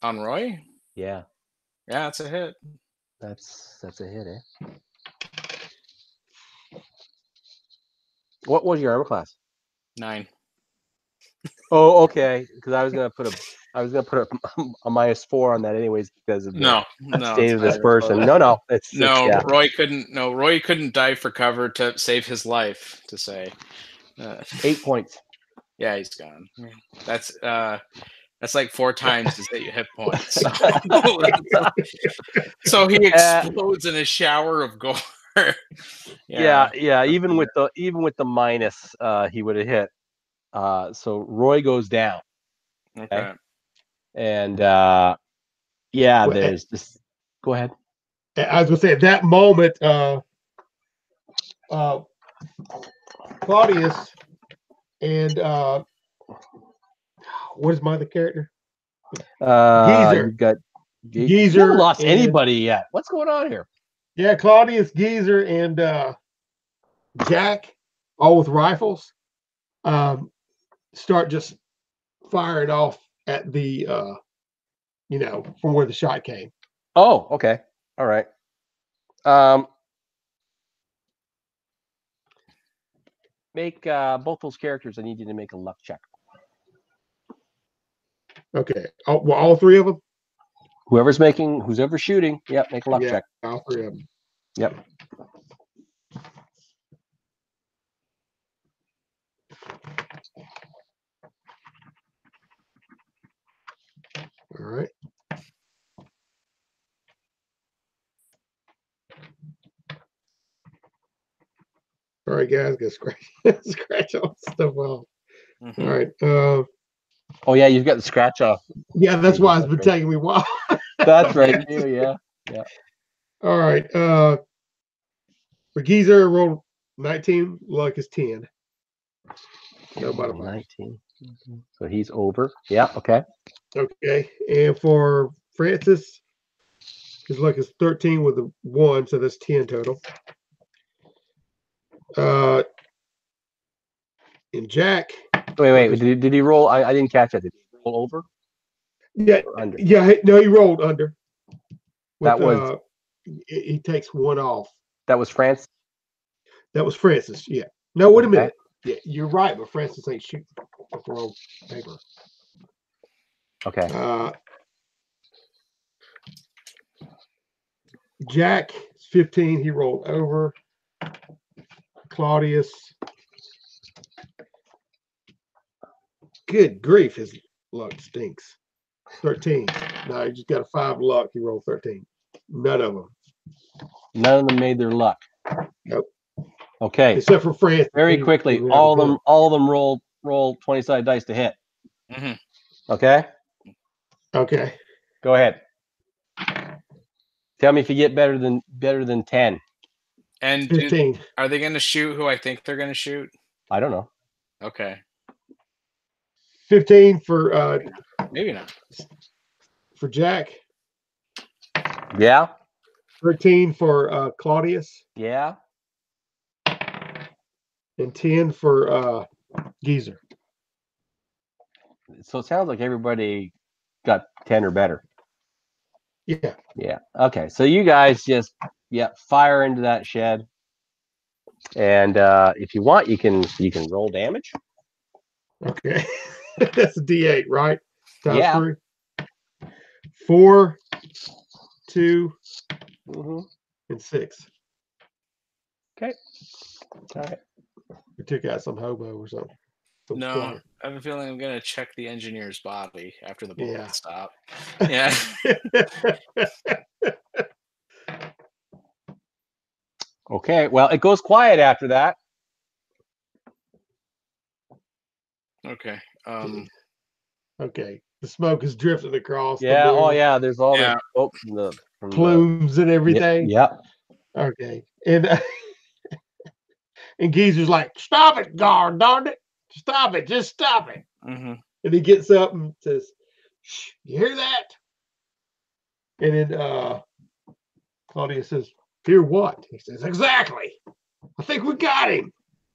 On Roy? Yeah. Yeah, that's a hit. That's a hit, eh? What was your armor class? 9. Oh, okay. Because I was gonna put a -4 on that anyways because of the state of this person. No, Roy couldn't. No, Roy couldn't dive for cover to save his life. To say 8 points. Yeah, he's gone. That's like 4 times his hit points. So he explodes in a shower of gore. Yeah. Even with the minus, he would have hit. So Roy goes down. Okay. And Well, there's this. Go ahead. I was gonna say at that moment, Claudius and what is my other character? Geezer. You got Geezer. You haven't lost anybody yet. What's going on here? Yeah, Claudius, Geezer, and Jack, all with rifles, start just firing off at the from where the shot came. Oh, okay. All right. Make both those characters. I need you to make a luck check. Okay. All three of them? Whoever's shooting, yep, make a luck check. All three of them. Yep. All right. All right, guys, go scratch all this stuff off. Mm-hmm. All right. Oh yeah, you've got the scratch off. Yeah, that's why it's been taking me a while. That's right. Yeah. All right. For Geezer, roll 19. Luck is 10. No bottom 19. So he's over. Yeah. Okay. Okay. And for Francis, his luck is 13 with a 1, so that's 10 total. And Jack. Wait. Did he roll? I didn't catch it. Did he roll over? Yeah. Under? Yeah. No, he rolled under. That was. He takes 1 off. That was Francis. That was Francis. Yeah. No, wait a minute. Yeah, you're right, but Francis ain't shooting with the wrong paper. Okay. Jack is 15. He rolled over. Claudius. Good grief, his luck stinks. 13. No, he just got a 5 luck. He rolled 13. None of them. None of them made their luck. Nope. Okay. Except for Francis. Very quickly, all of them roll 20-sided dice to hit. Mm-hmm. Okay. Okay. Go ahead. Tell me if you get better than 10. And 15. Are they going to shoot who I think they're going to shoot? I don't know. Okay. 15 for maybe not. For Jack. Yeah. 13 for Claudius. Yeah. And 10 for Geezer. So it sounds like everybody got 10 or better. Yeah. Yeah. Okay. So you guys just fire into that shed, and if you want, you can roll damage. Okay. That's a D8, right? Times 3. 4, 2, and 6. Okay. All right. We took out some hobo or something. No, I have a feeling I'm going to check the engineer's body after the bullets stop. Yeah. Okay. Well, it goes quiet after that. Okay. Okay. The smoke is drifting across. Yeah. Oh, yeah. There's all the smoke from plumes and everything. Yeah. Okay. And and Geezer's like, "Stop it, God, darn it! Stop it! Just stop it!" Mm-hmm. And he gets up and says, "Shh, you hear that?" And then Claudia says, "Hear what?" He says, "Exactly. I think we got him.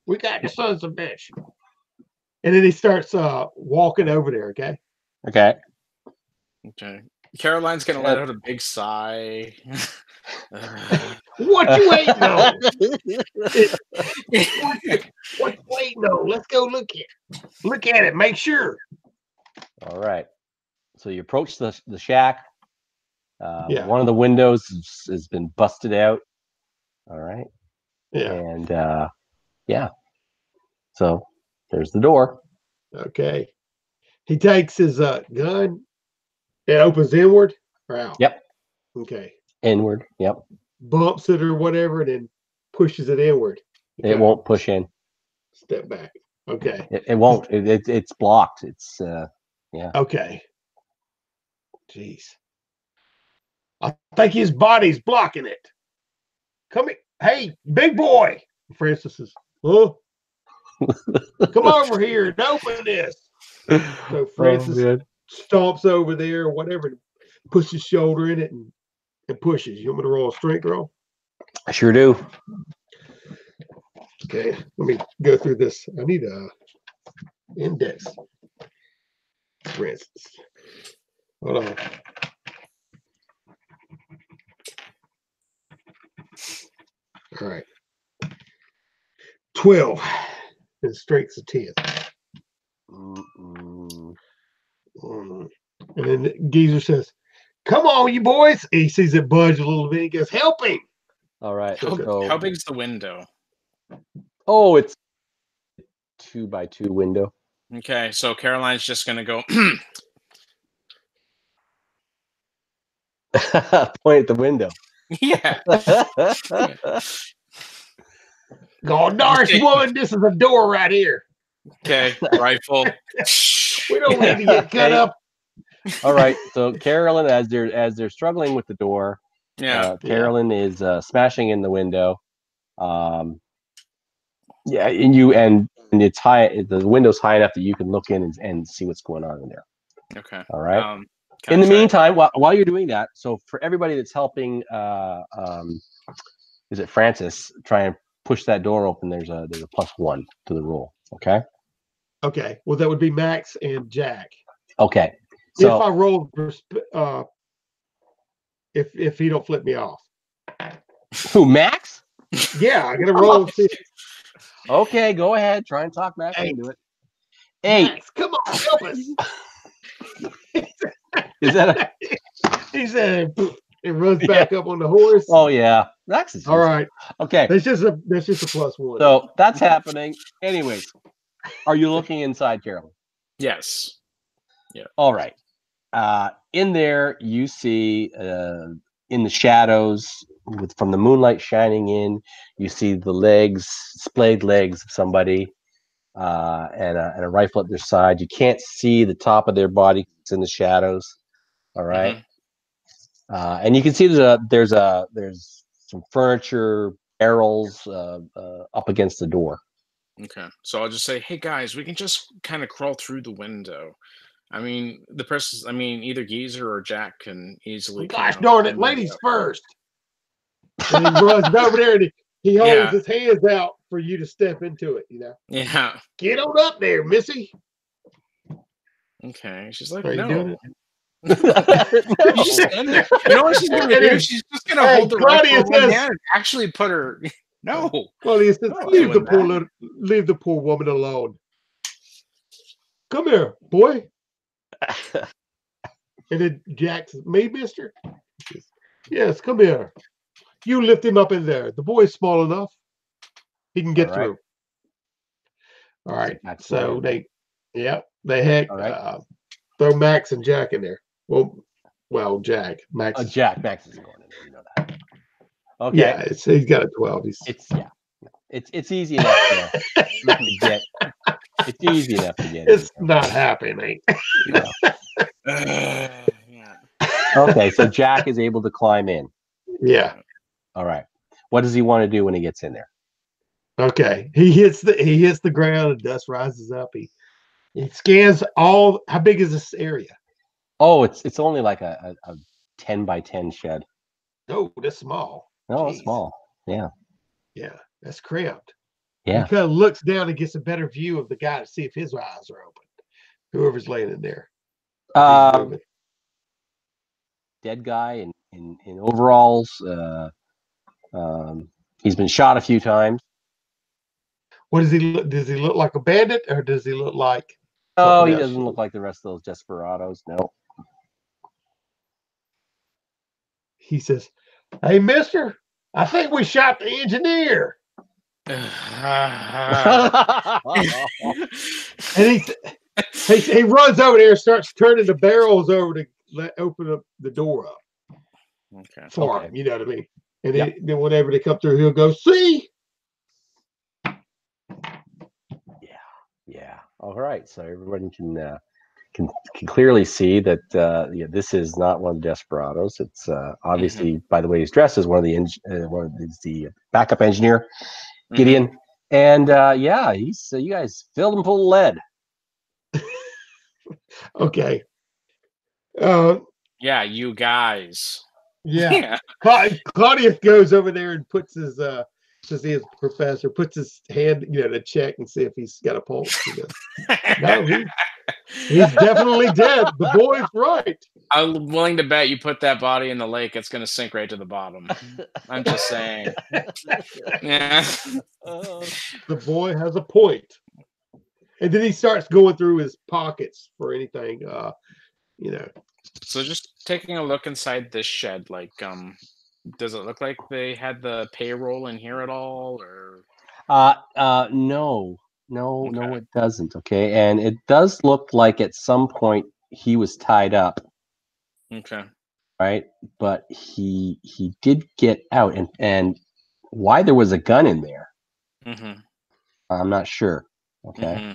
We got the sons of a bitch." And then he starts walking over there. Okay. Okay. Okay. Caroline's gonna let out a big sigh. What you waiting on? What you waiting on? Let's go look at it. Make sure. All right. So you approach the shack. Yeah. One of the windows has been busted out. All right. Yeah. And so there's the door. Okay. He takes his gun. It opens inward or out? Yep. Okay. Inward. Yep. Bumps it or whatever, and then pushes it inward. It won't push in. Step back. Okay. It won't. It's blocked. It's yeah. Okay. Jeez. I think his body's blocking it. Come here. Hey, big boy. Francis says, oh, come over here and open this. So Francis stomps over there or whatever, puts his shoulder in it and pushes. You want me to roll a strength roll? I sure do. Okay, let me go through this. I need a index. Francis. Hold on. All right. 12. And strength's a 10. And then Geezer says, come on, you boys. He sees it budge a little bit. He goes, help him. All right. How big's the window? Oh, it's 2x2 window. Okay, so Caroline's just going to go. Point at the window. Yeah. God, Norris woman, this is a door right here. Okay, rifle. We don't need to get cut up. All right, so Carolyn, as they're struggling with the door, Carolyn is smashing in the window. And it's high. The window's high enough that you can look in and see what's going on in there. Okay. All right. In the meantime, while you're doing that, so for everybody that's helping, is it Francis? Try and push that door open. There's a +1 to the roll. Okay. Okay. Well, that would be Max and Jack. Okay. So if I roll, if he don't flip me off. Who, Max? Yeah, I gotta roll. Okay, go ahead. Try and talk Max into it. Hey, Max, come on, help us. Is that he said it runs back up on the horse. Oh yeah. Max is all right. Okay. That's just a +1. So that's happening. Anyways, are you looking inside, Carolyn? Yes. Yeah. All right. In there you see in the shadows from the moonlight shining in, you see the splayed legs of somebody and a rifle at their side. You can't see the top of their body. It's in the shadows. All right. Mm-hmm. And you can see there's some furniture, barrels up against the door. Okay. So I'll just say, hey guys, we can just kind of crawl through the window. I mean, either Geezer or Jack can easily. Gosh darn it, ladies first. And he runs over there and he holds his hands out for you to step into it, Yeah. Get on up there, Missy. Okay. She's like, are no. You doing it? You just stand there. You know what she's going to do? She's just going to hold the rifle in one hand and actually put her. No. Claudia says, leave the poor woman alone. Come here, boy. And then Jack says, me, mister? Says, yes, come here. You lift him up in there. The boy's small enough. He can get through. All right. So they throw Max and Jack in there. Well, Jack. Max. Max is going in there. You know that. Okay. Yeah, he's got a 12. It's easy enough to get. It's easy enough to get. It's not happening. Okay, so Jack is able to climb in. Yeah. All right. What does he want to do when he gets in there? Okay. He hits the ground and dust rises up. He scans all. How big is this area? Oh, it's only like a 10x10 shed. Oh, that's small. No, it's small. Yeah. Yeah, that's cramped. Yeah. He kind of looks down and gets a better view of the guy to see if his eyes are open. Whoever's laying in there. Dead guy in overalls. He's been shot a few times. What does he look? Does he look like a bandit, or does he look like? Oh, he doesn't look like the rest of those desperados. No. He says, "Hey, mister, I think we shot the engineer." And he runs over there and starts turning the barrels over to open up the door up. Okay. For him, you know what I mean? And then whenever they come through, he'll go, see? Yeah. All right. So everybody can clearly see that this is not one of the desperados. It's obviously by the way he's dressed as one of the backup engineer, Gideon. And he's you guys filled him full of lead. Okay. Yeah, you guys. Yeah. Claudius goes over there and puts his says he is a professor, puts his hand, to check and see if he's got a pulse. He goes, no, he's definitely dead. The boy's right. I'm willing to bet you put that body in the lake, it's going to sink right to the bottom. I'm just saying. Yeah. The boy has a point. And then he starts going through his pockets for anything, So just taking a look inside this shed, like, does it look like they had the payroll in here at all, or? No, it doesn't. Okay, and it does look like at some point he was tied up. Okay. Right, but he did get out, and why there was a gun in there, I'm not sure. Okay.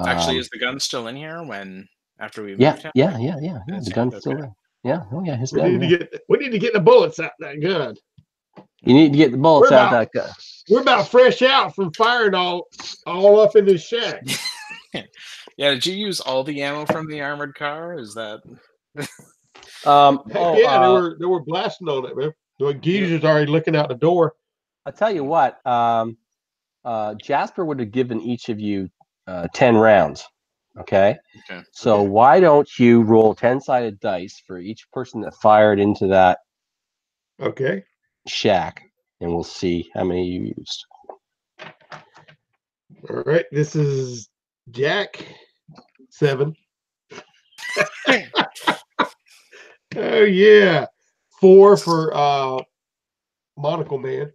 Actually, is the gun still in here after we moved him? Yeah. The gun's still there. Yeah. Oh yeah, his gun. We need to get the bullets out of that gun. You need to get the bullets out of that gun. We're about fresh out from firing all up in this shack. Yeah, did you use all the ammo from the armored car? Is that? They were blasting on it, man. The geezer's already looking out the door. I'll tell you what. Jasper would have given each of you 10 rounds. Okay. So why don't you roll 10-sided dice for each person that fired into that shack, and we'll see how many you used. All right. This is Jack 7. Oh yeah. 4 for Monocle Man.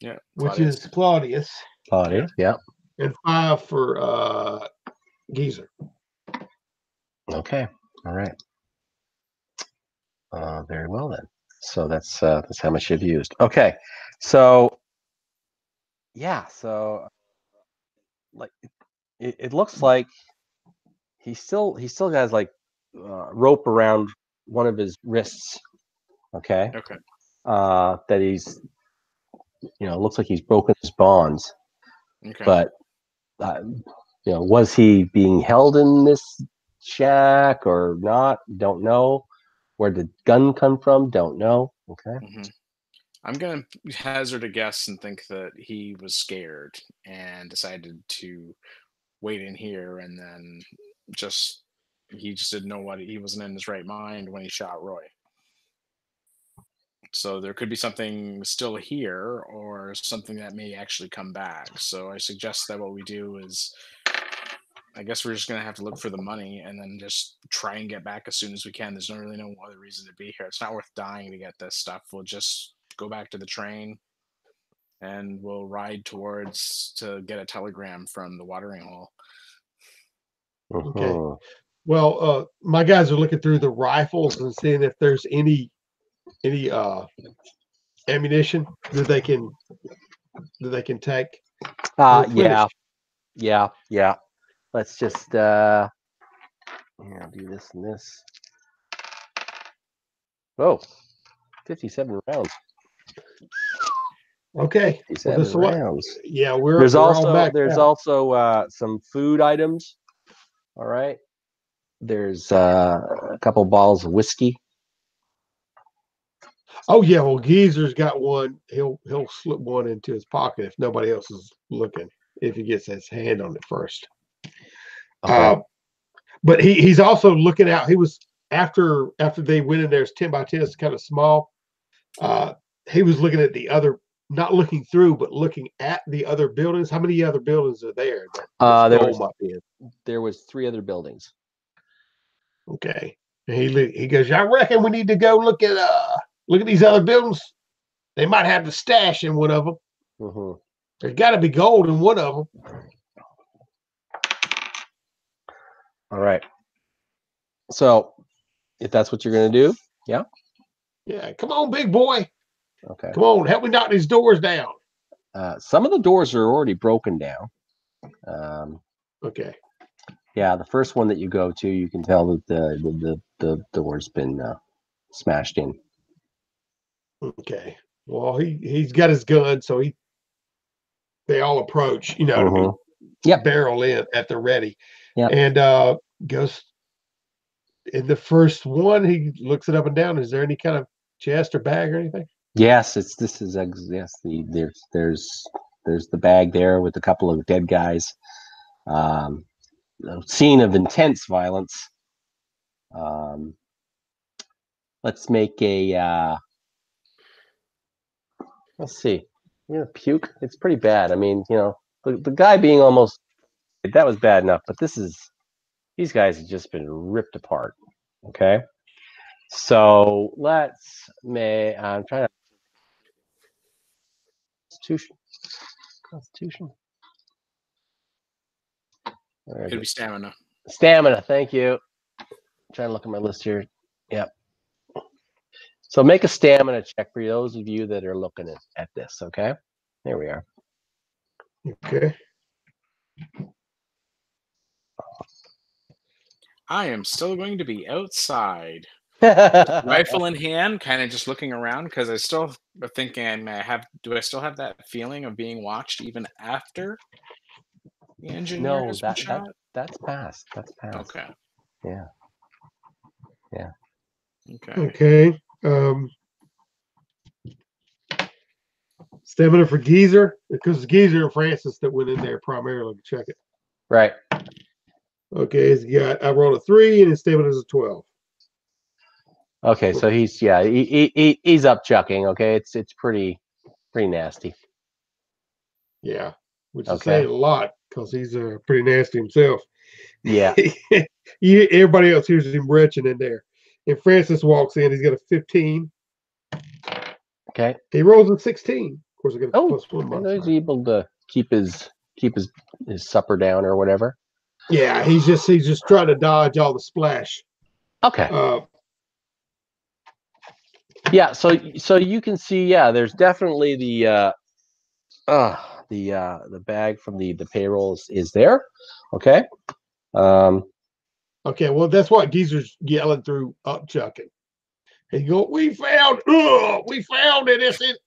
Yeah. Which is Claudius. Yeah. And 5 for Geezer. Okay. All right. Very well then. So that's how much you've used. Okay. So like it looks like he still has like rope around one of his wrists. Okay. That he's looks like he's broken his bonds. But was he being held in this shack or not? Don't know. Where did the gun come from? Don't know. Okay. I'm gonna hazard a guess and think that he was scared and decided to wait in here, and then he just didn't know he wasn't in his right mind when he shot Roy. So there could be something still here, or something that may actually come back. So I suggest that what we do is, I guess we're just going to have to look for the money and then just try and get back as soon as we can. There's really no other reason to be here. It's not worth dying to get this stuff. We'll just go back to the train and we'll ride to get a telegram from the watering hole. Okay. Well, my guys are looking through the rifles and seeing if there's any ammunition that they can take. Yeah. Let's just do this and this. Oh, 57 rounds. Okay. 57 rounds. Yeah, there's also some food items. All right. There's a couple bottles of whiskey. Oh yeah, well Geezer's got one. He'll slip one into his pocket if nobody else is looking. If he gets his hand on it first. But he's also looking out. He was after they went in there. It's 10 by 10. It's kind of small. He was looking at the other, not looking through, but looking at the other buildings. How many other buildings are there? There was 3 other buildings. Okay. And he goes, I reckon we need to go look at these other buildings. They might have the stash in one of them. There's got to be gold in one of them. All right. So, if that's what you're going to do, yeah. Yeah, come on, big boy. Okay. Come on, help me knock these doors down. Some of the doors are already broken down. Okay. Yeah, the first one that you go to, you can tell that the door's been smashed in. Okay. Well, he's got his gun, so they all approach, you know, to be barrel in at the ready. Yeah. And goes in the first one, he looks it up and down. Is there any kind of chest or bag or anything? Yes, there's the bag there with a couple of dead guys. A scene of intense violence. Let's make a let's see. Puke. It's pretty bad. I mean, the guy being almost, that was bad enough, but these guys have just been ripped apart. Okay. So I'm trying to Constitution. Could be stamina. Stamina, thank you. I'm trying to look at my list here. Yep. So make a stamina check for those of you that are looking at this, okay? There we are. Okay. I am still going to be outside. Rifle in hand, kind of just looking around, because I still thinking, do I still have that feeling of being watched even after the engineer has been shot? That's past. That's past. Okay. Yeah. Yeah. Okay. Stamina for Geezer, because Geezer and Francis that went in there primarily to check it. Right. Okay, I rolled a 3 and his stamina is a 12. Okay, so he's up chucking. Okay, it's pretty nasty. Yeah, which is saying a lot because he's pretty nasty himself. Yeah. Everybody else hears him retching in there. And Francis walks in. He's got a 15. Okay. He rolls a 16. Of course, I got a +1 modifier. He's able to keep his supper down or whatever. Yeah, he's just trying to dodge all the splash. Okay. Yeah, so you can see, there's definitely the bag from the payroll is there. Okay. Okay, well, that's what Geezer's yelling through upchucking. He go, we found it. It's it.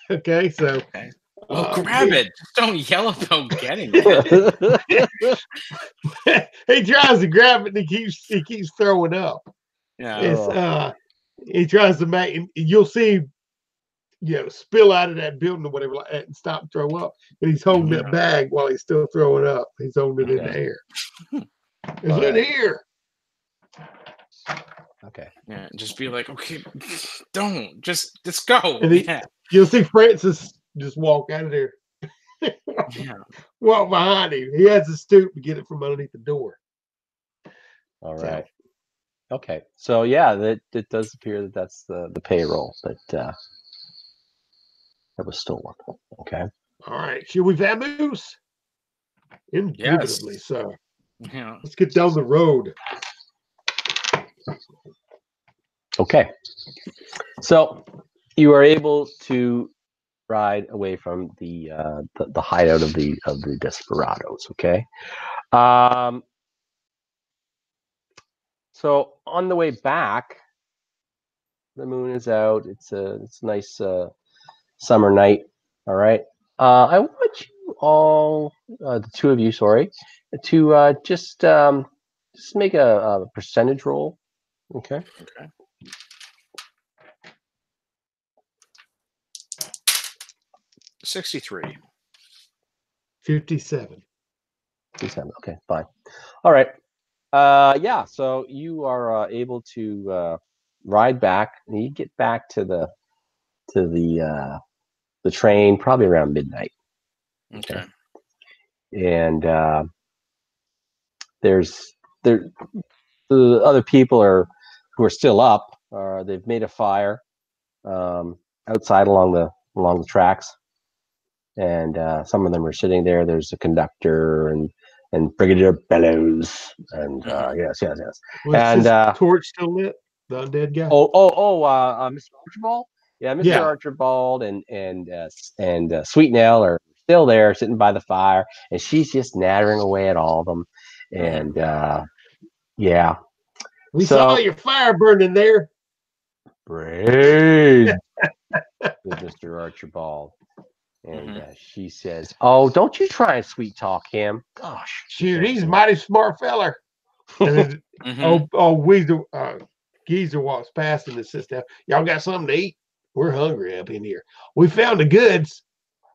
Okay, so. Okay. Well, grab it. Don't yell about getting it. He tries to grab it and he keeps throwing up. Yeah. He tries to make, and you'll see, spill out of that building or whatever like that and stop and throw up. But he's holding that bag while he's still throwing up. He's holding it in the air. It's in here. Okay. Yeah, just be like, okay, don't just go. And you'll see Francis just walk out of there. Walk behind him. He has to stoop to get it from underneath the door. All right. Okay. So it does appear that that's the payroll that was stolen. Okay. All right. Should we vamoose? Indubitably, so. Yeah. Let's get down the road. Okay. So you are able to ride away from the hideout of the desperados. Okay. So on the way back, the moon is out. It's a nice summer night. All right. I want you all, the two of you, sorry, to just make a percentage roll. Okay. Okay. 63. 57. 57. Okay, fine. All right. So you are able to ride back. And you get back to the train probably around midnight. Okay. And the other people who are still up. They've made a fire outside along the tracks, and some of them are sitting there. There's a conductor and Brigadier Bellows, and yes. Was his torch still lit? The undead guy? Mr. Archibald? Yeah, Mr. Archibald and Sweet Nell are still there, sitting by the fire, and she's just nattering away at all of them. And yeah, we saw your fire burning there. Brave, Mr. Archibald. And she says, "Oh, don't you try and sweet talk him. Gosh, shoot, he's a mighty smart feller." And then, Geezer walks past and sits down. Y'all got something to eat? We're hungry up in here. We found the goods.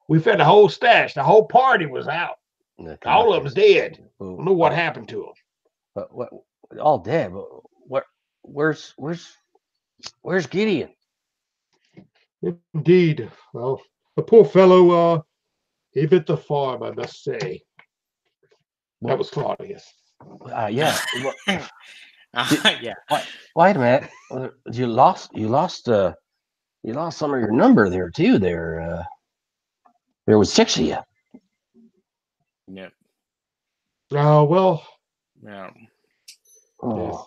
We found the whole stash. The whole party was out. All of them's dead. I don't know what happened to them. But what? All dead. What? Where's Gideon? Indeed. Well, the poor fellow, he bit the farm, I must say. That was Claudius. Yeah. Yeah. Wait a minute. You lost some of your number there too. There was 6 of you. Yeah. Oh well. Yeah. Oh. Yes.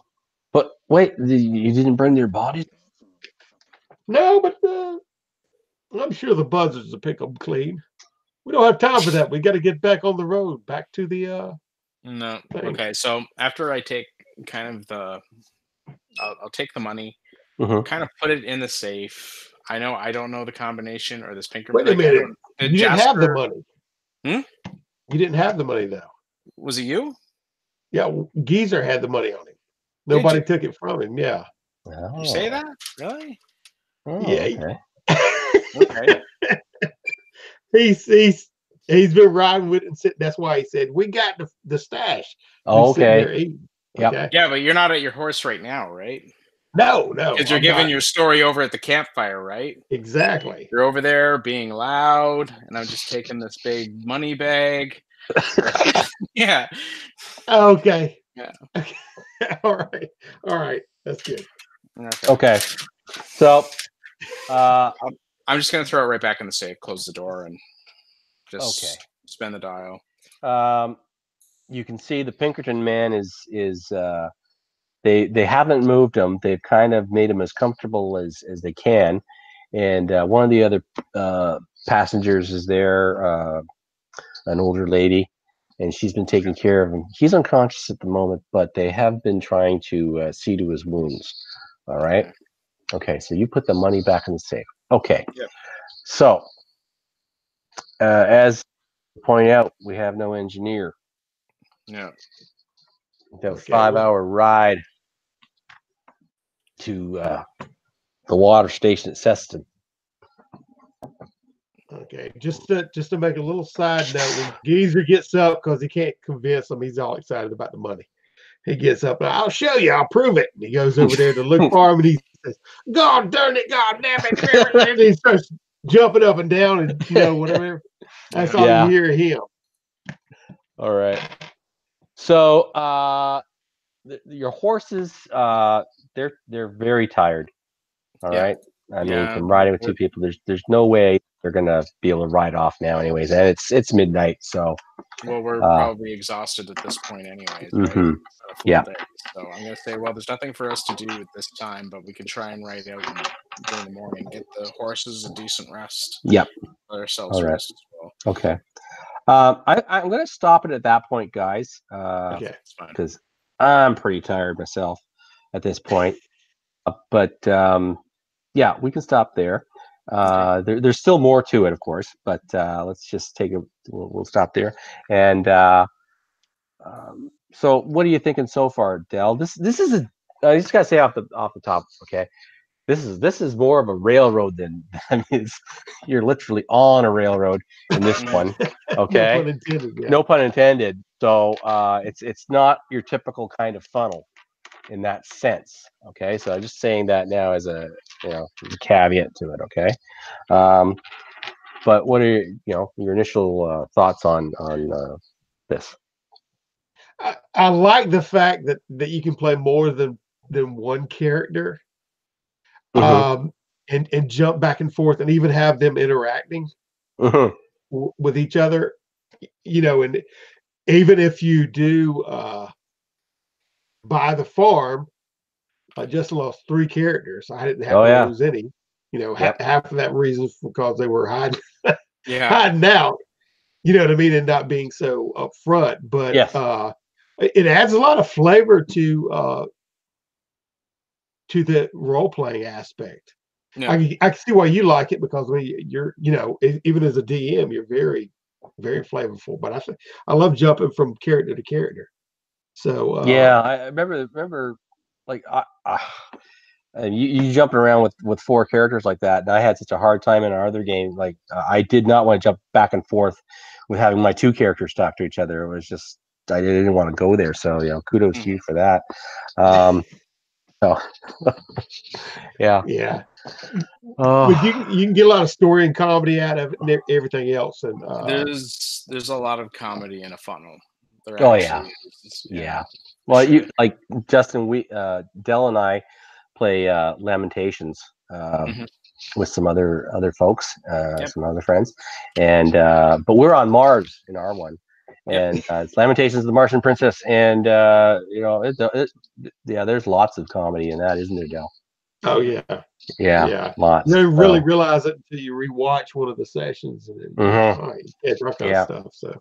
But wait, you didn't bring their bodies? No, but I'm sure the buzzards will pick them clean. We don't have time for that. We got to get back on the road, back to the No. thing. Okay. So after I take kind of I'll take the money, kind of put it in the safe. I don't know the combination or this Pinkerton. Wait a minute. You didn't have the money. Hmm? You didn't have the money though. Was it you? Yeah, Geezer had the money on him. Nobody took it from him. Yeah. You say that? Really? Oh, yeah. Okay. He's been riding with it and that's why he said we got the stash. Oh, okay. Yep. Okay. Yeah, but you're not at your horse right now, right? No. Because you're giving your story over at the campfire, right? Exactly. You're over there being loud, and I'm just taking this big money bag. Yeah. Okay. Yeah. Okay. All right. That's good. Okay. So, I'm just gonna throw it right back in the safe, close the door, and just spin the dial. You can see the Pinkerton man is they haven't moved him. They've kind of made him as comfortable as they can, and one of the other passengers is there, an older lady, and she's been taking care of him. He's unconscious at the moment, but they have been trying to see to his wounds. All right. Okay. So you put the money back in the safe. Okay. Yep. So as you point out, we have no engineer. Yeah. That 5-hour ride to the water station at Seston. Okay, just to make a little side note, when Geezer gets up, because he can't convince him, he's all excited about the money. He gets up and I'll show you, I'll prove it. And he goes over there to look for him and he says, "God darn it, God damn it." And he starts jumping up and down and whatever. That's all you hear of him. All right. So your horses, they're very tired. All right. I mean, from riding with two people, there's no way they're gonna be able to ride off now, anyways. And it's midnight, so. Well, we're probably exhausted at this point, anyways. Right? Yeah. Day. So I'm gonna say, well, there's nothing for us to do at this time, but we can try and ride out during the morning, get the horses a decent rest. Yep. Let ourselves rest as well. Okay. I'm gonna stop it at that point, guys. Okay, that's fine. Because I'm pretty tired myself at this point. But yeah, we can stop there. There's still more to it, of course, but let's just take a. We'll stop there. And so, what are you thinking so far, Del? This is a. I just gotta say off the top, okay. This is more of a railroad than you're literally on a railroad in this one. Okay. No pun intended. Yeah. No pun intended. So it's not your typical kind of funnel in that sense. Okay. So I'm just saying that now as a caveat to it. Okay. But what are your initial thoughts on this? I like the fact that you can play more than one character. And jump back and forth and even have them interacting with each other, and even if you do buy the farm, I just lost 3 characters. I didn't have to lose any. You know, half of that reason is because they were hiding Yeah. hiding out. You know what I mean, and not being so upfront. But Yes. it adds a lot of flavor to the role playing aspect. Yeah. I can see why you like it, because when you're, you know, even as a DM, you're very, very flavorful. But I love jumping from character to character. So yeah, I remember like and you jumping around with 4 characters like that, and I had such a hard time in our other game. Like I did not want to jump back and forth with having my 2 characters talk to each other. It was just I didn't want to go there. So kudos to you for that. So yeah. But you can get a lot of story and comedy out of it and everything else. And there's a lot of comedy in a funnel. Yeah. Well, you like Justin, Dell and I play Lamentations with some other folks, some other friends, and but we're on Mars in our one, and it's Lamentations of the Martian Princess, and there's lots of comedy in that, isn't there, Dell? Oh yeah, lots. You don't really realize it until you rewatch one of the sessions, and then you catch all kind of stuff. So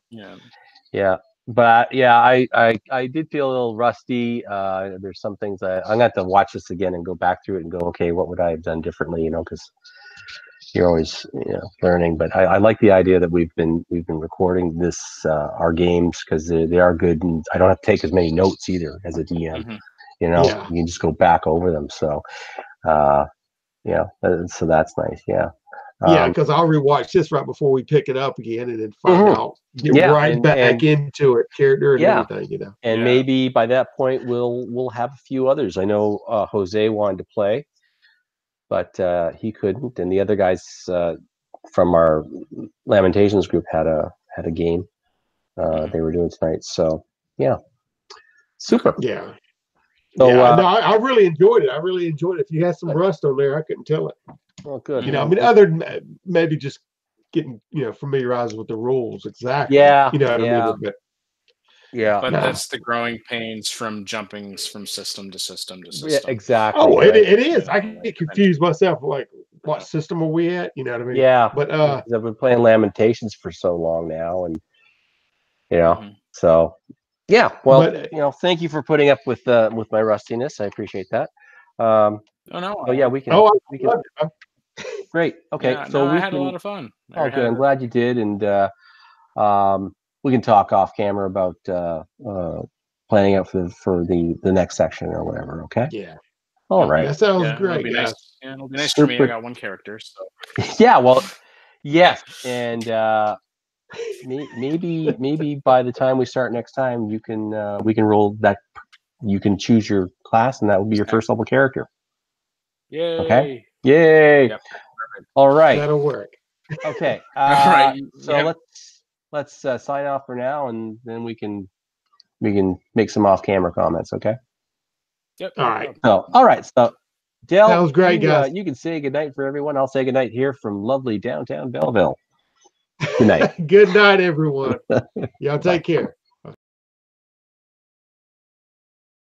but I did feel a little rusty. There's some things I'm gonna have to watch this again and go back through it and go, okay, what would I have done differently? Because you're always learning. But I like the idea that we've been recording this our games, because they are good, and I don't have to take as many notes either as a DM. You can just go back over them. So so that's nice. Because I'll rewatch this right before we pick it up again, and then find out, get right back into it, character and everything, And maybe by that point we'll have a few others. I know Jose wanted to play, but he couldn't, and the other guys from our Lamentations group had a game they were doing tonight. So super. So, no, I really enjoyed it. If you had some rust on there, I couldn't tell it. Well, good. I mean, other than maybe just getting familiarized with the rules exactly. Yeah. You know what I mean? But that's the growing pains from jumping from system to system to system. Yeah, exactly. Oh, it is. I can get confused myself. Like, what system are we at? You know what I mean? Yeah. But I've been playing Lamentations for so long now, and so. Yeah, well, thank you for putting up with my rustiness. I appreciate that. We can. We can. Great. Okay, I had a lot of fun. Good. I'm glad you did, and we can talk off camera about planning out for the next section or whatever. Okay. Yeah. All right. That sounds great. It'll be nice. Yeah, it'll be nice for me. I got one character, so. Yeah. Well. Yes, and. Maybe by the time we start next time, we can roll that. You can choose your class, and that will be your first level character. Yay! Okay. Yay! Yep. All right. That'll work. Okay. All right. So let's sign off for now, and then we can make some off-camera comments. Okay. Yep. All right. So all right. So Dell, that was great, guys. You can say goodnight for everyone. I'll say goodnight here from lovely downtown Belleville. Good night. Good night, everyone. Y'all take care.